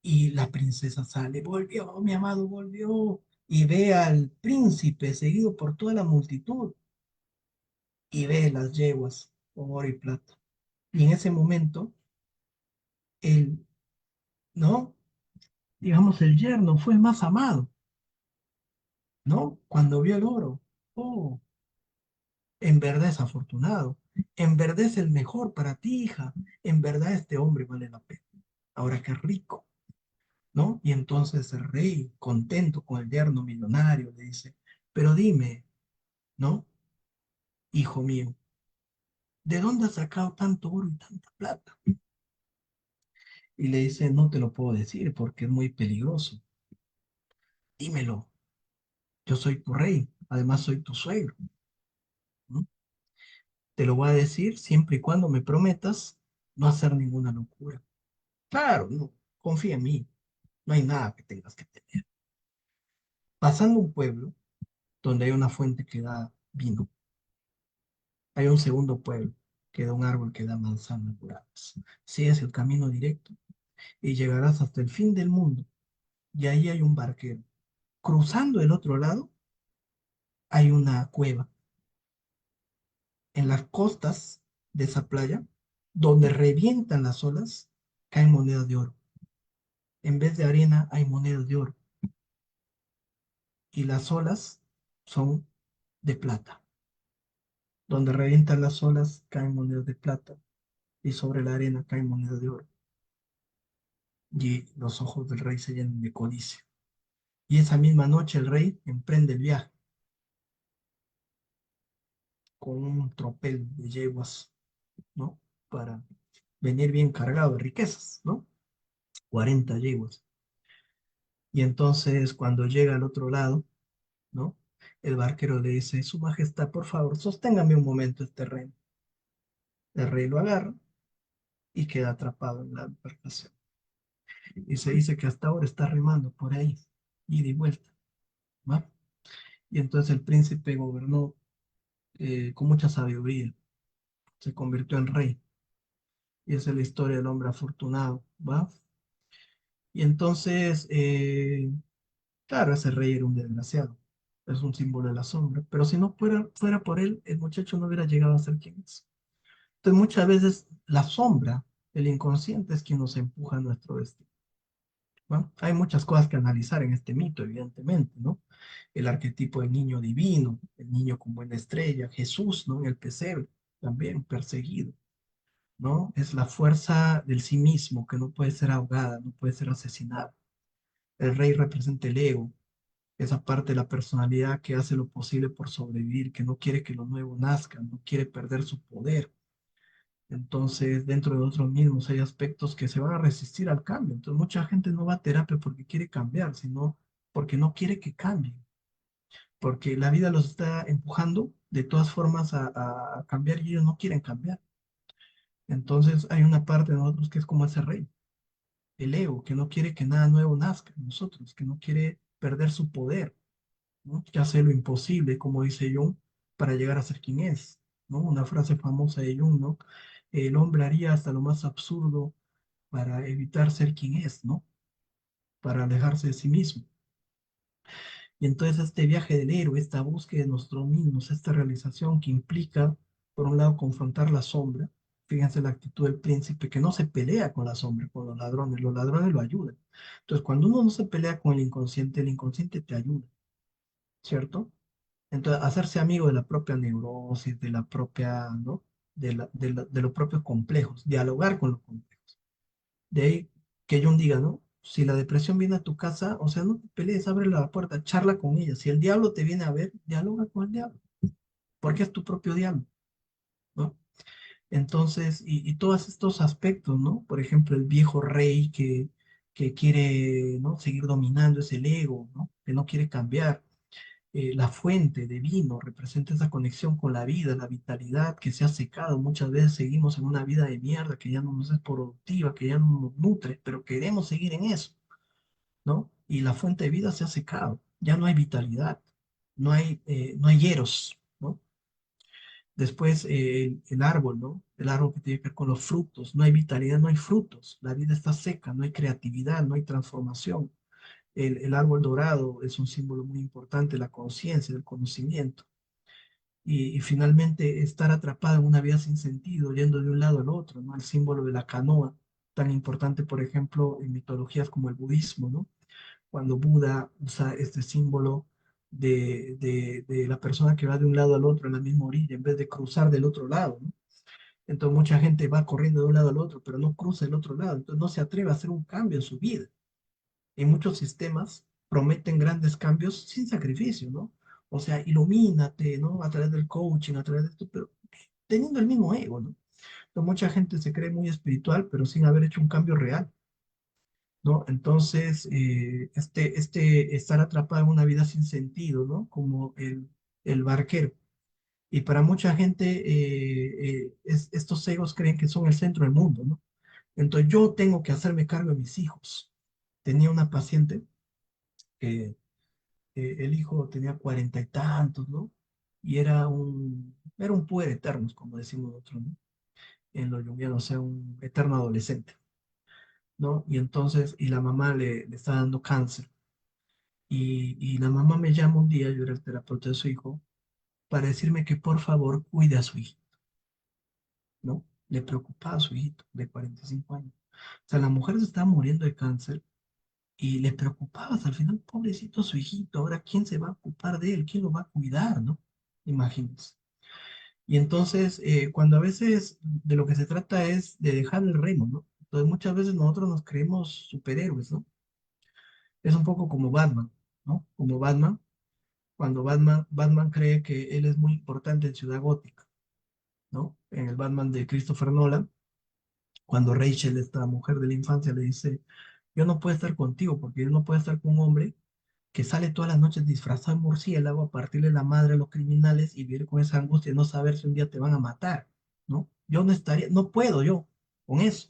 [SPEAKER 1] Y la princesa sale, volvió, mi amado volvió, y ve al príncipe seguido por toda la multitud, y ve las yeguas con oro y plata. Y en ese momento, él, ¿no? Digamos, el yerno fue el más amado, ¿no? Cuando vio el oro, oh, en verdad es afortunado, en verdad es el mejor para ti, hija, en verdad este hombre vale la pena, ahora que es rico, ¿no? Y entonces el rey, contento con el yerno millonario, le dice, pero dime, ¿no? Hijo mío, ¿de dónde has sacado tanto oro y tanta plata? Y le dice, no te lo puedo decir porque es muy peligroso. Dímelo, yo soy tu rey, además soy tu suegro, ¿no? Te lo voy a decir siempre y cuando me prometas no hacer ninguna locura. Claro, no, confía en mí, no hay nada que tengas que temer. Pasando un pueblo donde hay una fuente que da vino, hay un segundo pueblo que da un árbol que da manzanas doradas. Sigues el camino directo y llegarás hasta el fin del mundo y ahí hay un barquero. Cruzando el otro lado hay una cueva en las costas de esa playa donde revientan las olas, caen monedas de oro. En vez de arena hay monedas de oro y las olas son de plata. Donde revientan las olas caen monedas de plata y sobre la arena caen monedas de oro. Y los ojos del rey se llenan de codicia. Y esa misma noche el rey emprende el viaje con un tropel de yeguas, ¿no? Para venir bien cargado de riquezas, ¿no? 40 yeguas. Y entonces cuando llega al otro lado, ¿no? El barquero le dice, Su Majestad, por favor, sosténgame un momento este rey. El rey lo agarra y queda atrapado en la embarcación. Y se dice que hasta ahora está remando por ahí, ida y vuelta, ¿va? Y entonces el príncipe gobernó con mucha sabiduría, se convirtió en rey. Y esa es la historia del hombre afortunado, ¿va? Y entonces, claro, ese rey era un desgraciado, es un símbolo de la sombra, pero si no fuera por él, el muchacho no hubiera llegado a ser quien es. Entonces muchas veces la sombra, el inconsciente es quien nos empuja a nuestro destino. ¿Va? Hay muchas cosas que analizar en este mito, evidentemente, ¿no? El arquetipo del niño divino, el niño con buena estrella, Jesús, ¿no? En el pesebre, también perseguido, ¿no? Es la fuerza del sí mismo que no puede ser ahogada, no puede ser asesinada. El rey representa el ego, esa parte de la personalidad que hace lo posible por sobrevivir, que no quiere que lo nuevo nazca, no quiere perder su poder. Entonces, dentro de nosotros mismos hay aspectos que se van a resistir al cambio. Entonces, mucha gente no va a terapia porque quiere cambiar, sino porque no quiere que cambie, porque la vida los está empujando de todas formas a cambiar y ellos no quieren cambiar. Entonces, hay una parte de nosotros que es como ese rey, el ego, que no quiere que nada nuevo nazca en nosotros, que no quiere perder su poder, ¿no? Que hace lo imposible, como dice Jung, para llegar a ser quien es, ¿no? Una frase famosa de Jung, ¿no? El hombre haría hasta lo más absurdo para evitar ser quien es, ¿no? Para alejarse de sí mismo. Y entonces este viaje del héroe, esta búsqueda de nosotros mismos, esta realización que implica, por un lado, confrontar la sombra, fíjense la actitud del príncipe que no se pelea con la sombra, con los ladrones lo ayudan. Entonces, cuando uno no se pelea con el inconsciente te ayuda, ¿cierto? Entonces, hacerse amigo de la propia neurosis, de la propia, ¿no? De los propios complejos, dialogar con los complejos. De ahí que Jung diga, ¿no? Si la depresión viene a tu casa, o sea, no te pelees, abre la puerta, charla con ella. Si el diablo te viene a ver, dialoga con el diablo, porque es tu propio diablo, ¿no? Entonces, y todos estos aspectos, ¿no? Por ejemplo, el viejo rey que quiere, ¿no? seguir dominando es el ego, ¿no? Que no quiere cambiar. La fuente de vino representa esa conexión con la vida, la vitalidad que se ha secado. Muchas veces seguimos en una vida de mierda que ya no nos es productiva, que ya no nos nutre, pero queremos seguir en eso, ¿no? Y la fuente de vida se ha secado, ya no hay vitalidad, no hay hieros, ¿no? Después el árbol, ¿no? El árbol que tiene que ver con los frutos, no hay vitalidad, no hay frutos, la vida está seca, no hay creatividad, no hay transformación. El árbol dorado es un símbolo muy importante, la conciencia, el conocimiento. Y finalmente estar atrapado en una vida sin sentido, yendo de un lado al otro, ¿no? El símbolo de la canoa, tan importante, por ejemplo, en mitologías como el budismo, ¿no? Cuando Buda usa este símbolo de la persona que va de un lado al otro en la misma orilla, en vez de cruzar del otro lado, ¿no? Entonces mucha gente va corriendo de un lado al otro, pero no cruza el otro lado, entonces no se atreve a hacer un cambio en su vida. En muchos sistemas prometen grandes cambios sin sacrificio, ¿no? O sea, ilumínate, ¿no? A través del coaching, a través de esto, pero teniendo el mismo ego, ¿no? Entonces, mucha gente se cree muy espiritual, pero sin haber hecho un cambio real, ¿no? Entonces, este estar atrapado en una vida sin sentido, ¿no? Como el barquero. Y para mucha gente, estos egos creen que son el centro del mundo, ¿no? Entonces, yo tengo que hacerme cargo de mis hijos. Tenía una paciente que el hijo tenía cuarenta y tantos, ¿no? Y era un puer eterno, como decimos nosotros, ¿no? En lo junguiano, o sea, un eterno adolescente, ¿no? Y entonces, y la mamá le está dando cáncer. Y la mamá me llama un día, yo era el terapeuta de su hijo, para decirme que por favor cuide a su hijo, ¿no? Le preocupaba a su hijito de 45 años. O sea, la mujer se estaba muriendo de cáncer y le preocupaba hasta al final, pobrecito su hijito, ahora quién se va a ocupar de él, quién lo va a cuidar, ¿no? Imagínense. Y entonces, cuando a veces de lo que se trata es de dejar el remo, ¿no? Entonces muchas veces nosotros nos creemos superhéroes, ¿no? Es un poco como Batman, ¿no? Como Batman, cuando Batman cree que él es muy importante en Ciudad Gótica, ¿no? En el Batman de Christopher Nolan, cuando Rachel, esta mujer de la infancia, le dice, yo no puedo estar contigo porque yo no puedo estar con un hombre que sale todas las noches disfrazado de murciélago a partirle la madre a los criminales y vivir con esa angustia de no saber si un día te van a matar, ¿no? Yo no estaría, no puedo yo con eso.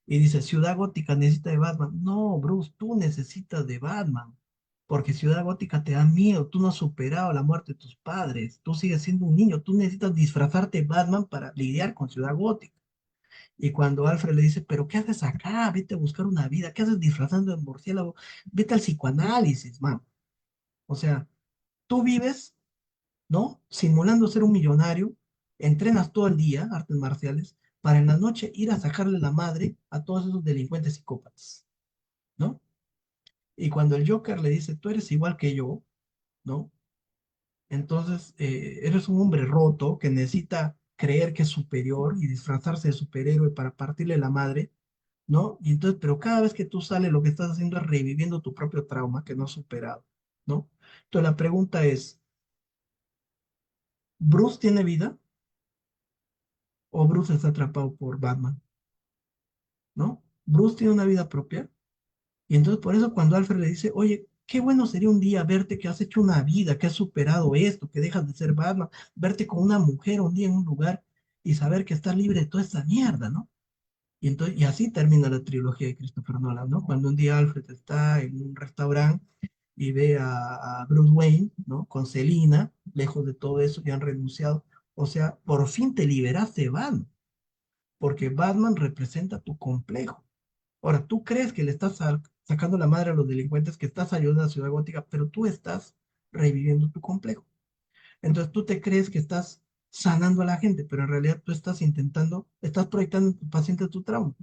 [SPEAKER 1] Y dice, Ciudad Gótica necesita de Batman. No, Bruce, tú necesitas de Batman, porque Ciudad Gótica te da miedo, tú no has superado la muerte de tus padres, tú sigues siendo un niño, tú necesitas disfrazarte de Batman para lidiar con Ciudad Gótica. Y cuando Alfred le dice, pero ¿qué haces acá? Vete a buscar una vida, ¿qué haces disfrazando de murciélago? Vete al psicoanálisis, man. O sea, tú vives, ¿no? Simulando ser un millonario, entrenas todo el día artes marciales para en la noche ir a sacarle la madre a todos esos delincuentes psicópatas, ¿no? Y cuando el Joker le dice, tú eres igual que yo, ¿no? Entonces, eres un hombre roto que necesita creer que es superior y disfrazarse de superhéroe para partirle la madre, ¿no? Y entonces, pero cada vez que tú sales, lo que estás haciendo es reviviendo tu propio trauma que no has superado, ¿no? Entonces, la pregunta es, ¿Bruce tiene vida o Bruce está atrapado por Batman? ¿No? Bruce tiene una vida propia y entonces por eso cuando Alfred le dice, oye, qué bueno sería un día verte que has hecho una vida, que has superado esto, que dejas de ser Batman, verte con una mujer un día en un lugar y saber que estás libre de toda esta mierda, ¿no? Y, entonces, y así termina la trilogía de Christopher Nolan, ¿no? Cuando un día Alfred está en un restaurante y ve a Bruce Wayne, ¿no? Con Selina, lejos de todo eso, y han renunciado. O sea, por fin te liberaste de Batman, porque Batman representa tu complejo. Ahora, tú crees que le estás sacando la madre a los delincuentes, que estás ayudando a la ciudad gótica, pero tú estás reviviendo tu complejo. Entonces tú te crees que estás sanando a la gente, pero en realidad tú estás intentando, estás proyectando en tu paciente tu trauma,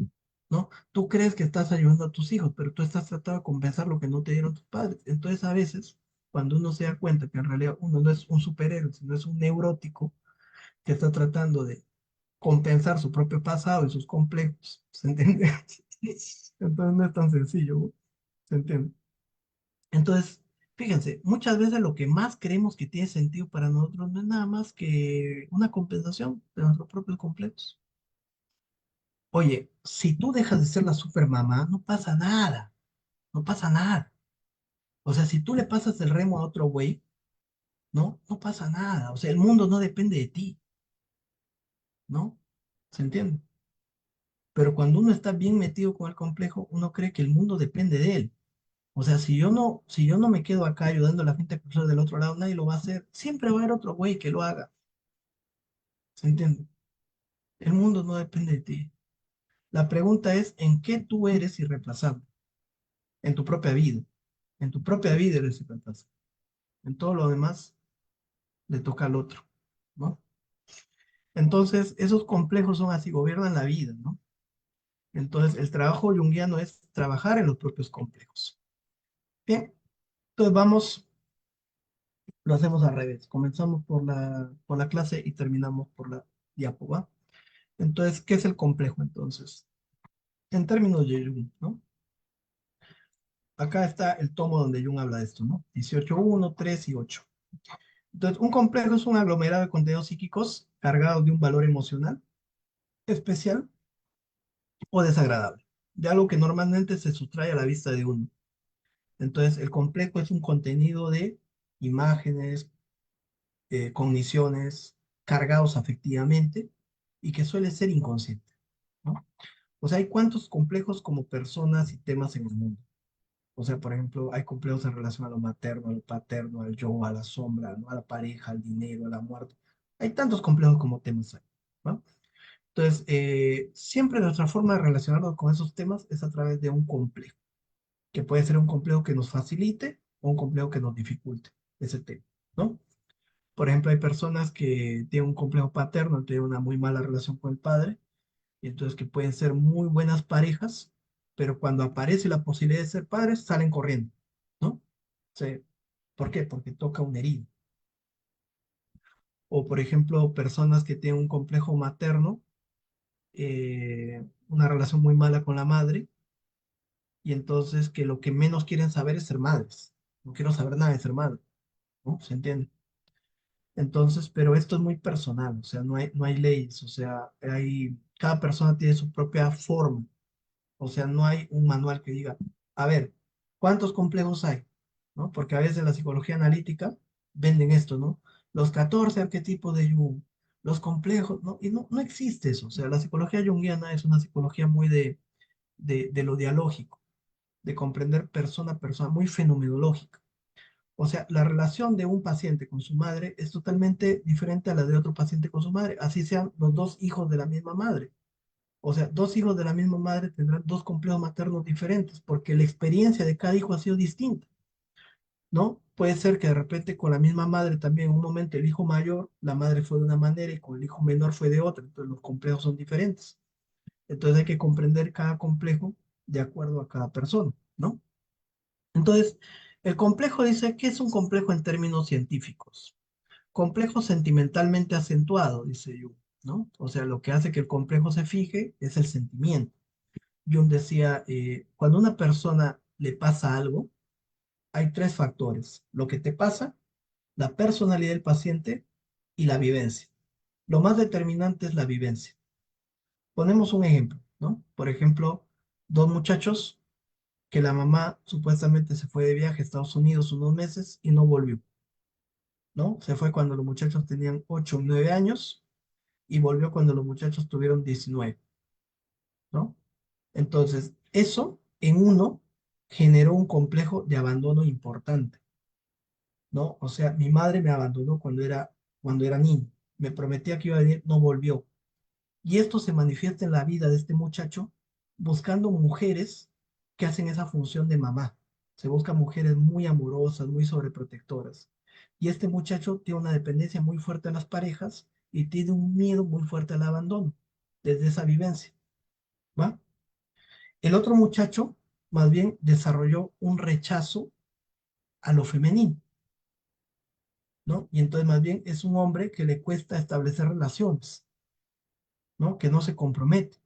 [SPEAKER 1] ¿no? Tú crees que estás ayudando a tus hijos, pero tú estás tratando de compensar lo que no te dieron tus padres. Entonces a veces, cuando uno se da cuenta que en realidad uno no es un superhéroe, sino es un neurótico que está tratando de compensar su propio pasado y sus complejos, ¿se entiende? Entonces no es tan sencillo, ¿no? ¿Se entiende? Entonces, fíjense, muchas veces lo que más creemos que tiene sentido para nosotros no es nada más que una compensación de nuestros propios completos. Oye, si tú dejas de ser la supermamá, no pasa nada, no pasa nada. O sea, si tú le pasas el remo a otro güey, ¿no? No pasa nada. O sea, el mundo no depende de ti, ¿no? ¿Se entiende? Pero cuando uno está bien metido con el complejo, uno cree que el mundo depende de él. O sea, si yo no me quedo acá ayudando a la gente a cruzar del otro lado, nadie lo va a hacer. Siempre va a haber otro güey que lo haga. ¿Se entiende? El mundo no depende de ti. La pregunta es, ¿en qué tú eres irreemplazable? En tu propia vida. En tu propia vida eres irreemplazable. En todo lo demás le toca al otro, ¿no? Entonces, esos complejos son así, gobiernan la vida, ¿no? Entonces, el trabajo junguiano es trabajar en los propios complejos. Bien, entonces vamos, lo hacemos al revés. Comenzamos por la clase y terminamos por la diapo, ¿va? Entonces, ¿qué es el complejo entonces? En términos de Jung, ¿no? Acá está el tomo donde Jung habla de esto, ¿no? 18.1, 3 y 8. Entonces, un complejo es un aglomerado de contenidos psíquicos cargados de un valor emocional especial o desagradable, de algo que normalmente se sustrae a la vista de uno. Entonces, el complejo es un contenido de imágenes, cogniciones cargados afectivamente y que suele ser inconsciente, ¿no? O sea, hay cuantos complejos como personas y temas en el mundo. O sea, por ejemplo, hay complejos en relación a lo materno, a lo paterno, al yo, a la sombra, ¿no? A la pareja, al dinero, a la muerte. Hay tantos complejos como temas hay, ¿no? Entonces, siempre nuestra forma de relacionarnos con esos temas es a través de un complejo, que puede ser un complejo que nos facilite o un complejo que nos dificulte ese tema, ¿no? Por ejemplo, hay personas que tienen un complejo paterno, tienen una muy mala relación con el padre, y entonces que pueden ser muy buenas parejas, pero cuando aparece la posibilidad de ser padres, salen corriendo, ¿no? Sí. ¿Por qué? Porque toca una herida. O, por ejemplo, personas que tienen un complejo materno, una relación muy mala con la madre, y entonces que lo que menos quieren saber es ser madres. No quiero saber nada de ser madre, ¿no? ¿Se entiende? Entonces, pero esto es muy personal, o sea, no hay leyes, o sea, cada persona tiene su propia forma, o sea, no hay un manual que diga, a ver, ¿cuántos complejos hay? ¿No? Porque a veces en la psicología analítica venden esto, ¿no? Los 14 arquetipos de Jung, los complejos, ¿no? Y no existe eso, o sea, la psicología junguiana es una psicología muy de lo dialógico, de comprender persona a persona, muy fenomenológica. O sea, la relación de un paciente con su madre es totalmente diferente a la de otro paciente con su madre, así sean los dos hijos de la misma madre. O sea, dos hijos de la misma madre tendrán dos complejos maternos diferentes, porque la experiencia de cada hijo ha sido distinta, ¿no? Puede ser que de repente con la misma madre también en un momento el hijo mayor, la madre fue de una manera y con el hijo menor fue de otra, entonces los complejos son diferentes. Entonces hay que comprender cada complejo de acuerdo a cada persona, ¿no? Entonces, el complejo dice, ¿qué es un complejo en términos científicos? Complejo sentimentalmente acentuado, dice Jung, ¿no? O sea, lo que hace que el complejo se fije es el sentimiento. Jung decía, cuando a una persona le pasa algo, hay tres factores: lo que te pasa, la personalidad del paciente y la vivencia. Lo más determinante es la vivencia. Ponemos un ejemplo, ¿no? Por ejemplo, dos muchachos que la mamá supuestamente se fue de viaje a Estados Unidos unos meses y no volvió, ¿no? Se fue cuando los muchachos tenían 8 o 9 años y volvió cuando los muchachos tuvieron 19, ¿no? Entonces, eso en uno generó un complejo de abandono importante, ¿no? O sea, mi madre me abandonó cuando era niño, me prometía que iba a venir, no volvió. Y esto se manifiesta en la vida de este muchacho buscando mujeres que hacen esa función de mamá. Se buscan mujeres muy amorosas, muy sobreprotectoras. Y este muchacho tiene una dependencia muy fuerte a las parejas y tiene un miedo muy fuerte al abandono desde esa vivencia, ¿va? El otro muchacho más bien desarrolló un rechazo a lo femenino, ¿no? Y entonces más bien es un hombre que le cuesta establecer relaciones, ¿no? Que no se compromete,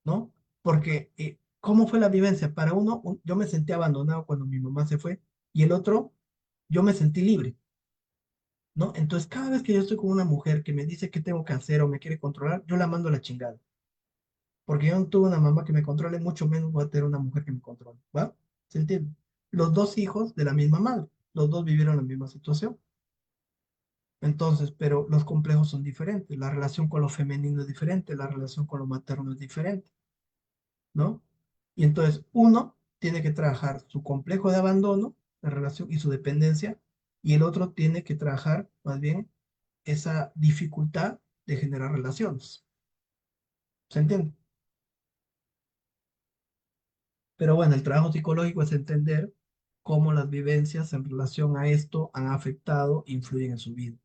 [SPEAKER 1] ¿no? porque ¿cómo fue la vivencia? Para uno, yo me sentí abandonado cuando mi mamá se fue, y el otro, yo me sentí libre, ¿no? Entonces, cada vez que yo estoy con una mujer que me dice qué tengo que hacer o me quiere controlar, yo la mando a la chingada, porque yo no tuve una mamá que me controle, mucho menos voy a tener una mujer que me controle, ¿va? ¿Se entiende? Los dos hijos de la misma madre, los dos vivieron la misma situación. Entonces, pero los complejos son diferentes, la relación con lo femenino es diferente, la relación con lo materno es diferente, ¿no? Y entonces uno tiene que trabajar su complejo de abandono, la relación y su dependencia, y el otro tiene que trabajar más bien esa dificultad de generar relaciones. ¿Se entiende? Pero bueno, el trabajo psicológico es entender cómo las vivencias en relación a esto han afectado, influyen en su vida.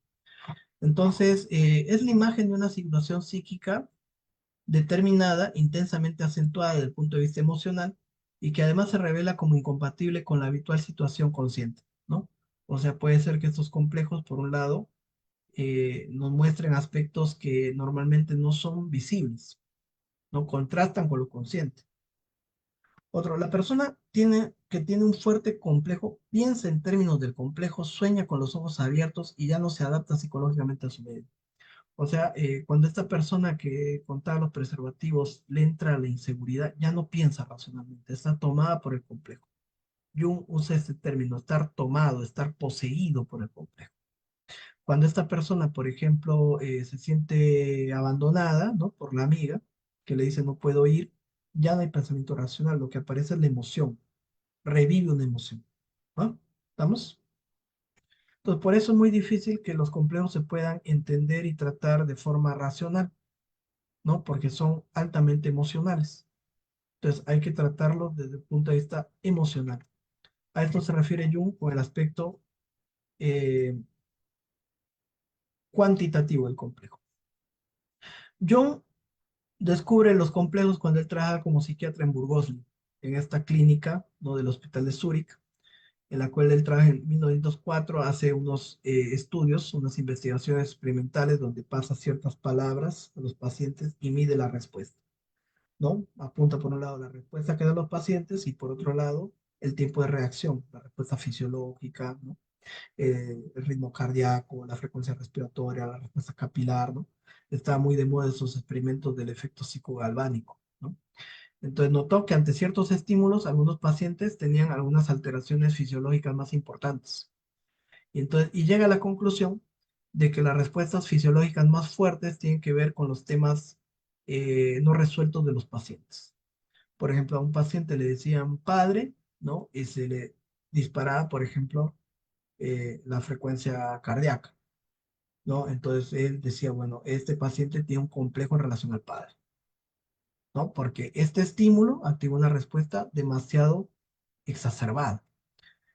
[SPEAKER 1] Entonces, es la imagen de una situación psíquica determinada, intensamente acentuada desde el punto de vista emocional y que además se revela como incompatible con la habitual situación consciente, ¿no? O sea, puede ser que estos complejos, por un lado, nos muestren aspectos que normalmente no son visibles, ¿no? Contrastan con lo consciente. Otro, la persona que tiene un fuerte complejo, piensa en términos del complejo, sueña con los ojos abiertos y ya no se adapta psicológicamente a su medio. O sea, cuando esta persona que contaba los preservativos le entra la inseguridad, ya no piensa racionalmente, está tomada por el complejo. Jung usa este término, estar tomado, estar poseído por el complejo. Cuando esta persona, por ejemplo, se siente abandonada, ¿no? Por la amiga, que le dice no puedo ir, ya no hay pensamiento racional, lo que aparece es la emoción, revive una emoción, ¿no? ¿Estamos? Entonces, por eso es muy difícil que los complejos se puedan entender y tratar de forma racional, ¿no? Porque son altamente emocionales. Entonces hay que tratarlos desde el punto de vista emocional. A esto se refiere Jung con el aspecto eh, cuantitativo del complejo. Jung descubre los complejos cuando él trabaja como psiquiatra en Burgosli, en esta clínica, ¿no? Del Hospital de Zúrich, en la cual él trabaja en 1904, hace unos estudios, unas investigaciones experimentales donde pasa ciertas palabras a los pacientes y mide la respuesta. ¿No? Apunta por un lado la respuesta que dan los pacientes y por otro lado el tiempo de reacción, la respuesta fisiológica, ¿no? El ritmo cardíaco, la frecuencia respiratoria, la respuesta capilar, ¿no? Está muy de moda esos experimentos del efecto psicogalvánico, ¿no? Entonces notó que ante ciertos estímulos algunos pacientes tenían algunas alteraciones fisiológicas más importantes. Y llega a la conclusión de que las respuestas fisiológicas más fuertes tienen que ver con los temas no resueltos de los pacientes. Por ejemplo, a un paciente le decían padre, ¿no? Y se le disparaba, por ejemplo, la frecuencia cardíaca, ¿no? Entonces él decía, bueno, este paciente tiene un complejo en relación al padre, ¿no? Porque este estímulo activa una respuesta demasiado exacerbada.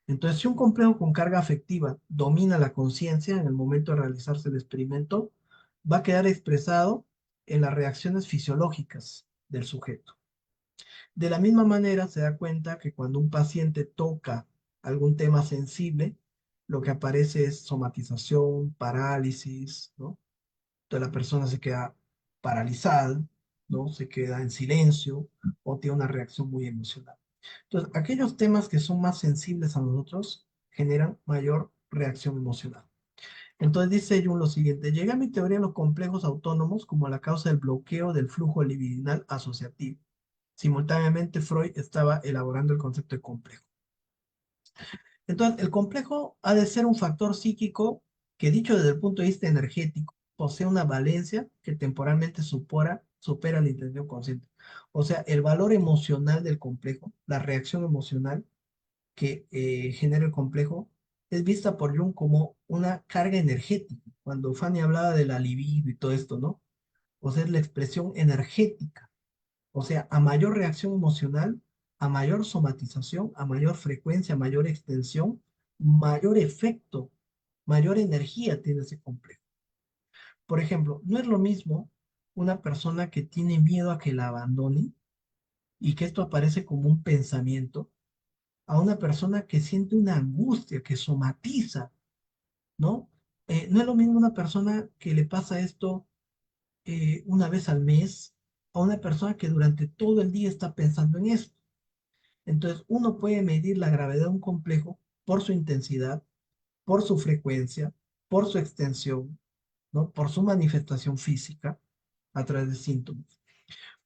[SPEAKER 1] Entonces, si un complejo con carga afectiva domina la conciencia en el momento de realizarse el experimento, va a quedar expresado en las reacciones fisiológicas del sujeto. De la misma manera, se da cuenta que cuando un paciente toca algún tema sensible, lo que aparece es somatización, parálisis, ¿no? Entonces la persona se queda paralizada, ¿no? Se queda en silencio o tiene una reacción muy emocional. Entonces, aquellos temas que son más sensibles a nosotros generan mayor reacción emocional. Entonces dice Jung lo siguiente, llegué a mi teoría de los complejos autónomos como la causa del bloqueo del flujo libidinal asociativo. Simultáneamente, Freud estaba elaborando el concepto de complejo. Entonces, el complejo ha de ser un factor psíquico que, dicho desde el punto de vista energético, posee una valencia que temporalmente supera la intención consciente. O sea, el valor emocional del complejo, la reacción emocional que genera el complejo, es vista por Jung como una carga energética. Cuando Fanny hablaba de la libido y todo esto, ¿no? O sea, es la expresión energética. O sea, a mayor reacción emocional, a mayor somatización, a mayor frecuencia, a mayor extensión, mayor efecto, mayor energía tiene ese complejo. Por ejemplo, no es lo mismo una persona que tiene miedo a que la abandone y que esto aparece como un pensamiento, a una persona que siente una angustia, que somatiza, ¿no? No es lo mismo una persona que le pasa esto una vez al mes a una persona que durante todo el día está pensando en eso. Entonces, uno puede medir la gravedad de un complejo por su intensidad, por su frecuencia, por su extensión, ¿no? Por su manifestación física a través de síntomas.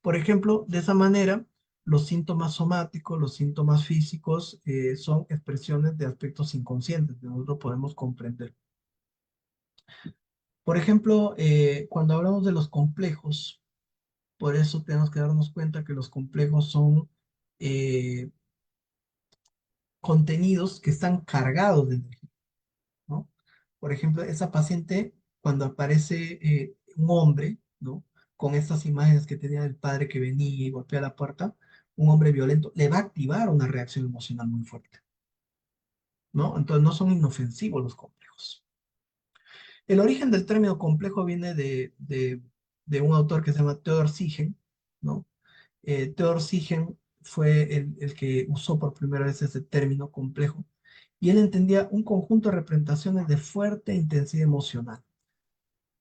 [SPEAKER 1] Por ejemplo, de esa manera, los síntomas somáticos, los síntomas físicos, son expresiones de aspectos inconscientes que nosotros podemos comprender. Por ejemplo, cuando hablamos de los complejos, por eso tenemos que darnos cuenta que los complejos son eh, contenidos que están cargados de energía, ¿no? Por ejemplo, esa paciente, cuando aparece un hombre, ¿no? Con estas imágenes que tenía del padre que venía y golpea la puerta, un hombre violento, le va a activar una reacción emocional muy fuerte, ¿no? Entonces no son inofensivos los complejos. El origen del término complejo viene de un autor que se llama Theodor Sigen, ¿no? Theodor Sigen fue el que usó por primera vez ese término complejo y él entendía un conjunto de representaciones de fuerte intensidad emocional.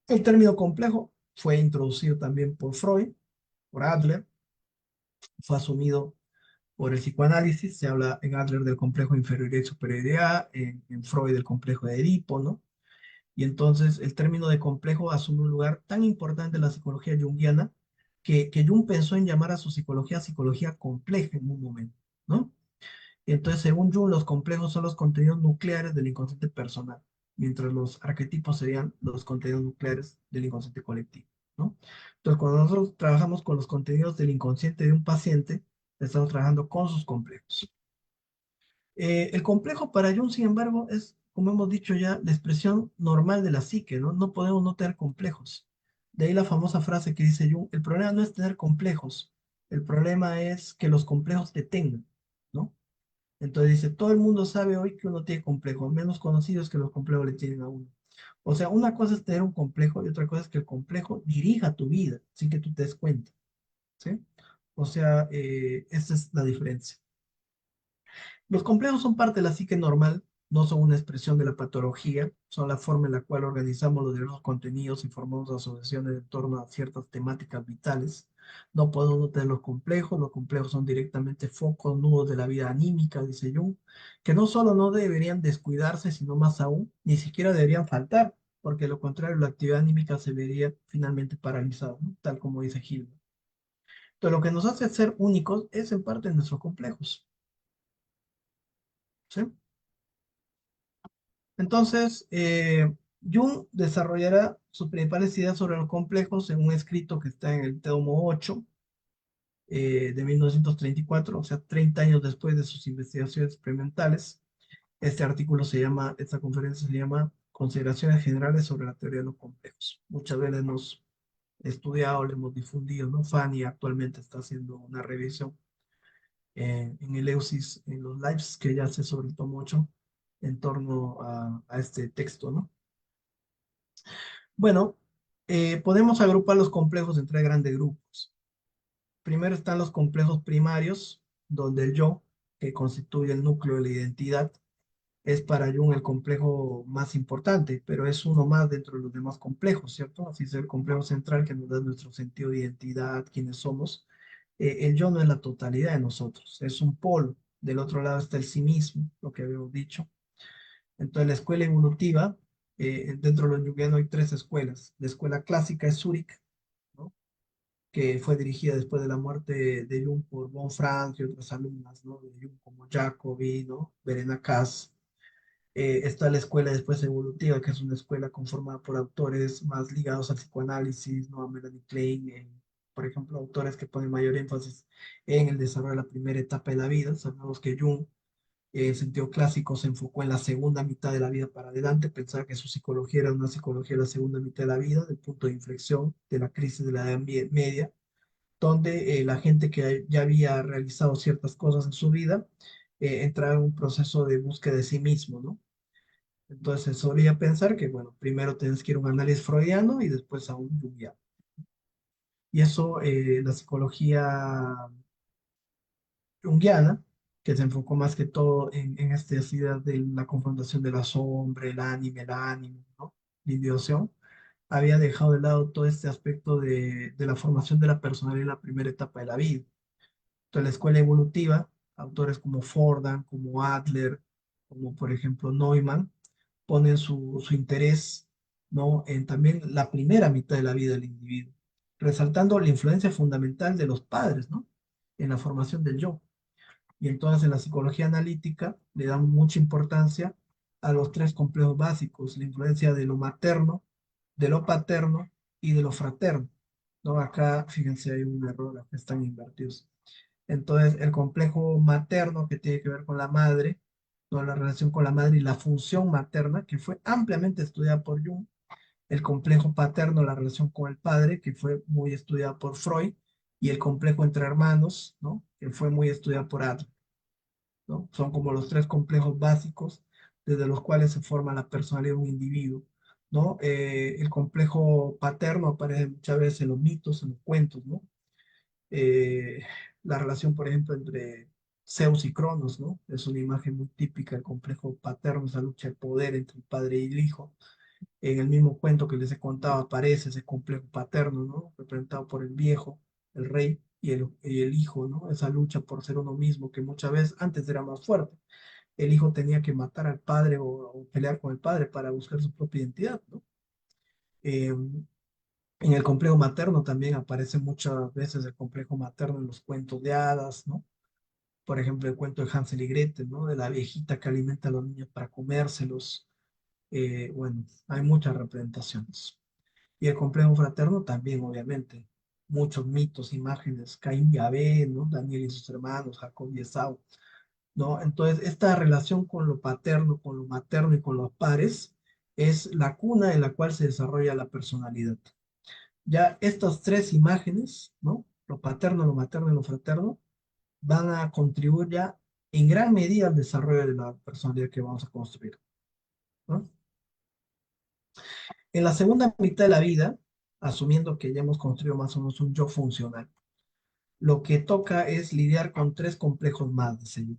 [SPEAKER 1] El término complejo fue introducido también por Freud, por Adler, fue asumido por el psicoanálisis, se habla en Adler del complejo de inferioridad y superioridad, en Freud del complejo de Edipo, ¿no? Y entonces el término de complejo asume un lugar tan importante en la psicología junguiana que Jung pensó en llamar a su psicología psicología compleja en un momento, ¿no? Entonces, según Jung, los complejos son los contenidos nucleares del inconsciente personal, mientras los arquetipos serían los contenidos nucleares del inconsciente colectivo, ¿no? Entonces, cuando nosotros trabajamos con los contenidos del inconsciente de un paciente, estamos trabajando con sus complejos. El complejo para Jung, sin embargo, es, como hemos dicho ya, la expresión normal de la psique, ¿no? No podemos no tener complejos. De ahí la famosa frase que dice Jung, el problema no es tener complejos, el problema es que los complejos te tengan, ¿no? Entonces dice, todo el mundo sabe hoy que uno tiene complejos, menos conocidos que los complejos le tienen a uno. O sea, una cosa es tener un complejo y otra cosa es que el complejo dirija tu vida sin que tú te des cuenta, ¿sí? O sea, esa es la diferencia. Los complejos son parte de la psique normal, no son una expresión de la patología, son la forma en la cual organizamos los diversos contenidos y formamos asociaciones en torno a ciertas temáticas vitales. No podemos no tener los complejos son directamente focos, nudos de la vida anímica, dice Jung, que no solo no deberían descuidarse, sino más aún, ni siquiera deberían faltar, porque de lo contrario la actividad anímica se vería finalmente paralizada, ¿no? Tal como dice Hilbert. Entonces, lo que nos hace ser únicos es en parte nuestros complejos, ¿sí? Entonces, Jung desarrollará sus principales ideas sobre los complejos en un escrito que está en el tomo 8 de 1934, o sea, 30 años después de sus investigaciones experimentales. Este artículo se llama, esta conferencia se llama Consideraciones Generales sobre la Teoría de los Complejos. Muchas veces hemos estudiado, le hemos difundido, ¿no? Fanny actualmente está haciendo una revisión en el EUSIS, en los lives que ella hace sobre el tomo 8 en torno a este texto, ¿no? Bueno, podemos agrupar los complejos en tres grandes grupos. Primero están los complejos primarios, donde el yo, que constituye el núcleo de la identidad, es para Jung el complejo más importante, pero es uno más dentro de los demás complejos, ¿cierto? Así es el complejo central que nos da nuestro sentido de identidad, quiénes somos. El yo no es la totalidad de nosotros, es un polo. Del otro lado está el sí mismo, lo que habíamos dicho. Entonces, la escuela evolutiva, dentro de los junguianos hay tres escuelas. La escuela clásica es Zurich, ¿no? Que fue dirigida después de la muerte de Jung por von Franz y otras alumnas, ¿no? De Jung como Jacobi, ¿no? Verena Kass. Está la escuela después evolutiva, que es una escuela conformada por autores más ligados al psicoanálisis, ¿no? A Melanie Klein, por ejemplo, autores que ponen mayor énfasis en el desarrollo de la primera etapa de la vida. Sabemos que Jung en sentido clásico se enfocó en la segunda mitad de la vida para adelante, pensaba que su psicología era una psicología de la segunda mitad de la vida, del punto de inflexión de la crisis de la Edad Media, donde la gente que ya había realizado ciertas cosas en su vida entraba en un proceso de búsqueda de sí mismo, ¿no? Entonces se solía pensar que, bueno, primero tienes que ir a un análisis freudiano y después a un junguiano. Y eso, la psicología junguiana, que se enfocó más que todo en esta idea de la confrontación de la sombra, el ánime, ¿no? La ideación. había dejado de lado todo este aspecto de la formación de la personalidad en la primera etapa de la vida. Entonces, la escuela evolutiva, autores como Fordham, como Adler, como por ejemplo Neumann, ponen su interés, ¿no? En también la primera mitad de la vida del individuo, resaltando la influencia fundamental de los padres, ¿no? En la formación del yo. Y entonces en la psicología analítica le dan mucha importancia a los tres complejos básicos, la influencia de lo materno, de lo paterno y de lo fraterno, ¿no? Acá, fíjense, hay un error, acá están invertidos. Entonces, el complejo materno que tiene que ver con la madre, ¿no? La relación con la madre y la función materna, que fue ampliamente estudiada por Jung. El complejo paterno, la relación con el padre, que fue muy estudiada por Freud. Y el complejo entre hermanos, ¿no? Que fue muy estudiado por Adler, ¿no? Son como los tres complejos básicos desde los cuales se forma la personalidad de un individuo, ¿no? El complejo paterno aparece muchas veces en los mitos, en los cuentos, ¿no? eh, la relación, por ejemplo, entre Zeus y Cronos, ¿no? Es una imagen muy típica del complejo paterno, esa lucha de poder entre el padre y el hijo. En el mismo cuento que les he contado aparece ese complejo paterno, ¿no? Representado por el viejo, el rey y el hijo, ¿no? Esa lucha por ser uno mismo que muchas veces antes era más fuerte. El hijo tenía que matar al padre o pelear con el padre para buscar su propia identidad, ¿no? Eh, En el complejo materno también aparece muchas veces el complejo materno en los cuentos de hadas, ¿no? Por ejemplo, el cuento de Hansel y Gretel, ¿no? De la viejita que alimenta a los niños para comérselos. Bueno, hay muchas representaciones. Y el complejo fraterno también, obviamente. Muchos mitos, imágenes, Caín y Abel, ¿no? Daniel y sus hermanos, Jacob y Esaú, ¿no? Entonces, esta relación con lo paterno, con lo materno y con los pares es la cuna en la cual se desarrolla la personalidad. Ya estas tres imágenes, ¿no? Lo paterno, lo materno y lo fraterno, van a contribuir ya en gran medida al desarrollo de la personalidad que vamos a construir, ¿no? En la segunda mitad de la vida, asumiendo que ya hemos construido más o menos un yo funcional, lo que toca es lidiar con tres complejos más de ese yo.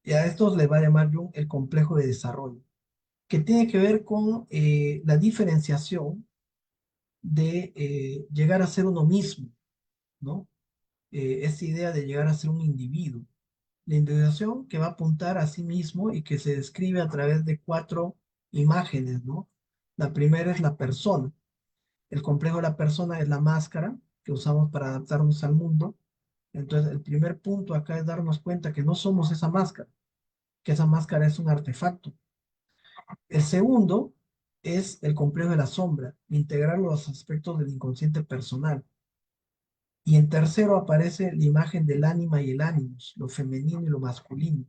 [SPEAKER 1] Y a estos le va a llamar Jung el complejo de desarrollo, que tiene que ver con la diferenciación de llegar a ser uno mismo, ¿no? Esa idea de llegar a ser un individuo. La individuación que va a apuntar a sí mismo y que se describe a través de cuatro imágenes, ¿no? La primera es la persona. El complejo de la persona es la máscara que usamos para adaptarnos al mundo. Entonces, el primer punto acá es darnos cuenta que no somos esa máscara, que esa máscara es un artefacto. El segundo es el complejo de la sombra, integrar los aspectos del inconsciente personal. Y en tercero aparece la imagen del ánima y el ánimos, lo femenino y lo masculino,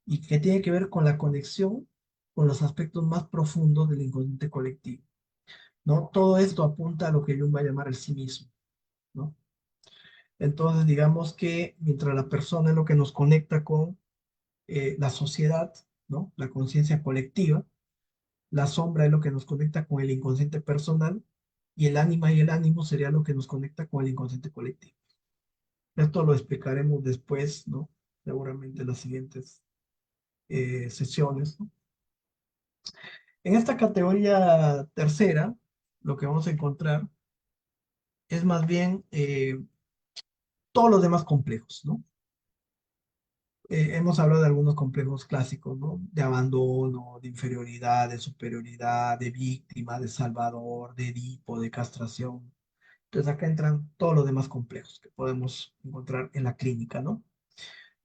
[SPEAKER 1] y que tiene que ver con la conexión con los aspectos más profundos del inconsciente colectivo, ¿no? Todo esto apunta a lo que Jung va a llamar el sí mismo, ¿no? Entonces, digamos que mientras la persona es lo que nos conecta con la sociedad, ¿no? La conciencia colectiva, la sombra es lo que nos conecta con el inconsciente personal, y el ánima y el ánimo sería lo que nos conecta con el inconsciente colectivo. Esto lo explicaremos después, ¿no? Seguramente en las siguientes sesiones, ¿no? En esta categoría tercera, lo que vamos a encontrar es más bien todos los demás complejos, ¿no? Hemos hablado de algunos complejos clásicos, ¿no? De abandono, de inferioridad, de superioridad, de víctima, de salvador, de Edipo, de castración. Entonces acá entran todos los demás complejos que podemos encontrar en la clínica, ¿no?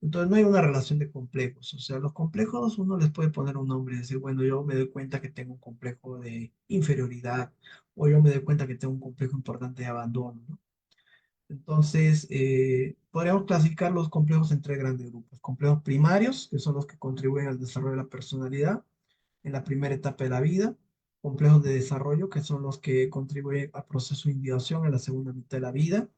[SPEAKER 1] Entonces no hay una relación de complejos. O sea, los complejos uno les puede poner un nombre y decir, bueno, yo me doy cuenta que tengo un complejo de inferioridad o yo me doy cuenta que tengo un complejo importante de abandono, ¿no? Entonces, podríamos clasificar los complejos en tres grandes grupos. Complejos primarios, que son los que contribuyen al desarrollo de la personalidad en la primera etapa de la vida. Complejos de desarrollo, que son los que contribuyen al proceso de individuación en la segunda mitad de la vida,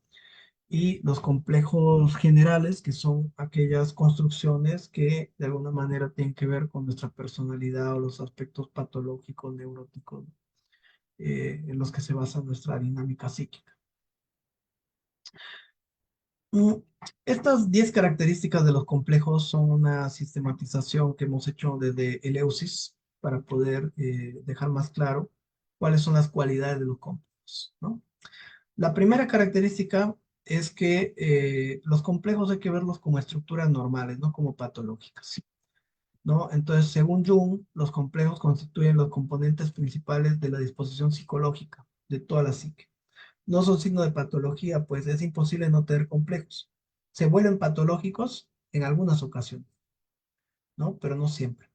[SPEAKER 1] y los complejos generales, que son aquellas construcciones que de alguna manera tienen que ver con nuestra personalidad o los aspectos patológicos, neuróticos, en los que se basa nuestra dinámica psíquica. Mm, Estas 10 características de los complejos son una sistematización que hemos hecho desde Eleusis para poder dejar más claro. ¿Cuáles son las cualidades de los complejos, ¿no? La primera característica es que los complejos hay que verlos como estructuras normales, no como patológicas, ¿no? Entonces, según Jung, los complejos constituyen los componentes principales de la disposición psicológica de toda la psique. No son signo de patología, pues es imposible no tener complejos. Se vuelven patológicos en algunas ocasiones, ¿no? Pero no siempre.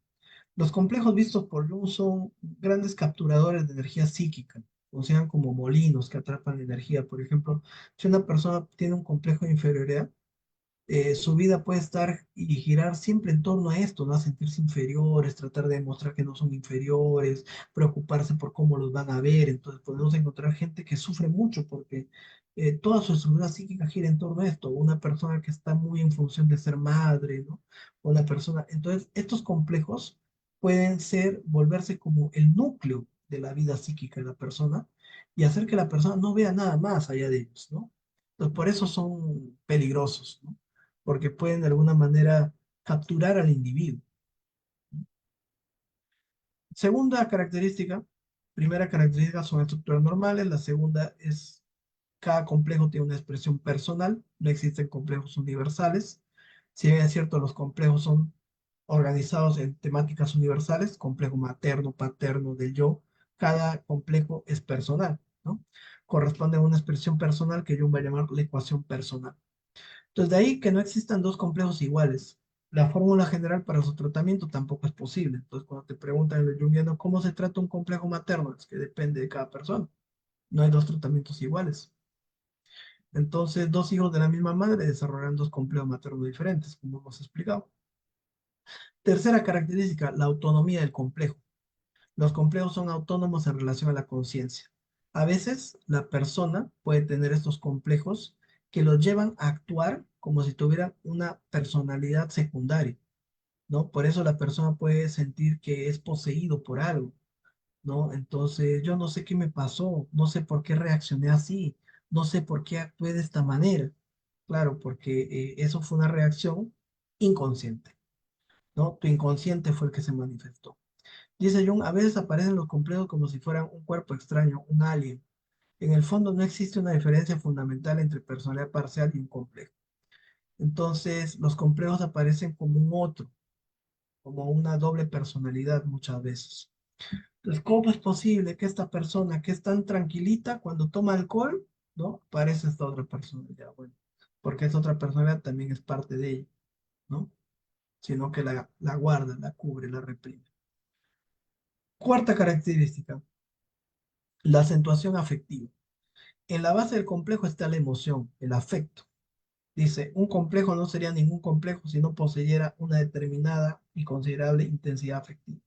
[SPEAKER 1] Los complejos vistos por Jung son grandes capturadores de energía psíquica, funcionan como molinos que atrapan energía. Por ejemplo, si una persona tiene un complejo de inferioridad, su vida puede estar y girar siempre en torno a esto, ¿no? A sentirse inferiores, tratar de demostrar que no son inferiores, preocuparse por cómo los van a ver. Entonces podemos encontrar gente que sufre mucho porque toda su estructura psíquica gira en torno a esto. Una persona que está muy en función de ser madre, ¿no? Una persona. Entonces, estos complejos pueden ser, volverse como el núcleo de la vida psíquica de la persona y hacer que la persona no vea nada más allá de ellos, ¿no? Entonces, por eso son peligrosos, ¿no? Porque pueden de alguna manera capturar al individuo. Segunda característica, primera característica son estructuras normales, la segunda es cada complejo tiene una expresión personal, no existen complejos universales. Si bien es cierto, los complejos son organizados en temáticas universales, complejo materno, paterno, del yo, cada complejo es personal, ¿no? Corresponde a una expresión personal que yo voy a llamar la ecuación personal. Entonces, de ahí que no existan dos complejos iguales. La fórmula general para su tratamiento tampoco es posible. Entonces, cuando te preguntan en el junguiano cómo se trata un complejo materno, es que depende de cada persona. No hay dos tratamientos iguales. Entonces, dos hijos de la misma madre desarrollarán dos complejos maternos diferentes, como hemos explicado. Tercera característica, la autonomía del complejo. Los complejos son autónomos en relación a la conciencia. A veces, la persona puede tener estos complejos que los llevan a actuar como si tuvieran una personalidad secundaria, ¿no? Por eso la persona puede sentir que es poseído por algo, ¿no? Entonces, yo no sé qué me pasó, no sé por qué reaccioné así, no sé por qué actué de esta manera. Claro, porque eso fue una reacción inconsciente, ¿no? Tu inconsciente fue el que se manifestó. Dice Jung, a veces aparecen los complejos como si fueran un cuerpo extraño, un alien. En el fondo no existe una diferencia fundamental entre personalidad parcial y un complejo. Entonces, los complejos aparecen como un otro, como una doble personalidad muchas veces. Entonces, ¿cómo es posible que esta persona que es tan tranquilita cuando toma alcohol, ¿no? Parece esta otra personalidad? Bueno, porque esta otra personalidad también es parte de ella, ¿no? Sino que la guarda, la cubre, la reprime. Cuarta característica, la acentuación afectiva. En la base del complejo está la emoción, el afecto. Dice, un complejo no sería ningún complejo si no poseyera una determinada y considerable intensidad afectiva.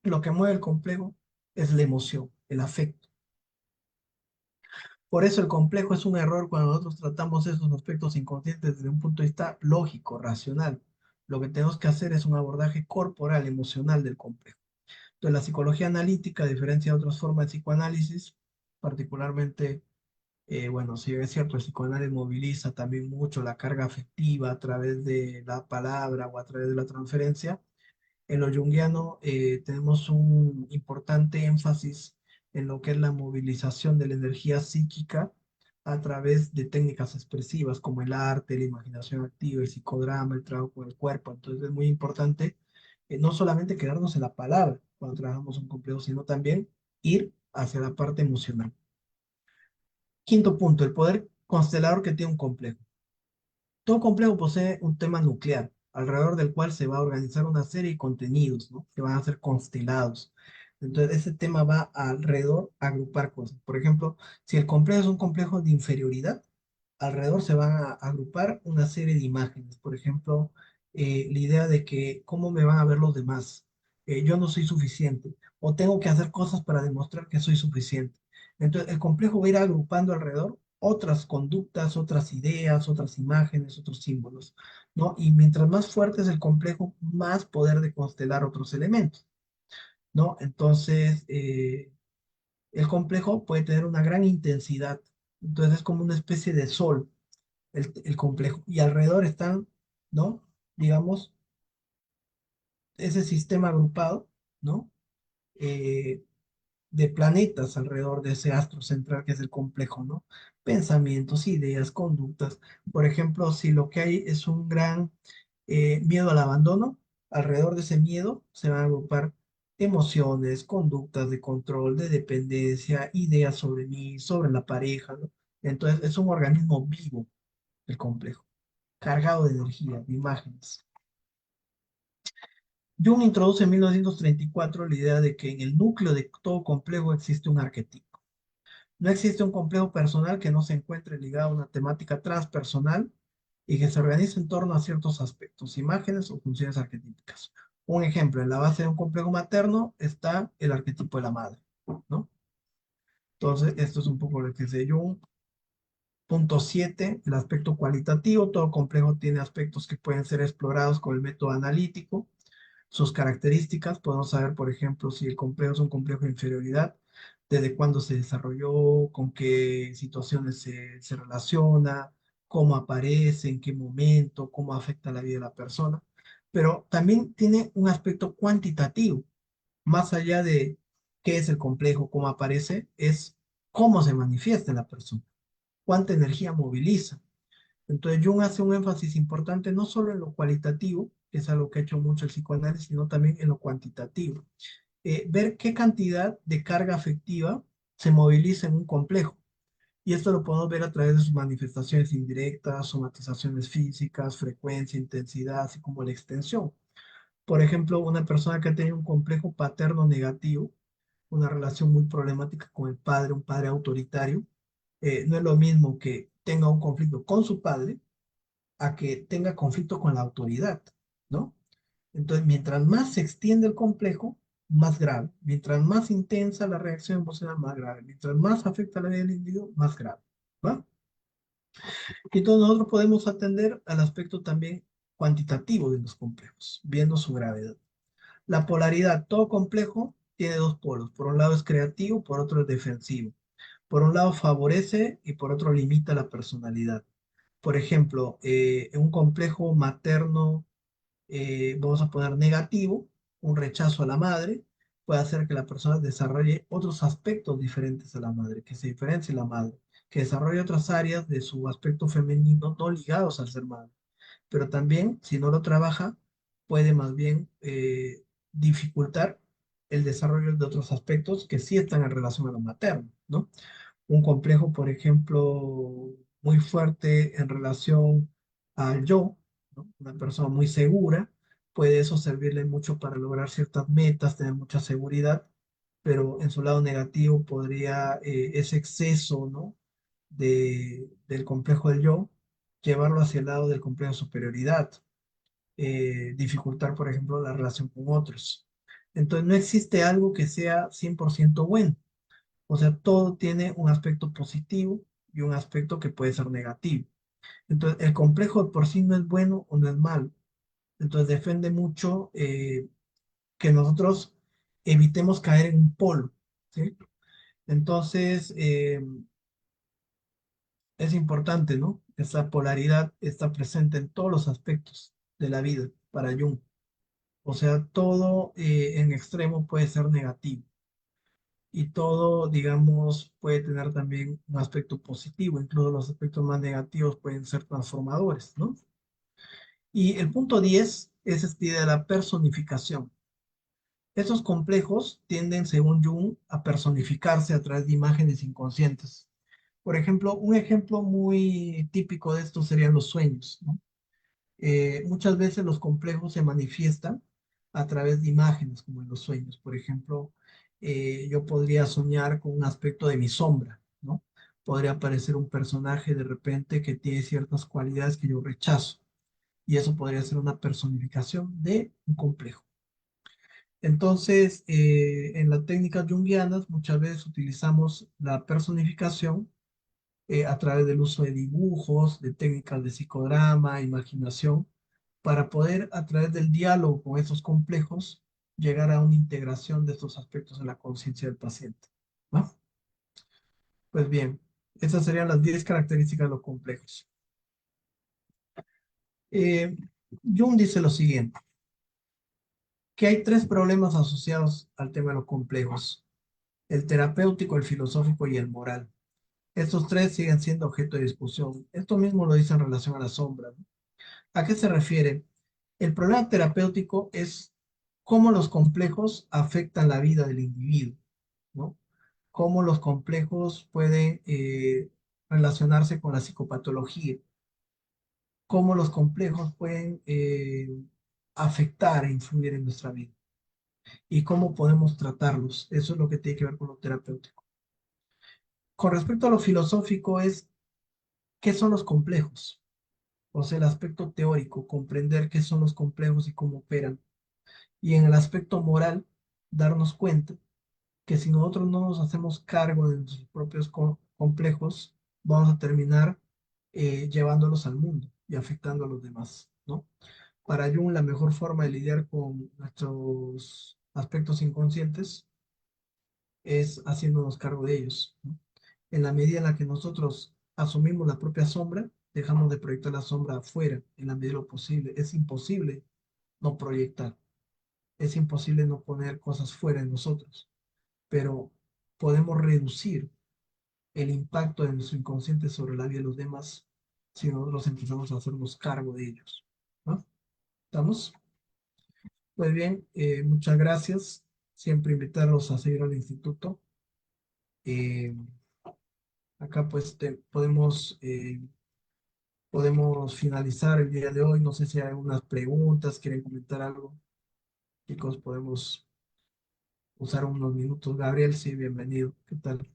[SPEAKER 1] Lo que mueve el complejo es la emoción, el afecto. Por eso el complejo es un error cuando nosotros tratamos esos aspectos inconscientes desde un punto de vista lógico, racional. Lo que tenemos que hacer es un abordaje corporal, emocional del complejo. Entonces, la psicología analítica, a diferencia de otras formas de psicoanálisis, particularmente bueno, sí es cierto, el psicoanálisis moviliza también mucho la carga afectiva a través de la palabra o a través de la transferencia. En lo junguiano tenemos un importante énfasis en lo que es la movilización de la energía psíquica a través de técnicas expresivas como el arte, la imaginación activa, el psicodrama, el trabajo con el cuerpo. Entonces es muy importante no solamente quedarnos en la palabra cuando trabajamos un complejo, sino también ir hacia la parte emocional. Quinto punto, el poder constelador que tiene un complejo. Todo complejo posee un tema nuclear, alrededor del cual se va a organizar una serie de contenidos, ¿no? Que van a ser constelados. Entonces, ese tema va alrededor a agrupar cosas. Por ejemplo, si el complejo es un complejo de inferioridad, alrededor se van a agrupar una serie de imágenes. Por ejemplo, la idea de que cómo me van a ver los demás. Yo no soy suficiente. O tengo que hacer cosas para demostrar que soy suficiente. Entonces, el complejo va a ir agrupando alrededor otras conductas, otras ideas, otras imágenes, otros símbolos, ¿no? Y mientras más fuerte es el complejo, más poder de constelar otros elementos, ¿no? Entonces, el complejo puede tener una gran intensidad. Entonces, es como una especie de sol, el complejo. Y alrededor están, ¿no? Digamos, ese sistema agrupado, ¿no? Eh, de planetas alrededor de ese astro central que es el complejo, ¿no? Pensamientos, ideas, conductas. Por ejemplo, si lo que hay es un gran miedo al abandono, alrededor de ese miedo se van a agrupar emociones, conductas de control, de dependencia, ideas sobre mí, sobre la pareja, ¿no? Entonces es un organismo vivo, el complejo, cargado de energía, de imágenes. Jung introduce en 1934 la idea de que en el núcleo de todo complejo existe un arquetipo. No existe un complejo personal que no se encuentre ligado a una temática transpersonal y que se organice en torno a ciertos aspectos, imágenes o funciones arquetípicas. Un ejemplo, en la base de un complejo materno está el arquetipo de la madre, ¿no? Entonces, esto es un poco lo que dice Jung. Punto 7, el aspecto cualitativo. Todo complejo tiene aspectos que pueden ser explorados con el método analítico. Sus características, podemos saber, por ejemplo, si el complejo es un complejo de inferioridad, desde cuándo se desarrolló, con qué situaciones se relaciona, cómo aparece, en qué momento, cómo afecta la vida de la persona. Pero también tiene un aspecto cuantitativo, más allá de qué es el complejo, cómo aparece, es cómo se manifiesta en la persona, cuánta energía moviliza. Entonces Jung hace un énfasis importante no solo en lo cualitativo, que es algo que ha hecho mucho el psicoanálisis, sino también en lo cuantitativo. Ver qué cantidad de carga afectiva se moviliza en un complejo. Y esto lo podemos ver a través de sus manifestaciones indirectas, somatizaciones físicas, frecuencia, intensidad, así como la extensión. Por ejemplo, una persona que ha tenido un complejo paterno negativo, una relación muy problemática con el padre, un padre autoritario, no es lo mismo que tenga un conflicto con su padre a que tenga conflicto con la autoridad, ¿no? Entonces, mientras más se extiende el complejo, más grave. Mientras más intensa la reacción emocional, más grave. Mientras más afecta la vida del individuo, más grave, ¿va? Y entonces nosotros podemos atender al aspecto también cuantitativo de los complejos, viendo su gravedad. La polaridad, todo complejo tiene dos polos. Por un lado es creativo, por otro es defensivo. Por un lado favorece y por otro limita la personalidad. Por ejemplo, en un complejo materno, vamos a poner negativo, un rechazo a la madre, puede hacer que la persona desarrolle otros aspectos diferentes a la madre, que se diferencie la madre, que desarrolle otras áreas de su aspecto femenino no ligados al ser madre. Pero también, si no lo trabaja, puede más bien dificultar el desarrollo de otros aspectos que sí están en relación a lo materno, ¿no? Un complejo, por ejemplo, muy fuerte en relación al yo, ¿no? Una persona muy segura, puede eso servirle mucho para lograr ciertas metas, tener mucha seguridad, pero en su lado negativo podría ese exceso, ¿no? Del complejo del yo, llevarlo hacia el lado del complejo de superioridad, dificultar, por ejemplo, la relación con otros. Entonces, no existe algo que sea 100% bueno. O sea, todo tiene un aspecto positivo y un aspecto que puede ser negativo. Entonces, el complejo de por sí no es bueno o no es malo. Entonces, depende mucho que nosotros evitemos caer en un polo, ¿sí? Entonces, es importante, ¿no? Esa polaridad está presente en todos los aspectos de la vida para Jung. O sea, todo en extremo puede ser negativo y todo, digamos, puede tener también un aspecto positivo, incluso los aspectos más negativos pueden ser transformadores, ¿no? Y el punto 10 es esta idea de la personificación. Estos complejos tienden, según Jung, a personificarse a través de imágenes inconscientes. Por ejemplo, un ejemplo muy típico de esto serían los sueños, ¿no? Muchas veces los complejos se manifiestan a través de imágenes, como en los sueños. Por ejemplo, yo podría soñar con un aspecto de mi sombra, ¿no? Podría aparecer un personaje de repente que tiene ciertas cualidades que yo rechazo, y eso podría ser una personificación de un complejo. Entonces, en las técnicas junguianas muchas veces utilizamos la personificación a través del uso de dibujos, de técnicas de psicodrama, imaginación, para poder a través del diálogo con esos complejos llegar a una integración de estos aspectos en la conciencia del paciente, ¿no? Pues bien, esas serían las 10 características de los complejos. Eh, Jung dice lo siguiente, que hay tres problemas asociados al tema de los complejos. el terapéutico, el filosófico y el moral. Estos tres siguen siendo objeto de discusión. Esto mismo lo dice en relación a la sombra, ¿no? ¿A qué se refiere? El problema terapéutico es cómo los complejos afectan la vida del individuo, ¿no? Cómo los complejos pueden relacionarse con la psicopatología, cómo los complejos pueden afectar e influir en nuestra vida y cómo podemos tratarlos. Eso es lo que tiene que ver con lo terapéutico. Con respecto a lo filosófico es qué son los complejos, o sea, el aspecto teórico, comprender qué son los complejos y cómo operan. Y en el aspecto moral, darnos cuenta que si nosotros no nos hacemos cargo de nuestros propios complejos, vamos a terminar llevándolos al mundo y afectando a los demás, ¿no? Para Jung, la mejor forma de lidiar con nuestros aspectos inconscientes es haciéndonos cargo de ellos, ¿no? En la medida en la que nosotros asumimos la propia sombra, dejamos de proyectar la sombra afuera en la medida de lo posible. Es imposible no proyectar, es imposible no poner cosas fuera de nosotros, pero podemos reducir el impacto de nuestro inconsciente sobre la vida de los demás si nosotros empezamos a hacernos cargo de ellos, ¿no? ¿Estamos? Pues bien, muchas gracias. Siempre invitarlos a seguir al instituto. Eh, acá pues podemos finalizar el día de hoy. No sé si hay algunas preguntas, quieren comentar algo. Chicos, podemos usar unos minutos. Gabriel, sí, bienvenido. ¿Qué tal?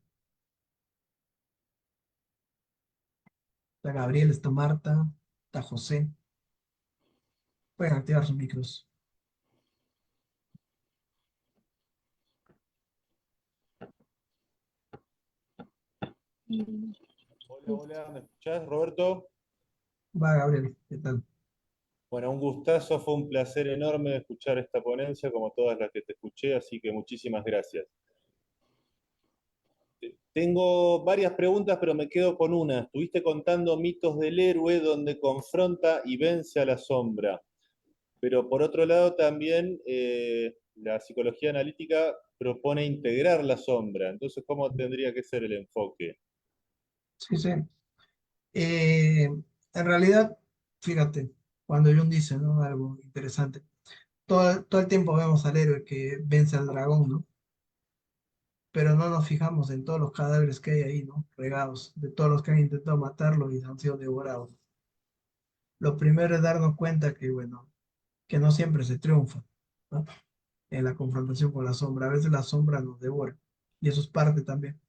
[SPEAKER 1] Está Gabriel, está Marta, está José. Pueden activar sus micros.
[SPEAKER 2] Mm,
[SPEAKER 3] Hola, hola, ¿me escuchás, Roberto?
[SPEAKER 1] Va, Gabriel, ¿qué tal?
[SPEAKER 3] Bueno, un gustazo, fue un placer enorme escuchar esta ponencia, como todas las que te escuché, así que muchísimas gracias. Tengo varias preguntas, pero me quedo con una. Estuviste contando mitos del héroe donde confronta y vence a la sombra, pero por otro lado también la psicología analítica propone integrar la sombra. Entonces, ¿cómo tendría que ser el enfoque?
[SPEAKER 1] Sí, sí. En realidad, fíjate, cuando Jung dice, ¿no? Algo interesante. Todo el tiempo vemos al héroe que vence al dragón, ¿no? Pero no nos fijamos en todos los cadáveres que hay ahí, ¿no? Regados, de todos los que han intentado matarlo y han sido devorados. Lo primero es darnos cuenta que, bueno, que no siempre se triunfa, ¿no? En la confrontación con la sombra. A veces la sombra nos devora. Y eso es parte también.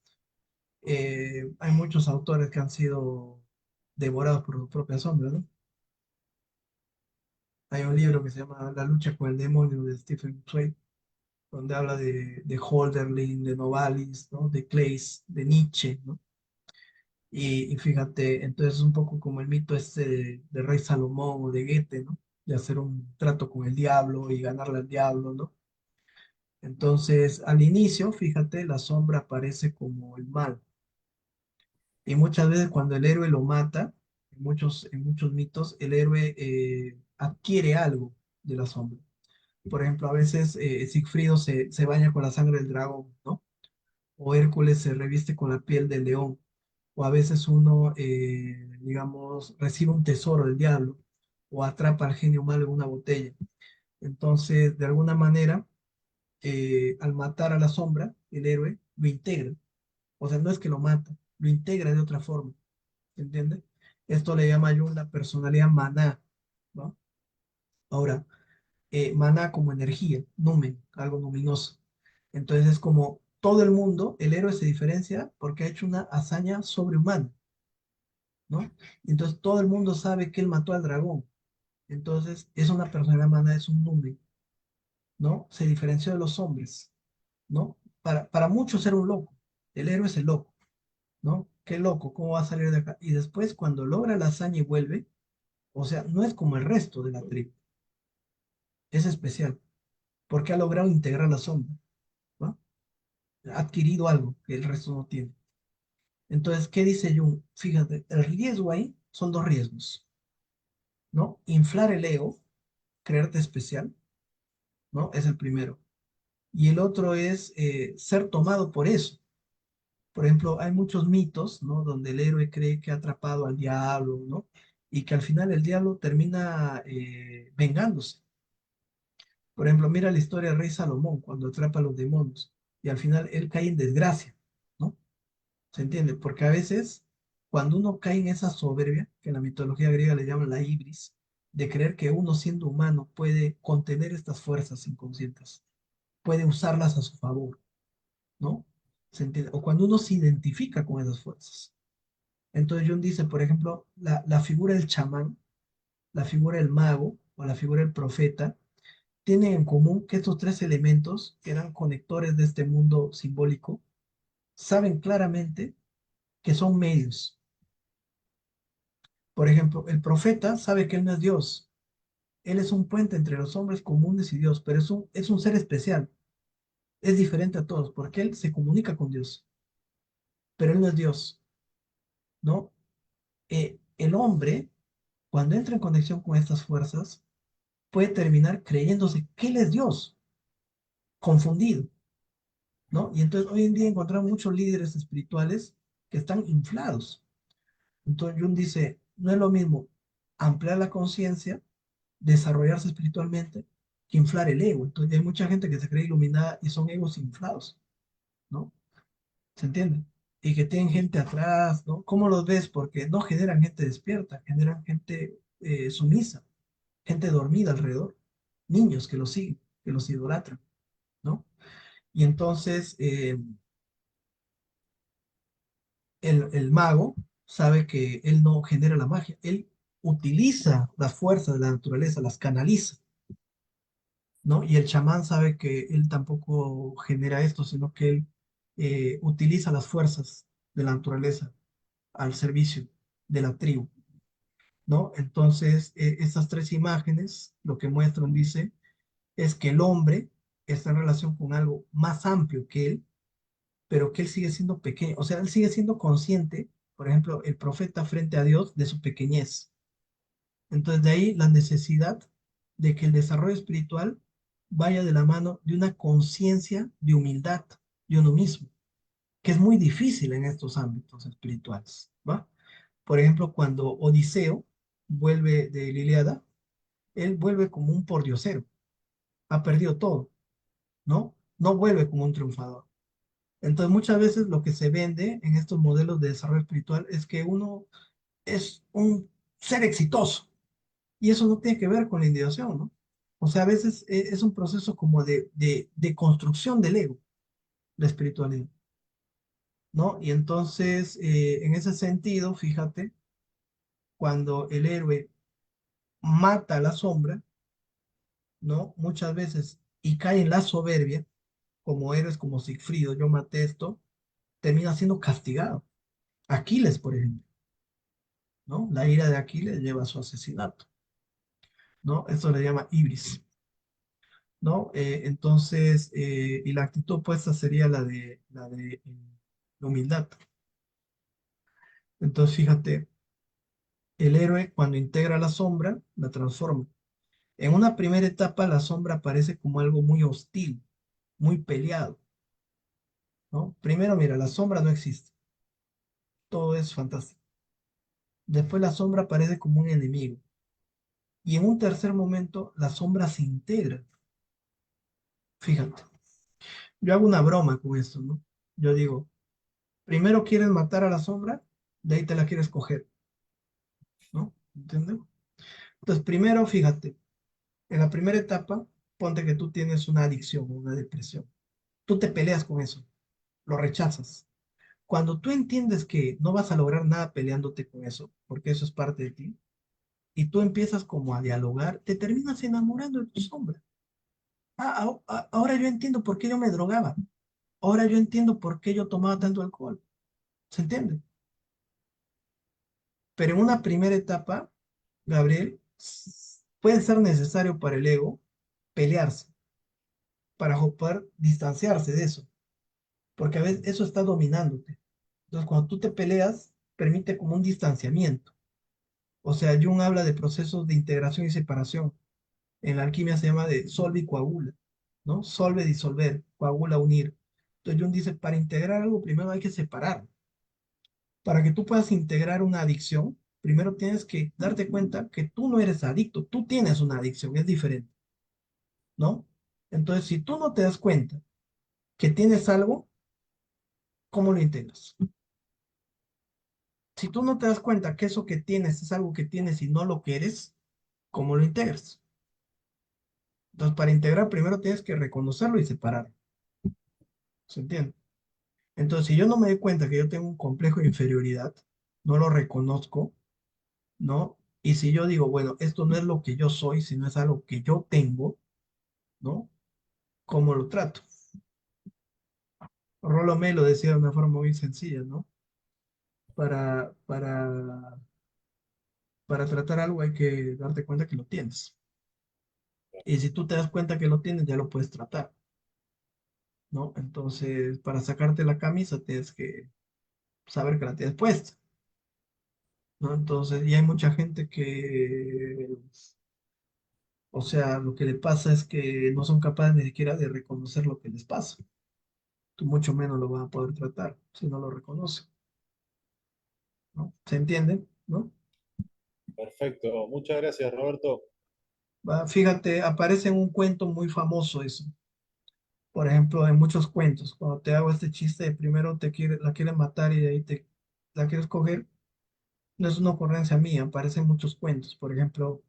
[SPEAKER 1] Hay muchos autores que han sido devorados por su propia sombra, ¿no? Hay un libro que se llama La lucha con el demonio de Stephen Zweig, donde habla de Hölderlin, de Novalis, ¿no? De Claes, de Nietzsche, ¿no? Y fíjate, entonces es un poco como el mito este de Rey Salomón o de Goethe, ¿no? De hacer un trato con el diablo y ganarle al diablo, ¿no? Entonces, al inicio, fíjate, la sombra aparece como el mal. Y muchas veces cuando el héroe lo mata, en muchos mitos, el héroe adquiere algo de la sombra. Por ejemplo, a veces Sigfrido se baña con la sangre del dragón, ¿no? O Hércules se reviste con la piel del león. O a veces uno, digamos, recibe un tesoro del diablo o atrapa al genio malo en una botella. Entonces, de alguna manera, al matar a la sombra, el héroe lo integra. O sea, no es que lo mata, lo integra de otra forma. ¿Entiendes? Esto le llama yo la personalidad maná, ¿no? Ahora, maná como energía, numen, algo luminoso. Entonces es como todo el mundo, el héroe se diferencia porque ha hecho una hazaña sobrehumana, ¿no? Entonces todo el mundo sabe que él mató al dragón. Entonces es una personalidad maná, es un numen, ¿no? Se diferenció de los hombres, ¿no? Para muchos era un loco. El héroe es el loco, ¿no? Qué loco, ¿cómo va a salir de acá? Y después cuando logra la hazaña y vuelve, o sea, no es como el resto de la tribu, es especial, porque ha logrado integrar la sombra, ¿no? Ha adquirido algo que el resto no tiene. Entonces, ¿qué dice Jung? Fíjate, el riesgo ahí son dos riesgos, ¿no? Inflar el ego, creerte especial, ¿no? Es el primero. y el otro es ser tomado por eso. Por ejemplo, hay muchos mitos, ¿no? Donde el héroe cree que ha atrapado al diablo, ¿no? Y que al final el diablo termina vengándose. Por ejemplo, mira la historia del rey Salomón cuando atrapa a los demonios y al final él cae en desgracia, ¿no? ¿Se entiende? Porque a veces cuando uno cae en esa soberbia, que en la mitología griega le llaman la ibris, de creer que uno siendo humano puede contener estas fuerzas inconscientes, puede usarlas a su favor, ¿no? ¿Se entiende? O cuando uno se identifica con esas fuerzas. Entonces Jung dice, por ejemplo, la figura del chamán, la figura del mago o la figura del profeta, tienen en común que estos tres elementos, que eran conectores de este mundo simbólico, saben claramente que son medios. Por ejemplo, el profeta sabe que él no es Dios. Él es un puente entre los hombres comunes y Dios, pero es un ser especial. Es diferente a todos, porque él se comunica con Dios, pero él no es Dios, ¿no? El hombre, cuando entra en conexión con estas fuerzas, puede terminar creyéndose que él es Dios, confundido, ¿no? Y entonces hoy en día encontramos muchos líderes espirituales que están inflados. Entonces Jung dice, no es lo mismo ampliar la conciencia, desarrollarse espiritualmente, que inflar el ego. Entonces hay mucha gente que se cree iluminada y son egos inflados, ¿no? ¿Se entiende? Y que tienen gente atrás, ¿no? ¿Cómo los ves? Porque no generan gente despierta, generan gente sumisa, gente dormida alrededor, niños que los siguen, que los idolatran, ¿no? Y entonces el mago sabe que él no genera la magia, él utiliza las fuerzas de la naturaleza, las canaliza, ¿no? Y el chamán sabe que él tampoco genera esto, sino que él utiliza las fuerzas de la naturaleza al servicio de la tribu, ¿no? Entonces, estas tres imágenes lo que muestran, dice, es que el hombre está en relación con algo más amplio que él, pero que él sigue siendo pequeño, o sea, él sigue siendo consciente, por ejemplo, el profeta frente a Dios de su pequeñez. Entonces, de ahí la necesidad de que el desarrollo espiritual vaya de la mano de una conciencia de humildad de uno mismo, que es muy difícil en estos ámbitos espirituales, ¿va? Por ejemplo, cuando Odiseo vuelve de la Ilíada, él vuelve como un pordiosero, ha perdido todo, ¿no? No vuelve como un triunfador. Entonces, muchas veces lo que se vende en estos modelos de desarrollo espiritual es que uno es un ser exitoso, y eso no tiene que ver con la individuación, ¿no? O sea, a veces es un proceso como de construcción del ego, la espiritualidad, ¿no? Y entonces, en ese sentido, fíjate, cuando el héroe mata a la sombra, ¿no? Muchas veces, y cae en la soberbia, como héroes como Sigfrido, yo maté esto, termina siendo castigado. Aquiles, por ejemplo, ¿no? La ira de Aquiles lleva a su asesinato, ¿no? Eso le llama ibris, ¿no? Entonces, y la actitud opuesta sería la humildad. Entonces, fíjate, el héroe cuando integra la sombra, la transforma. En una primera etapa, la sombra aparece como algo muy hostil, muy peleado, ¿no? Primero, mira, la sombra no existe, todo es fantástico. Después la sombra aparece como un enemigo. Y en un tercer momento, la sombra se integra. Fíjate, yo hago una broma con esto, ¿no? Yo digo, primero quieres matar a la sombra, de ahí te la quieres coger, ¿no? ¿Entiendes? Entonces, primero, fíjate, en la primera etapa, ponte que tú tienes una adicción, una depresión. Tú te peleas con eso, lo rechazas. Cuando tú entiendes que no vas a lograr nada peleándote con eso, porque eso es parte de ti, y tú empiezas como a dialogar, te terminas enamorando de tu sombra. Ahora yo entiendo por qué yo me drogaba. Ahora yo entiendo por qué yo tomaba tanto alcohol. ¿Se entiende? Pero en una primera etapa, Gabriel, puede ser necesario para el ego pelearse, para poder distanciarse de eso, porque a veces eso está dominándote. Entonces, cuando tú te peleas, permite como un distanciamiento. O sea, Jung habla de procesos de integración y separación. En la alquimia se llama de solve y coagula, ¿no? Solve, disolver. coagula unir. Entonces Jung dice, para integrar algo primero hay que separar. Para que tú puedas integrar una adicción, primero tienes que darte cuenta que tú no eres adicto, tú tienes una adicción, es diferente, ¿no? Entonces, si tú no te das cuenta que tienes algo, ¿cómo lo integras? Si tú no te das cuenta que eso que tienes es algo que tienes y no lo que eres, ¿cómo lo integras? Entonces, para integrar, primero tienes que reconocerlo y separarlo. ¿Se entiende? Entonces, si yo no me doy cuenta que yo tengo un complejo de inferioridad, no lo reconozco, ¿no? Y si yo digo, bueno, esto no es lo que yo soy, sino es algo que yo tengo, ¿no? ¿Cómo lo trato? Rollo May lo decía de una forma muy sencilla, ¿no? Para, para, para tratar algo hay que darte cuenta que lo tienes. Y si tú te das cuenta que lo tienes, ya lo puedes tratar, ¿no? Entonces, para sacarte la camisa, tienes que saber que la tienes puesta, ¿no? Entonces, y hay mucha gente que, o sea, lo que le pasa es que no son capaces ni siquiera de reconocer lo que les pasa. Tú mucho menos lo vas a poder tratar si no lo reconoce, ¿no? ¿Se entiende? ¿No?
[SPEAKER 3] Perfecto. Muchas gracias, Roberto.
[SPEAKER 1] Fíjate, aparece en un cuento muy famoso eso. Por ejemplo, en muchos cuentos, cuando te hago este chiste de primero la quieren matar y de ahí la quieres coger, no es una ocurrencia mía, aparece en muchos cuentos. Por ejemplo,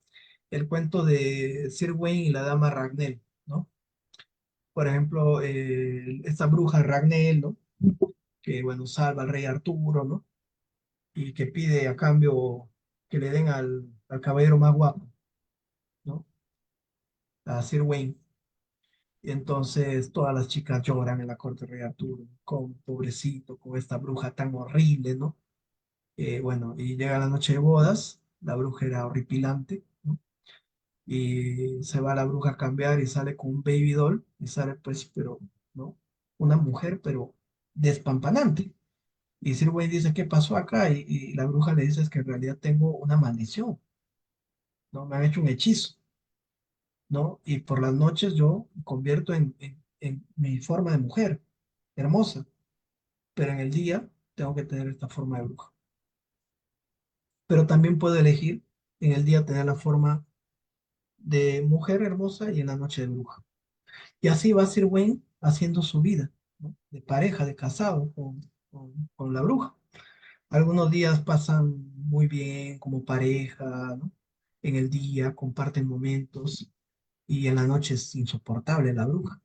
[SPEAKER 1] el cuento de Sir Wayne y la dama Ragnell, ¿no? Por ejemplo, esta bruja Ragnell, ¿no? Que, bueno, salva al rey Arturo, ¿no? Y que pide a cambio que le den al caballero más guapo, ¿no? A Sir Wayne. Y entonces todas las chicas lloran en la corte de rey Arturo, con pobrecito, con esta bruja tan horrible, ¿no? Bueno, y llega la noche de bodas, la bruja era horripilante, ¿no? Y se va la bruja a cambiar y sale con un baby doll, y sale pues, pero, ¿no? Una mujer, pero despampanante. Y Sir Wayne dice, ¿qué pasó acá? Y la bruja le dice, es que en realidad tengo una maldición, ¿no? Me han hecho un hechizo, ¿no? Y por las noches yo me convierto en mi forma de mujer, hermosa, pero en el día tengo que tener esta forma de bruja. Pero también puedo elegir en el día tener la forma de mujer hermosa y en la noche de bruja. Y así va Sir Wayne haciendo su vida, ¿no? De pareja, de casado con la bruja. Algunos días pasan muy bien como pareja, ¿no? En el día comparten momentos y en la noche es insoportable la bruja.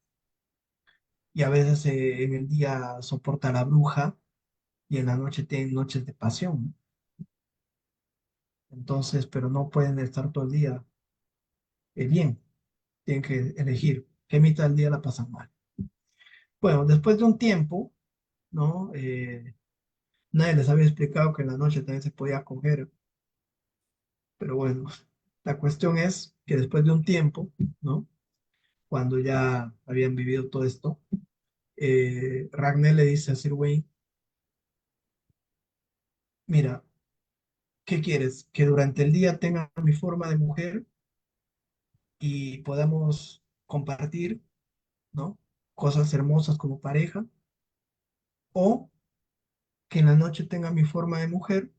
[SPEAKER 1] Y a veces en el día soporta a la bruja y en la noche tienen noches de pasión, ¿no? Entonces, pero no pueden estar todo el día bien, tienen que elegir qué mitad del día la pasan mal. Bueno, después de un tiempo, ¿no? Nadie les había explicado que en la noche también se podía coger, pero bueno, la cuestión es que después de un tiempo, ¿no? Cuando ya habían vivido todo esto, Ragnar le dice a Sir Wayne, mira, ¿qué quieres? ¿Que durante el día tenga mi forma de mujer y podamos compartir, ¿no? Cosas hermosas como pareja, o que en la noche tenga mi forma de mujer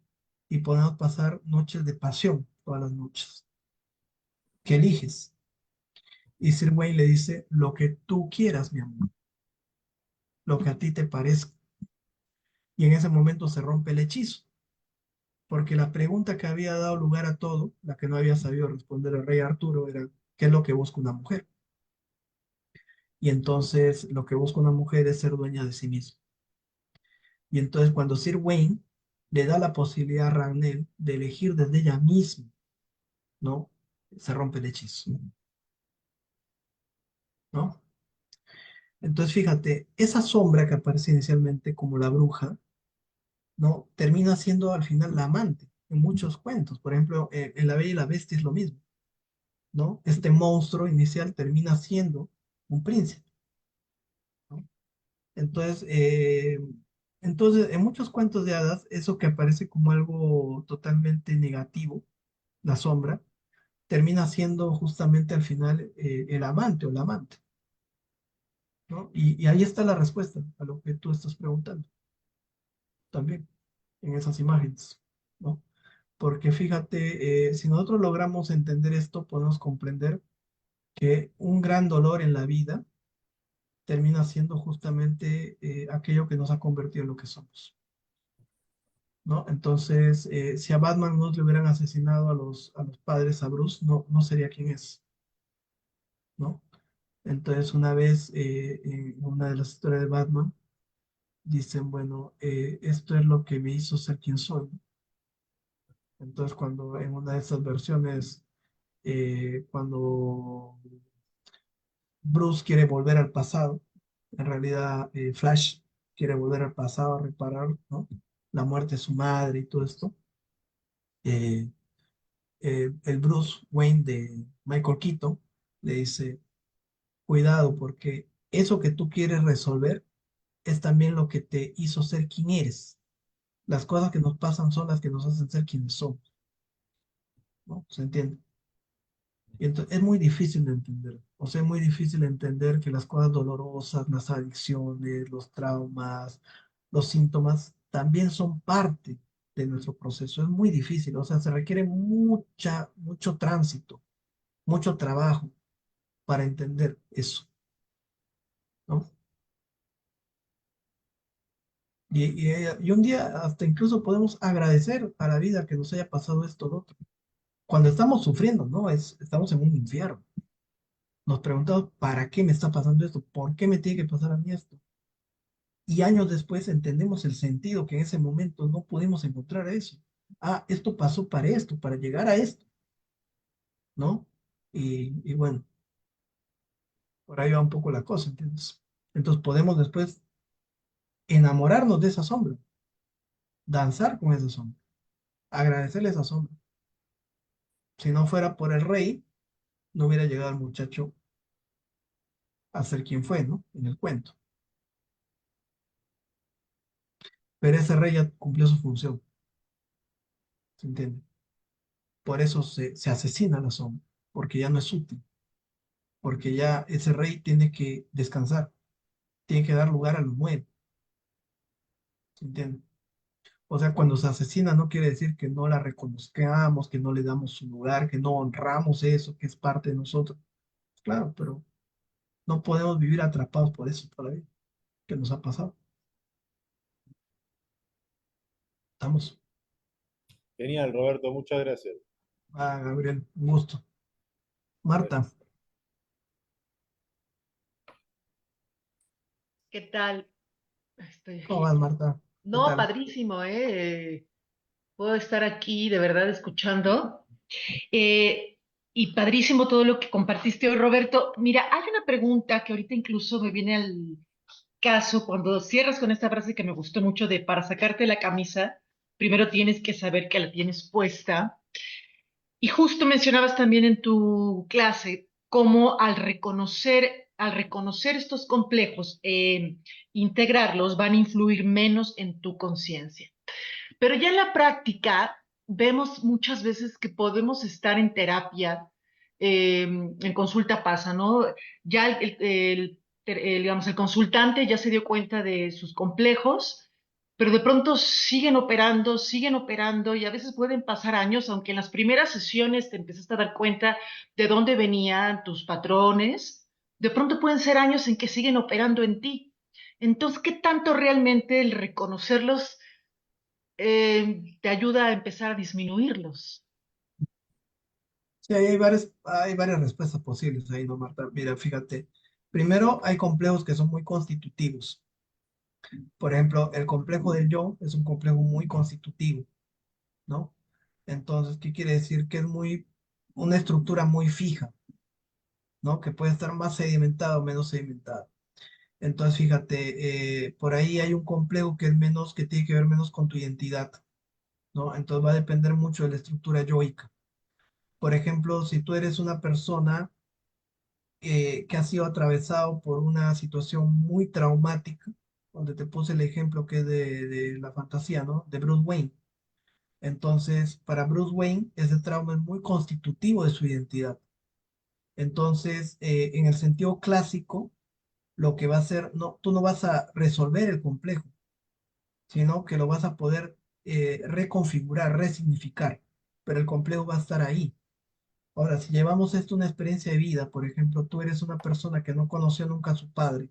[SPEAKER 1] y podamos pasar noches de pasión todas las noches? ¿Qué eliges? Y Sir Wayne le dice, lo que tú quieras, mi amor, lo que a ti te parezca. Y en ese momento se rompe el hechizo, porque la pregunta que había dado lugar a todo, la que no había sabido responder el rey Arturo, era, ¿qué es lo que busca una mujer? Y entonces lo que busca una mujer es ser dueña de sí misma. Y entonces cuando Sir Wayne le da la posibilidad a Ragnar de elegir desde ella misma, ¿no? Se rompe el hechizo, ¿no? Entonces fíjate, esa sombra que aparece inicialmente como la bruja, ¿no? Termina siendo al final la amante en muchos cuentos. Por ejemplo, en La Bella y la Bestia es lo mismo, ¿no? Este monstruo inicial termina siendo un príncipe, ¿no? Entonces, en muchos cuentos de hadas, eso que aparece como algo totalmente negativo, la sombra, termina siendo justamente al final el amante o la amante, ¿no? Y ahí está la respuesta a lo que tú estás preguntando también en esas imágenes, ¿no? Porque fíjate, si nosotros logramos entender esto, podemos comprender que un gran dolor en la vida termina siendo justamente aquello que nos ha convertido en lo que somos, ¿no? Entonces, si a Batman no le hubieran asesinado a los padres, a Bruce, no sería quien es, ¿no? Entonces, una vez, en una de las historias de Batman, dicen, bueno, esto es lo que me hizo ser quien soy. Entonces, cuando en una de esas versiones, cuando Bruce quiere volver al pasado, en realidad Flash quiere volver al pasado a reparar, ¿no? La muerte de su madre y todo esto. eh, el Bruce Wayne de Michael Keaton le dice, cuidado porque eso que tú quieres resolver es también lo que te hizo ser quien eres. Las cosas que nos pasan son las que nos hacen ser quienes somos, ¿no? ¿Se entiende? Y entonces es muy difícil de entender. O sea, es muy difícil entender que las cosas dolorosas, las adicciones, los traumas, los síntomas, también son parte de nuestro proceso. Es muy difícil. O sea, se requiere mucho tránsito, mucho trabajo para entender eso, ¿no? Y un día hasta incluso podemos agradecer a la vida que nos haya pasado esto, lo otro. Cuando estamos sufriendo, ¿no? Estamos en un infierno. Nos preguntamos, ¿para qué me está pasando esto? ¿Por qué me tiene que pasar a mí esto? Y años después entendemos el sentido que en ese momento no pudimos encontrar eso. Ah, esto pasó para esto, para llegar a esto, ¿no? Y bueno, por ahí va un poco la cosa, ¿entiendes? Entonces podemos después enamorarnos de esa sombra, danzar con esa sombra, agradecerle esa sombra. Si no fuera por el rey, no hubiera llegado el muchacho a ser quien fue, ¿no? En el cuento. Pero ese rey ya cumplió su función, ¿se entiende? Por eso se asesina a la sombra, porque ya no es útil, porque ya ese rey tiene que descansar, tiene que dar lugar a lo nuevo, ¿se entiende? O sea, cuando se asesina no quiere decir que no la reconozcamos, que no le damos su lugar, que no honramos eso, que es parte de nosotros. Claro, pero no podemos vivir atrapados por eso todavía, que nos ha pasado. Estamos.
[SPEAKER 3] Genial, Roberto, muchas gracias.
[SPEAKER 1] Ah, Gabriel, un gusto. Marta,
[SPEAKER 4] ¿Qué tal? Estoy
[SPEAKER 1] ¿cómo
[SPEAKER 4] aquí.
[SPEAKER 1] vas, Marta? ¿Qué
[SPEAKER 4] No,
[SPEAKER 1] tal?
[SPEAKER 4] padrísimo, ¿eh? Puedo estar aquí de verdad escuchando. Eh, y padrísimo todo lo que compartiste hoy, Roberto. Mira, hay una pregunta que ahorita incluso me viene al caso cuando cierras con esta frase que me gustó mucho de para sacarte la camisa, primero tienes que saber que la tienes puesta. Y justo mencionabas también en tu clase cómo al reconocer estos complejos, integrarlos, van a influir menos en tu conciencia. Pero ya en la práctica vemos muchas veces que podemos estar en terapia, en consulta pasa, ¿no? Ya digamos, el consultante ya se dio cuenta de sus complejos, pero de pronto siguen operando y a veces pueden pasar años, aunque en las primeras sesiones te empezaste a dar cuenta de dónde venían tus patrones, de pronto pueden ser años en que siguen operando en ti. Entonces, ¿qué tanto realmente el reconocerlos te ayuda a empezar a disminuirlos?
[SPEAKER 1] Sí, ahí hay varias respuestas posibles ahí, ¿no, Marta? Mira, fíjate. Primero, hay complejos que son muy constitutivos. Por ejemplo, el complejo del yo es un complejo muy constitutivo, ¿no? Entonces, ¿qué quiere decir? Que es una estructura muy fija, ¿no? Que puede estar más sedimentada o menos sedimentada. Entonces, fíjate, por ahí hay un complejo que es menos, que tiene que ver menos con tu identidad, ¿no? Entonces va a depender mucho de la estructura yoica. Por ejemplo, si tú eres una persona que ha sido atravesado por una situación muy traumática, donde te puse el ejemplo que es de la fantasía, ¿no? De Bruce Wayne. Entonces, para Bruce Wayne, ese trauma es muy constitutivo de su identidad. Entonces, en el sentido clásico, lo que va a hacer, no, tú no vas a resolver el complejo, sino que lo vas a poder reconfigurar, resignificar, pero el complejo va a estar ahí. Ahora, si llevamos esto a una experiencia de vida, por ejemplo, tú eres una persona que no conoció nunca a su padre,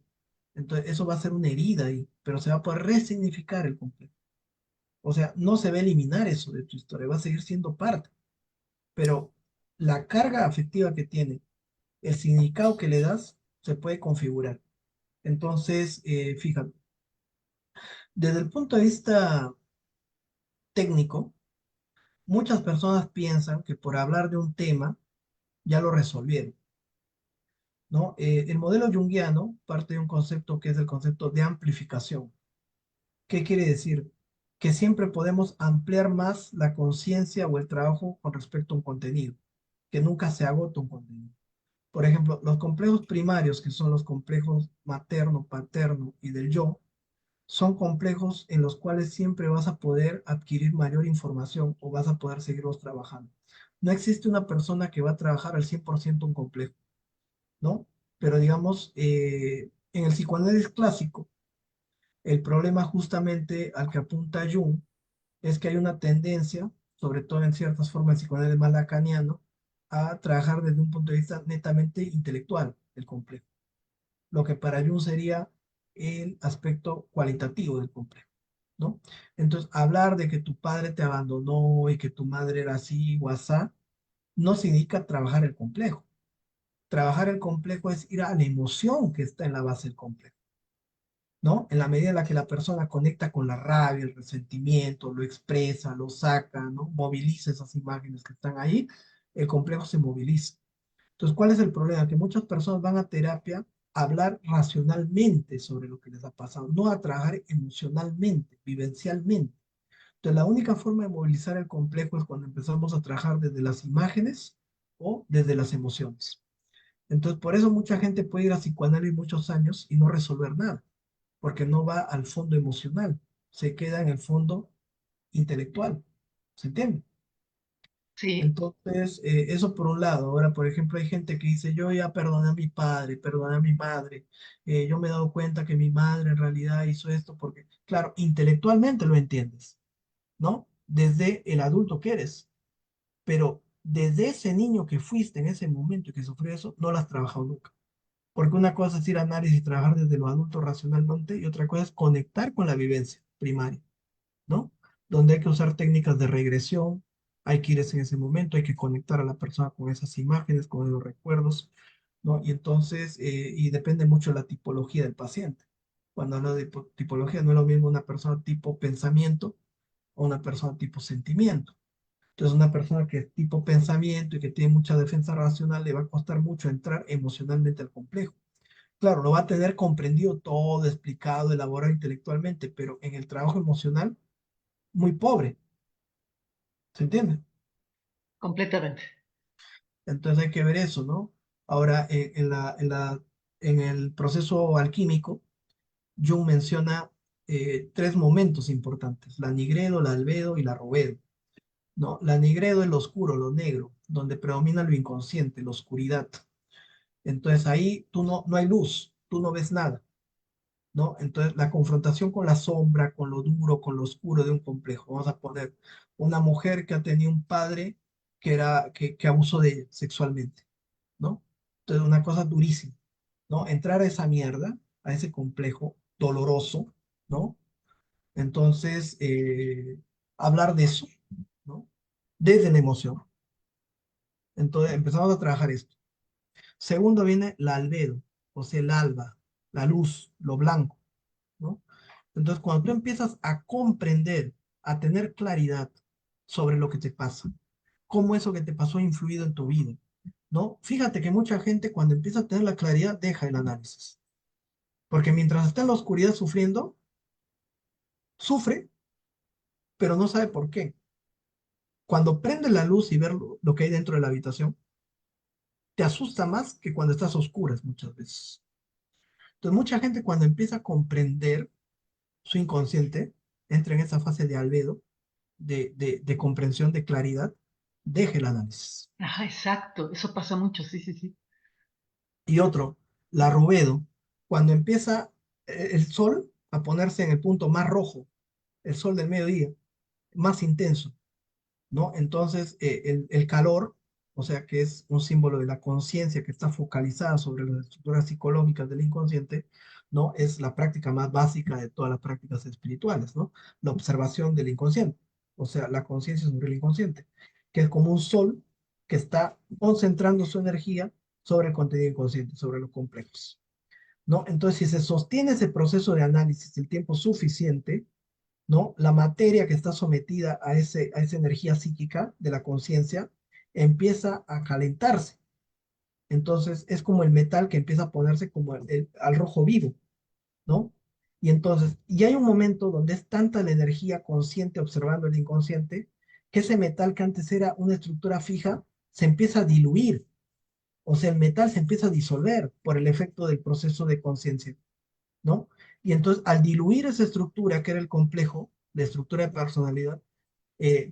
[SPEAKER 1] entonces eso va a ser una herida ahí, pero se va a poder resignificar el complejo. O sea, no se va a eliminar eso de tu historia, va a seguir siendo parte, pero la carga afectiva que tiene, el significado que le das, se puede configurar. Entonces, fíjate, desde el punto de vista técnico, muchas personas piensan que por hablar de un tema ya lo resolvieron, ¿no? El modelo junguiano parte de un concepto que es el concepto de amplificación. ¿Qué quiere decir? Que siempre podemos ampliar más la conciencia o el trabajo con respecto a un contenido, que nunca se agota un contenido. Por ejemplo, los complejos primarios, que son los complejos materno, paterno y del yo, son complejos en los cuales siempre vas a poder adquirir mayor información o vas a poder seguirlos trabajando. No existe una persona que va a trabajar al 100% un complejo, ¿no? Pero digamos, en el psicoanálisis clásico, el problema justamente al que apunta Jung es que hay una tendencia, sobre todo en ciertas formas de psicoanálisis más lacaniano, a trabajar desde un punto de vista netamente intelectual del complejo, lo que para Jung sería el aspecto cualitativo del complejo, ¿no? Entonces, hablar de que tu padre te abandonó y que tu madre era así, WhatsApp, no significa trabajar el complejo. Trabajar el complejo es ir a la emoción que está en la base del complejo, ¿no? En la medida en la que la persona conecta con la rabia, el resentimiento, lo expresa, lo saca, ¿no? Moviliza esas imágenes que están ahí, el complejo se moviliza. Entonces, ¿cuál es el problema? Que muchas personas van a terapia a hablar racionalmente sobre lo que les ha pasado, no a trabajar emocionalmente, vivencialmente. Entonces, la única forma de movilizar el complejo es cuando empezamos a trabajar desde las imágenes o desde las emociones. Entonces, por eso mucha gente puede ir a psicoanálisis muchos años y no resolver nada, porque no va al fondo emocional, se queda en el fondo intelectual. ¿Se entiende?
[SPEAKER 4] Sí,
[SPEAKER 1] Entonces, eso por un lado. Ahora, por ejemplo, hay gente que dice, yo ya perdoné a mi padre, perdoné a mi madre, yo me he dado cuenta que mi madre en realidad hizo esto porque, claro, intelectualmente lo entiendes, ¿no? Desde el adulto que eres, pero desde ese niño que fuiste en ese momento y que sufrió eso, no lo has trabajado nunca. Porque una cosa es ir a análisis y trabajar desde lo adulto racionalmente y otra cosa es conectar con la vivencia primaria, ¿no? Donde hay que usar técnicas de regresión, hay que ir en ese momento, hay que conectar a la persona con esas imágenes, con los recuerdos, ¿no? Y entonces, y depende mucho de la tipología del paciente. Cuando hablo de tipología, no es lo mismo una persona tipo pensamiento o una persona tipo sentimiento. Entonces, una persona que es tipo pensamiento y que tiene mucha defensa racional, le va a costar mucho entrar emocionalmente al complejo. Claro, lo va a tener comprendido todo, explicado, elaborado intelectualmente, pero en el trabajo emocional, muy pobre. ¿Se entiende?
[SPEAKER 4] completamente.
[SPEAKER 1] Entonces hay que ver eso, ¿no? Ahora, en el proceso alquímico, Jung menciona tres momentos importantes, la nigredo, la albedo y la robedo, ¿no? La nigredo es lo oscuro, lo negro, donde predomina lo inconsciente, la oscuridad. Entonces ahí tú no hay luz, tú no ves nada, ¿no? Entonces la confrontación con la sombra, con lo duro, con lo oscuro de un complejo. Vamos a poner una mujer que ha tenido un padre que abusó de ella sexualmente, ¿no? Entonces, una cosa durísima, ¿no? Entrar a esa mierda, a ese complejo doloroso, ¿no? Entonces, hablar de eso, ¿no? Desde la emoción. Entonces, empezamos a trabajar esto. Segundo viene la albedo, o sea, el alba, la luz, lo blanco, ¿no? Entonces, cuando tú empiezas a comprender, a tener claridad sobre lo que te pasa, cómo eso que te pasó ha influido en tu vida, ¿no? Fíjate que mucha gente cuando empieza a tener la claridad deja el análisis, porque mientras está en la oscuridad sufriendo, sufre, pero no sabe por qué. Cuando prende la luz y ver lo que hay dentro de la habitación, te asusta más que cuando estás a oscuras muchas veces. Entonces, mucha gente cuando empieza a comprender su inconsciente, entra en esa fase de albedo, de comprensión, de claridad, deja el análisis.
[SPEAKER 4] Ajá, exacto. Eso pasa mucho, sí, sí, sí.
[SPEAKER 1] Y otro, la rubedo. Cuando empieza el sol a ponerse en el punto más rojo, el sol del mediodía, más intenso, ¿no? Entonces, el calor, o sea, que es un símbolo de la conciencia que está focalizada sobre las estructuras psicológicas del inconsciente, ¿no? Es la práctica más básica de todas las prácticas espirituales, ¿no? La observación del inconsciente, o sea, la conciencia sobre el inconsciente, que es como un sol que está concentrando su energía sobre el contenido inconsciente, sobre los complejos, ¿no? Entonces, si se sostiene ese proceso de análisis el tiempo suficiente, ¿no? La materia que está sometida a esa energía psíquica de la conciencia empieza a calentarse. Entonces es como el metal que empieza a ponerse como al rojo vivo, ¿no? Y entonces, y hay un momento donde es tanta la energía consciente observando el inconsciente, que ese metal que antes era una estructura fija, se empieza a diluir. O sea, el metal se empieza a disolver por el efecto del proceso de conciencia, ¿no? Y entonces, al diluir esa estructura que era el complejo, la estructura de personalidad,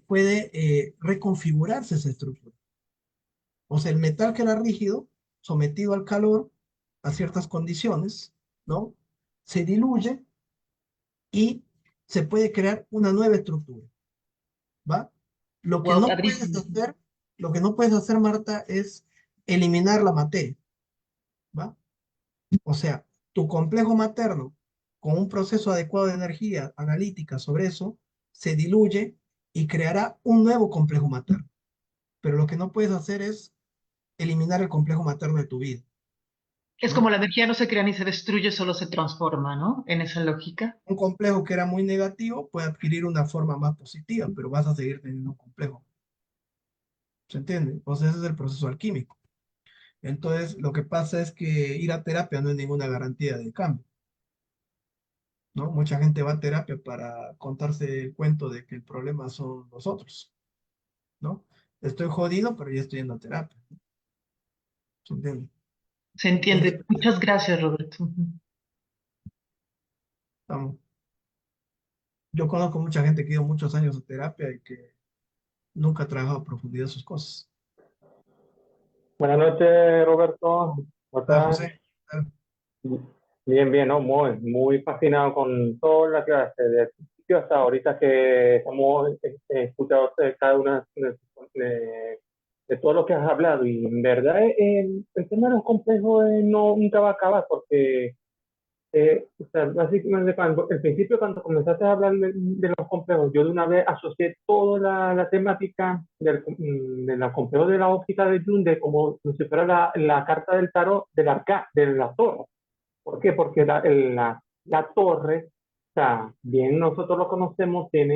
[SPEAKER 1] puede reconfigurarse esa estructura. O sea, el metal que era rígido, sometido al calor, a ciertas condiciones, ¿no? Se diluye y se puede crear una nueva estructura, ¿va? Lo que
[SPEAKER 4] Wow,
[SPEAKER 1] no puedes
[SPEAKER 4] padrísimo.
[SPEAKER 1] hacer, lo que no puedes hacer, Marta, es eliminar la materia, ¿va? O sea, tu complejo materno, con un proceso adecuado de energía analítica sobre eso, se diluye y creará un nuevo complejo materno. Pero lo que no puedes hacer es eliminar el complejo materno de tu vida,
[SPEAKER 4] Es como
[SPEAKER 1] ¿no?
[SPEAKER 4] la energía no se crea ni se destruye, solo se transforma, ¿no? En esa lógica.
[SPEAKER 1] Un complejo que era muy negativo puede adquirir una forma más positiva, pero vas a seguir teniendo un complejo. ¿Se entiende? O sea, ese es el proceso alquímico. Entonces, lo que pasa es que ir a terapia no es ninguna garantía de cambio, ¿no? Mucha gente va a terapia para contarse el cuento de que el problema son nosotros, ¿no? Estoy jodido, pero ya estoy yendo a terapia, ¿se entiende?
[SPEAKER 4] Se
[SPEAKER 1] Entonces,
[SPEAKER 4] entiende. Muchas gracias, Roberto. Ujú.
[SPEAKER 1] vamos, yo conozco mucha gente que ha ido muchos años a terapia y que nunca ha trabajado a profundidad sus cosas.
[SPEAKER 5] Buenas noches, Roberto. ¿Cómo
[SPEAKER 1] Ah,
[SPEAKER 5] estás?
[SPEAKER 1] José, ah,
[SPEAKER 5] Bien, bien, ¿no? Muy fascinado con toda la clase, desde el principio hasta ahorita que hemos escuchado cada una de todo lo que has hablado. Y en verdad, el tema de los complejos no, nunca va a acabar porque o sea, básicamente cuando, al principio cuando comenzaste a hablar de los complejos, yo de una vez asocié toda la temática de los complejos de la óptica de Jung de como si fuera la carta del tarot de la torre. ¿Por qué? Porque la torre, o sea, bien nosotros lo conocemos, es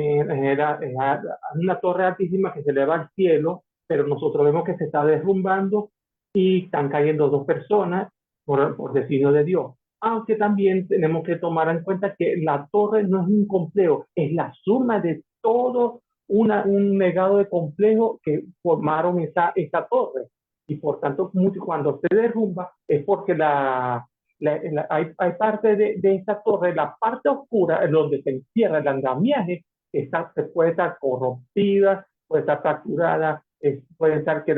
[SPEAKER 5] una torre altísima que se eleva al cielo, pero nosotros vemos que se está derrumbando y están cayendo dos personas por designio de Dios. Aunque también tenemos que tomar en cuenta que la torre no es un complejo, es la suma de todo un legado de complejo que formaron esa torre. Y por tanto, cuando se derrumba es porque hay parte de esta torre, la parte oscura, en donde se encierra el andamiaje, se puede estar corrompida, puede estar fracturada, puede estar que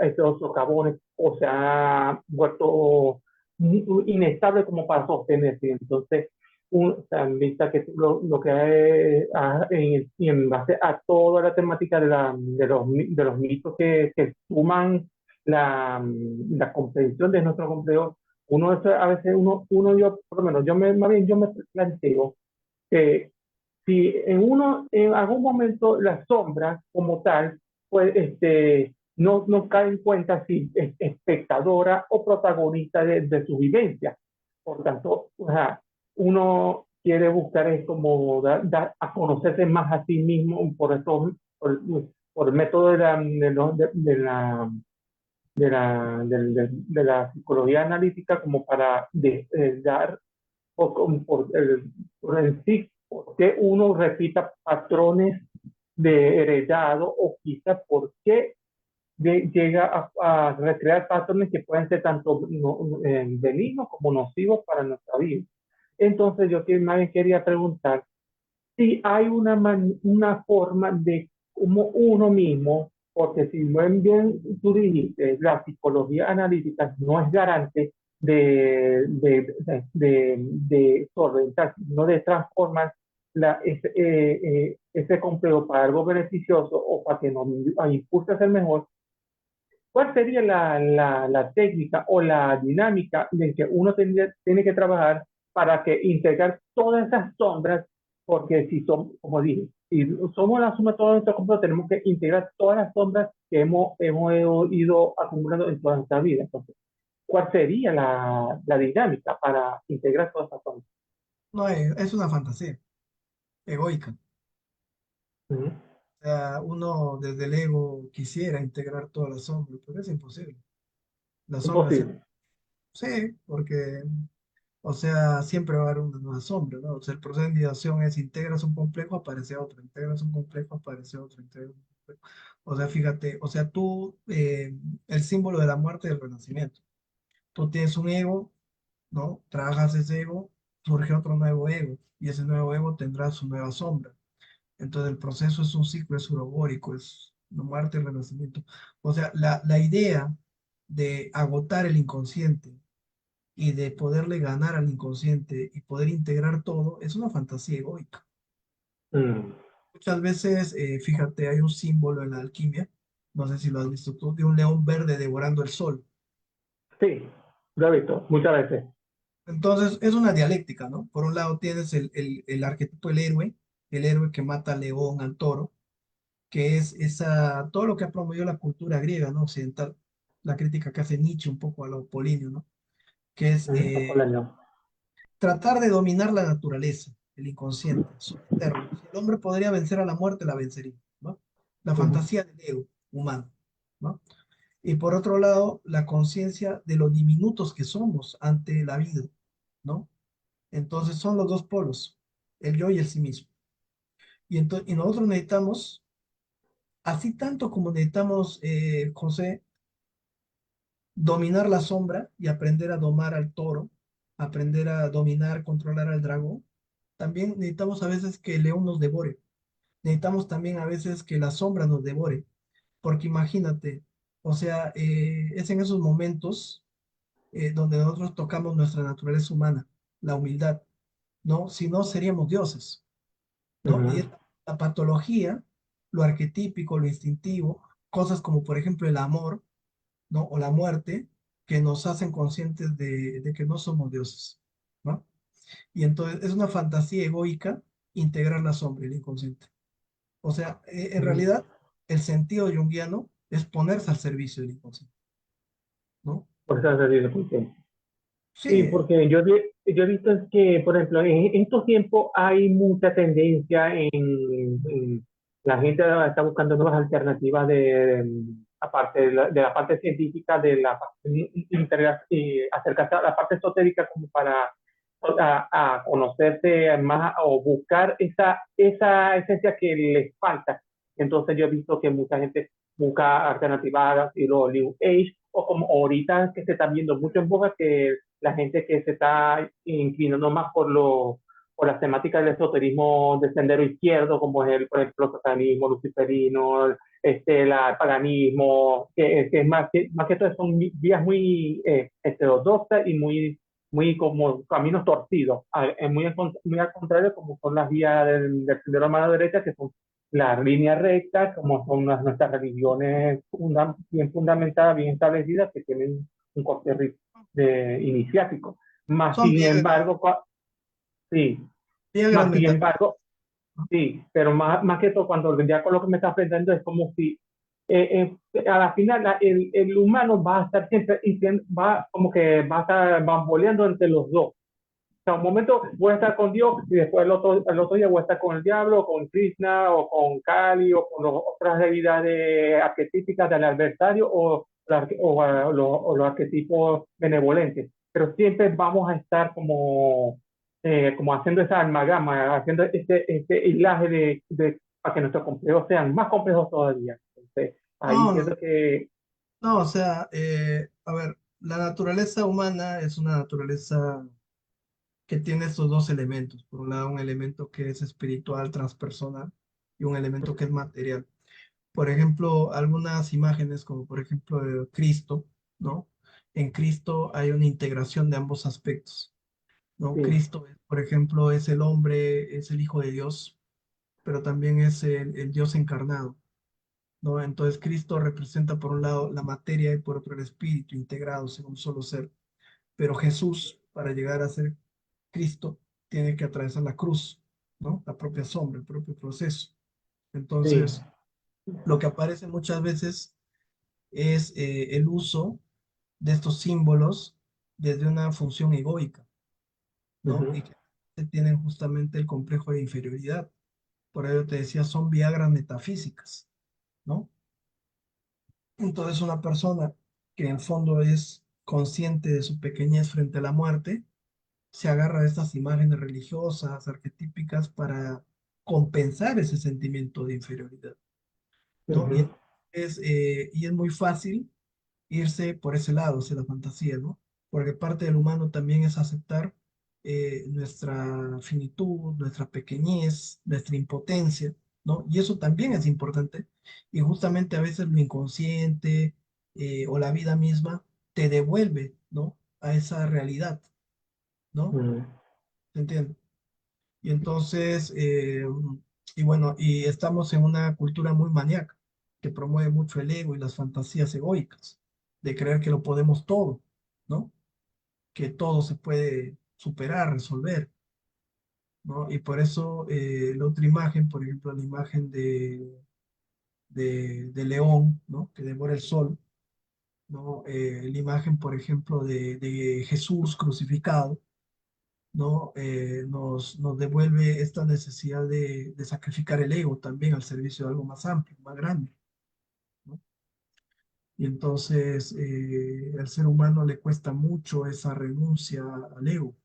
[SPEAKER 5] estos socavones o se ha vuelto inestable como para sostenerse. Entonces, o sea, en vista que lo que hay, y en base a toda la temática de los mitos que suman la comprensión de nuestro complejo, a veces yo, por lo menos, más bien yo me planteo que si en algún momento la sombra como tal, pues no cae en cuenta si es espectadora o protagonista de su vivencia. Por tanto, o sea, uno quiere buscar es como dar a conocerse más a sí mismo por el método de la psicología analítica como para dar por en sí, por qué uno repita patrones de heredado o quizás por qué llega a recrear patrones que pueden ser tanto benignos como nocivos para nuestra vida. Entonces yo más quería preguntar si hay una forma de como uno mismo, porque si bien tú dijiste, la psicología analítica no es garante de solventar, no de transformar ese complejo para algo beneficioso o para que nos impulse a ser mejor, ¿cuál sería la técnica o la dinámica en que uno tiene que trabajar para que integrar todas esas sombras? Porque si somos, como dije, si somos la suma de todos nuestros complejos, tenemos que integrar todas las sombras que hemos ido acumulando en toda nuestra vida. Entonces, ¿cuál sería la dinámica para integrar todas esas sombras?
[SPEAKER 1] No, es una fantasía egoica.
[SPEAKER 5] Ujú.
[SPEAKER 1] O sea, uno desde el ego quisiera integrar todas las sombras, pero es imposible. Las sombras siempre,
[SPEAKER 5] Imposible.
[SPEAKER 1] sí, porque, o sea, siempre va a haber una nueva sombra, ¿no? O sea, el proceso de ideación es integras un complejo, aparece otro, integras un complejo, aparece otro, integras un complejo. O sea, fíjate, o sea, tú, el símbolo de la muerte y el renacimiento. Tú tienes un ego, ¿no? Trabajas ese ego, surge otro nuevo ego, y ese nuevo ego tendrá su nueva sombra. Entonces el proceso es un ciclo, es urobórico, es no muerte y renacimiento. O sea, la idea de agotar el inconsciente y de poderle ganar al inconsciente y poder integrar todo es una fantasía egoica.
[SPEAKER 5] Mm.
[SPEAKER 1] Muchas veces, fíjate, hay un símbolo en la alquimia, no sé si lo has visto tú, de un león verde devorando el sol.
[SPEAKER 5] Sí, lo he visto muchas veces.
[SPEAKER 1] Entonces es una dialéctica, ¿no? Por un lado tienes el arquetipo del héroe, el héroe que mata al león, al toro, que es todo lo que ha promovido la cultura griega, ¿no? Occidental, la crítica que hace Nietzsche un poco a lo apolíneo, ¿no? Que es
[SPEAKER 5] Apolonio.
[SPEAKER 1] tratar de dominar la naturaleza, el inconsciente, someterlo. Si el hombre podría vencer a la muerte, la vencería, ¿no? La
[SPEAKER 5] Ujú.
[SPEAKER 1] fantasía del ego humano, ¿no? Y por otro lado, la conciencia de lo diminutos que somos ante la vida, ¿no? Entonces son los dos polos, el yo y el sí mismo. Y nosotros necesitamos, así tanto como necesitamos, José, dominar la sombra y aprender a domar al toro, aprender a dominar, controlar al dragón, también necesitamos a veces que el león nos devore. Necesitamos también a veces que la sombra nos devore. Porque imagínate, o sea, es en esos momentos donde nosotros tocamos nuestra naturaleza humana, la humildad, ¿no? Si no, seríamos dioses, ¿no? Y es
[SPEAKER 5] Ujú.
[SPEAKER 1] la patología, lo arquetípico, lo instintivo, cosas como por ejemplo el amor, ¿no? O la muerte, que nos hacen conscientes de que no somos dioses, ¿no? Y entonces es una fantasía egoica integrar la sombra y el inconsciente. O sea, en
[SPEAKER 5] Ujú.
[SPEAKER 1] realidad, el sentido junguiano es ponerse al servicio del inconsciente, ¿no?
[SPEAKER 5] Por eso se dice consciente. Sí,
[SPEAKER 1] Sí,
[SPEAKER 5] porque yo he visto es que, por ejemplo, en estos tiempos hay mucha tendencia en la gente está buscando nuevas alternativas aparte de la parte científica, de la acercarse a la parte esotérica como para a conocerse más o buscar esa esencia que les falta. Entonces yo he visto que mucha gente busca alternativas y lo New Age, o como ahorita que se está viendo mucho en boga que la gente que se está inclinando más por las temáticas del esoterismo de sendero izquierdo, como es por ejemplo, el satanismo, luciferino, el paganismo, que es más que todo son vías muy heterodoxas y muy como caminos torcidos, muy al contrario como son las vías del sendero a mano derecha, que son las líneas rectas, como son nuestras religiones bien fundamentadas, bien establecidas, que tienen un corte iniciático. Más
[SPEAKER 1] son
[SPEAKER 5] sin
[SPEAKER 1] Viagra,
[SPEAKER 5] embargo, sí,
[SPEAKER 1] Viagra
[SPEAKER 5] más sin
[SPEAKER 1] metal.
[SPEAKER 5] embargo, sí, pero más que todo, cuando ya con lo que me estás presentando es como si a la final el humano va a estar siempre, va como que va a estar bamboleando entre los dos. O sea, un momento voy a estar con Dios y después el otro día voy a estar con el diablo, con Krishna, o con Kali, o con otras deidades arquetípicas del adversario, o los arquetipos benevolentes. Pero siempre vamos a estar como haciendo esa amalgama, haciendo este hilaje para que nuestros complejos sean más complejos todavía. Entonces, ahí
[SPEAKER 1] No, no,
[SPEAKER 5] siento que
[SPEAKER 1] no, o sea, a ver, la naturaleza humana es una naturaleza que tiene estos dos elementos. Por un lado, un elemento que es espiritual, transpersonal, y un elemento que es material. Por ejemplo, algunas imágenes, como por ejemplo Cristo, ¿no? en Cristo hay una integración de ambos aspectos, ¿no?
[SPEAKER 5] Sí.
[SPEAKER 1] Cristo, por ejemplo, es el hombre, es el Hijo de Dios, pero también es el Dios encarnado, ¿no? Entonces Cristo representa por un lado la materia y por otro el espíritu integrados en un solo ser. Pero Jesús, para llegar a ser Cristo, tiene que atravesar la cruz, ¿no? La propia sombra, el propio proceso.
[SPEAKER 5] Sí.
[SPEAKER 1] Entonces, lo que aparece muchas veces es el uso de estos símbolos desde una función egoica, ¿no?
[SPEAKER 5] Ujú.
[SPEAKER 1] Y que tienen justamente el complejo de inferioridad. Por ello te decía, son viagras metafísicas, ¿no? Entonces, una persona que en el fondo es consciente de su pequeñez frente a la muerte, se agarra a estas imágenes religiosas, arquetípicas, para compensar ese sentimiento de inferioridad, ¿no?
[SPEAKER 5] Ujú.
[SPEAKER 1] Y es muy fácil irse por ese lado, hacia la fantasía, ¿no? Porque parte del humano también es aceptar nuestra finitud, nuestra pequeñez, nuestra impotencia, ¿no? Y eso también es importante. Y justamente a veces lo inconsciente o la vida misma te devuelve, ¿no? A esa realidad, ¿no?
[SPEAKER 5] Ujú.
[SPEAKER 1] ¿Se entiende? Y entonces, y bueno, y estamos en una cultura muy maníaca que promueve mucho el ego y las fantasías egoicas, de creer que lo podemos todo, ¿no? Que todo se puede superar, resolver, ¿no? Y por eso la otra imagen, por ejemplo, la imagen de León, ¿no? Que devora el sol, ¿no? La imagen, por ejemplo, de Jesús crucificado, ¿no? Nos devuelve esta necesidad de sacrificar el ego también al servicio de algo más amplio, más grande, ¿no? Y entonces al ser humano le cuesta mucho esa renuncia al ego,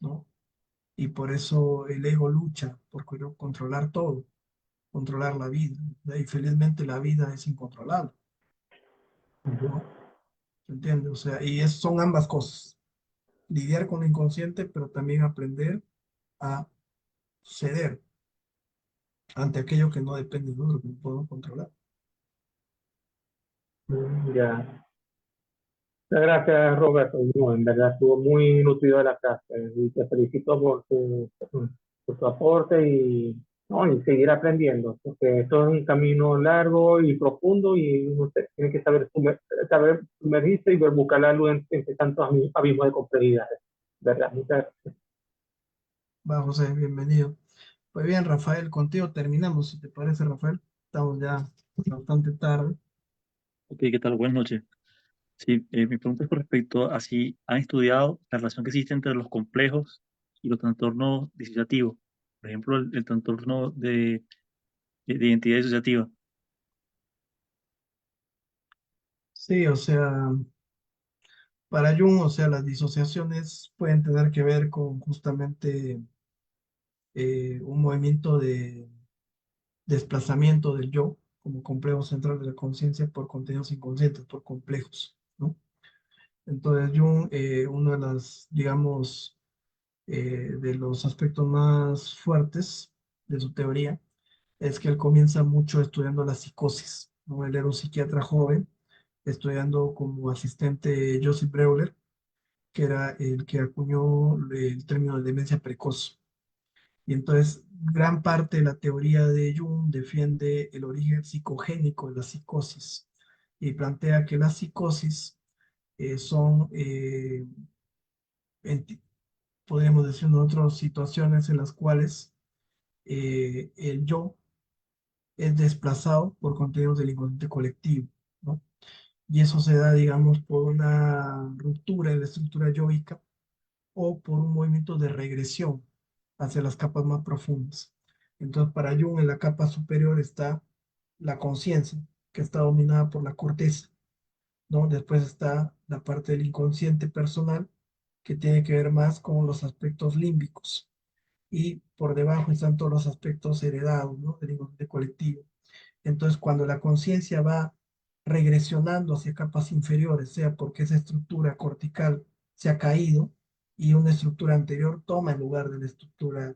[SPEAKER 1] ¿no? Y por eso el ego lucha por controlar todo, controlar la vida, ¿no? Y felizmente la vida es incontrolable,
[SPEAKER 5] Ujú.
[SPEAKER 1] ¿no? ¿Se entiende? O sea, son ambas cosas, lidiar con lo inconsciente, pero también aprender a ceder ante aquello que no depende de nosotros, que no podemos controlar.
[SPEAKER 5] Ya. Muchas gracias, Roberto. No, en verdad estuvo muy nutrido la clase y te felicito por tu aporte y, no, y seguir aprendiendo, porque esto es un camino largo y profundo y uno tiene que saber sumergirse y ver buscar la luz entre tantos abismos de complejidades. ¿Verdad? Muchas gracias.
[SPEAKER 1] Va, José, bienvenido. Pues bien, Rafael, contigo terminamos, si te parece, Rafael. Estamos ya bastante tarde.
[SPEAKER 6] Ok, ¿qué tal? Buenas noches. Sí, mi pregunta es con respecto a si han estudiado la relación que existe entre los complejos y los trastornos disociativos. Por ejemplo, el trastorno de identidad disociativa.
[SPEAKER 1] Sí, o sea, para Jung, o sea, las disociaciones pueden tener que ver con justamente un movimiento de desplazamiento del yo como complejo central de la conciencia por contenidos inconscientes, por complejos, ¿no? Entonces, Jung, uno de las, digamos, de los aspectos más fuertes de su teoría es que él comienza mucho estudiando la psicosis, ¿no? Él era un psiquiatra joven, estudiando como asistente Joseph Breuer, que era el que acuñó el término de demencia precoz. Y entonces, gran parte de la teoría de Jung defiende el origen psicogénico de la psicosis y plantea que las psicosis son, podríamos decir, otras situaciones en las cuales el yo es desplazado por contenidos del inconsciente colectivo, ¿no? Y eso se da, digamos, por una ruptura en la estructura yoica o por un movimiento de regresión hacia las capas más profundas. Entonces, para Jung, en la capa superior está la conciencia, que está dominada por la corteza, ¿no? Después está la parte del inconsciente personal, que tiene que ver más con los aspectos límbicos. Y por debajo están todos los aspectos heredados, ¿no? Del inconsciente colectivo. Entonces, cuando la conciencia va regresionando hacia capas inferiores, sea porque esa estructura cortical se ha caído y una estructura anterior toma el lugar de la estructura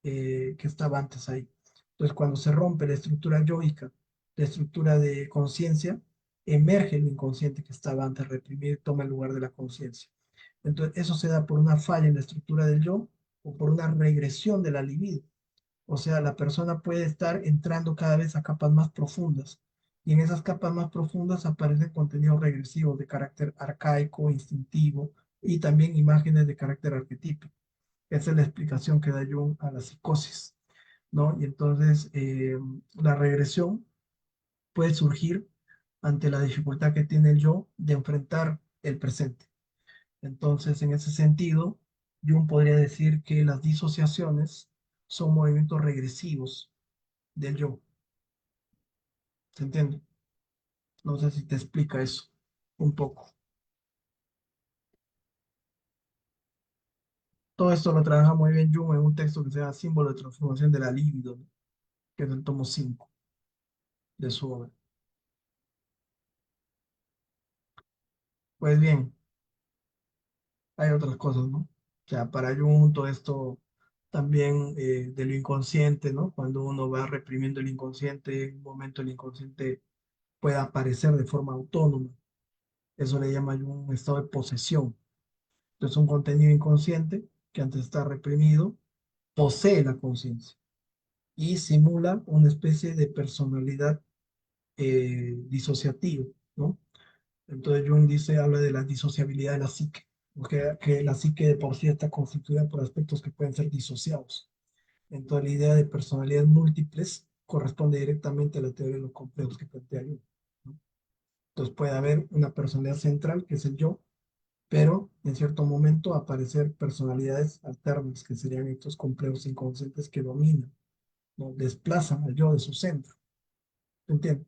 [SPEAKER 1] que estaba antes ahí. Entonces, cuando se rompe la estructura yoica, la estructura de conciencia, emerge el inconsciente que estaba antes reprimido y toma el lugar de la conciencia. Entonces, eso se da por una falla en la estructura del yo o por una regresión de la libido. O sea, la persona puede estar entrando cada vez a capas más profundas. Y en esas capas más profundas aparecen contenidos regresivos de carácter arcaico, instintivo y también imágenes de carácter arquetípico. Esa es la explicación que da Jung a la psicosis, ¿no? Y entonces la regresión puede surgir ante la dificultad que tiene el yo de enfrentar el presente. Entonces, en ese sentido, Jung podría decir que las disociaciones son movimientos regresivos del yo. ¿Se entiende? No sé si te explica eso un poco. Todo esto lo trabaja muy bien Jung en un texto que se llama Símbolo de transformación de la libido, ¿no? Que es el tomo 5 de su obra. Pues bien, hay otras cosas, ¿no? O sea, para Jung todo esto también de lo inconsciente, ¿no? Cuando uno va reprimiendo el inconsciente, en un momento el inconsciente puede aparecer de forma autónoma. Eso le llama Jung un estado de posesión. Entonces, un contenido inconsciente que antes está reprimido posee la conciencia y simula una especie de personalidad disociativa, ¿no? Entonces Jung dice, habla de la disociabilidad de la psique, porque que la psique de por sí está constituida por aspectos que pueden ser disociados. Entonces la idea de personalidades múltiples corresponde directamente a la teoría de los complejos que plantea Jung, ¿no? Entonces puede haber una personalidad central, que es el yo, pero en cierto momento aparecer personalidades alternas, que serían estos complejos inconscientes que dominan, ¿no? Desplazan al yo de su centro. ¿Entiendes?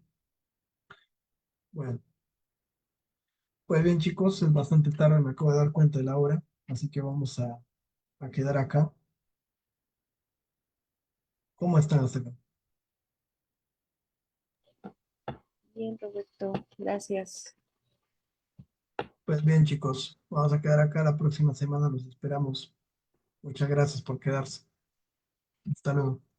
[SPEAKER 1] Bueno, pues bien chicos, es bastante tarde, me acabo de dar cuenta de la hora, así que vamos a quedar acá. ¿Cómo están hasta acá?
[SPEAKER 2] Bien, Roberto, gracias.
[SPEAKER 1] Pues bien chicos, vamos a quedar acá la próxima semana, los esperamos. Muchas gracias por quedarse. Hasta luego.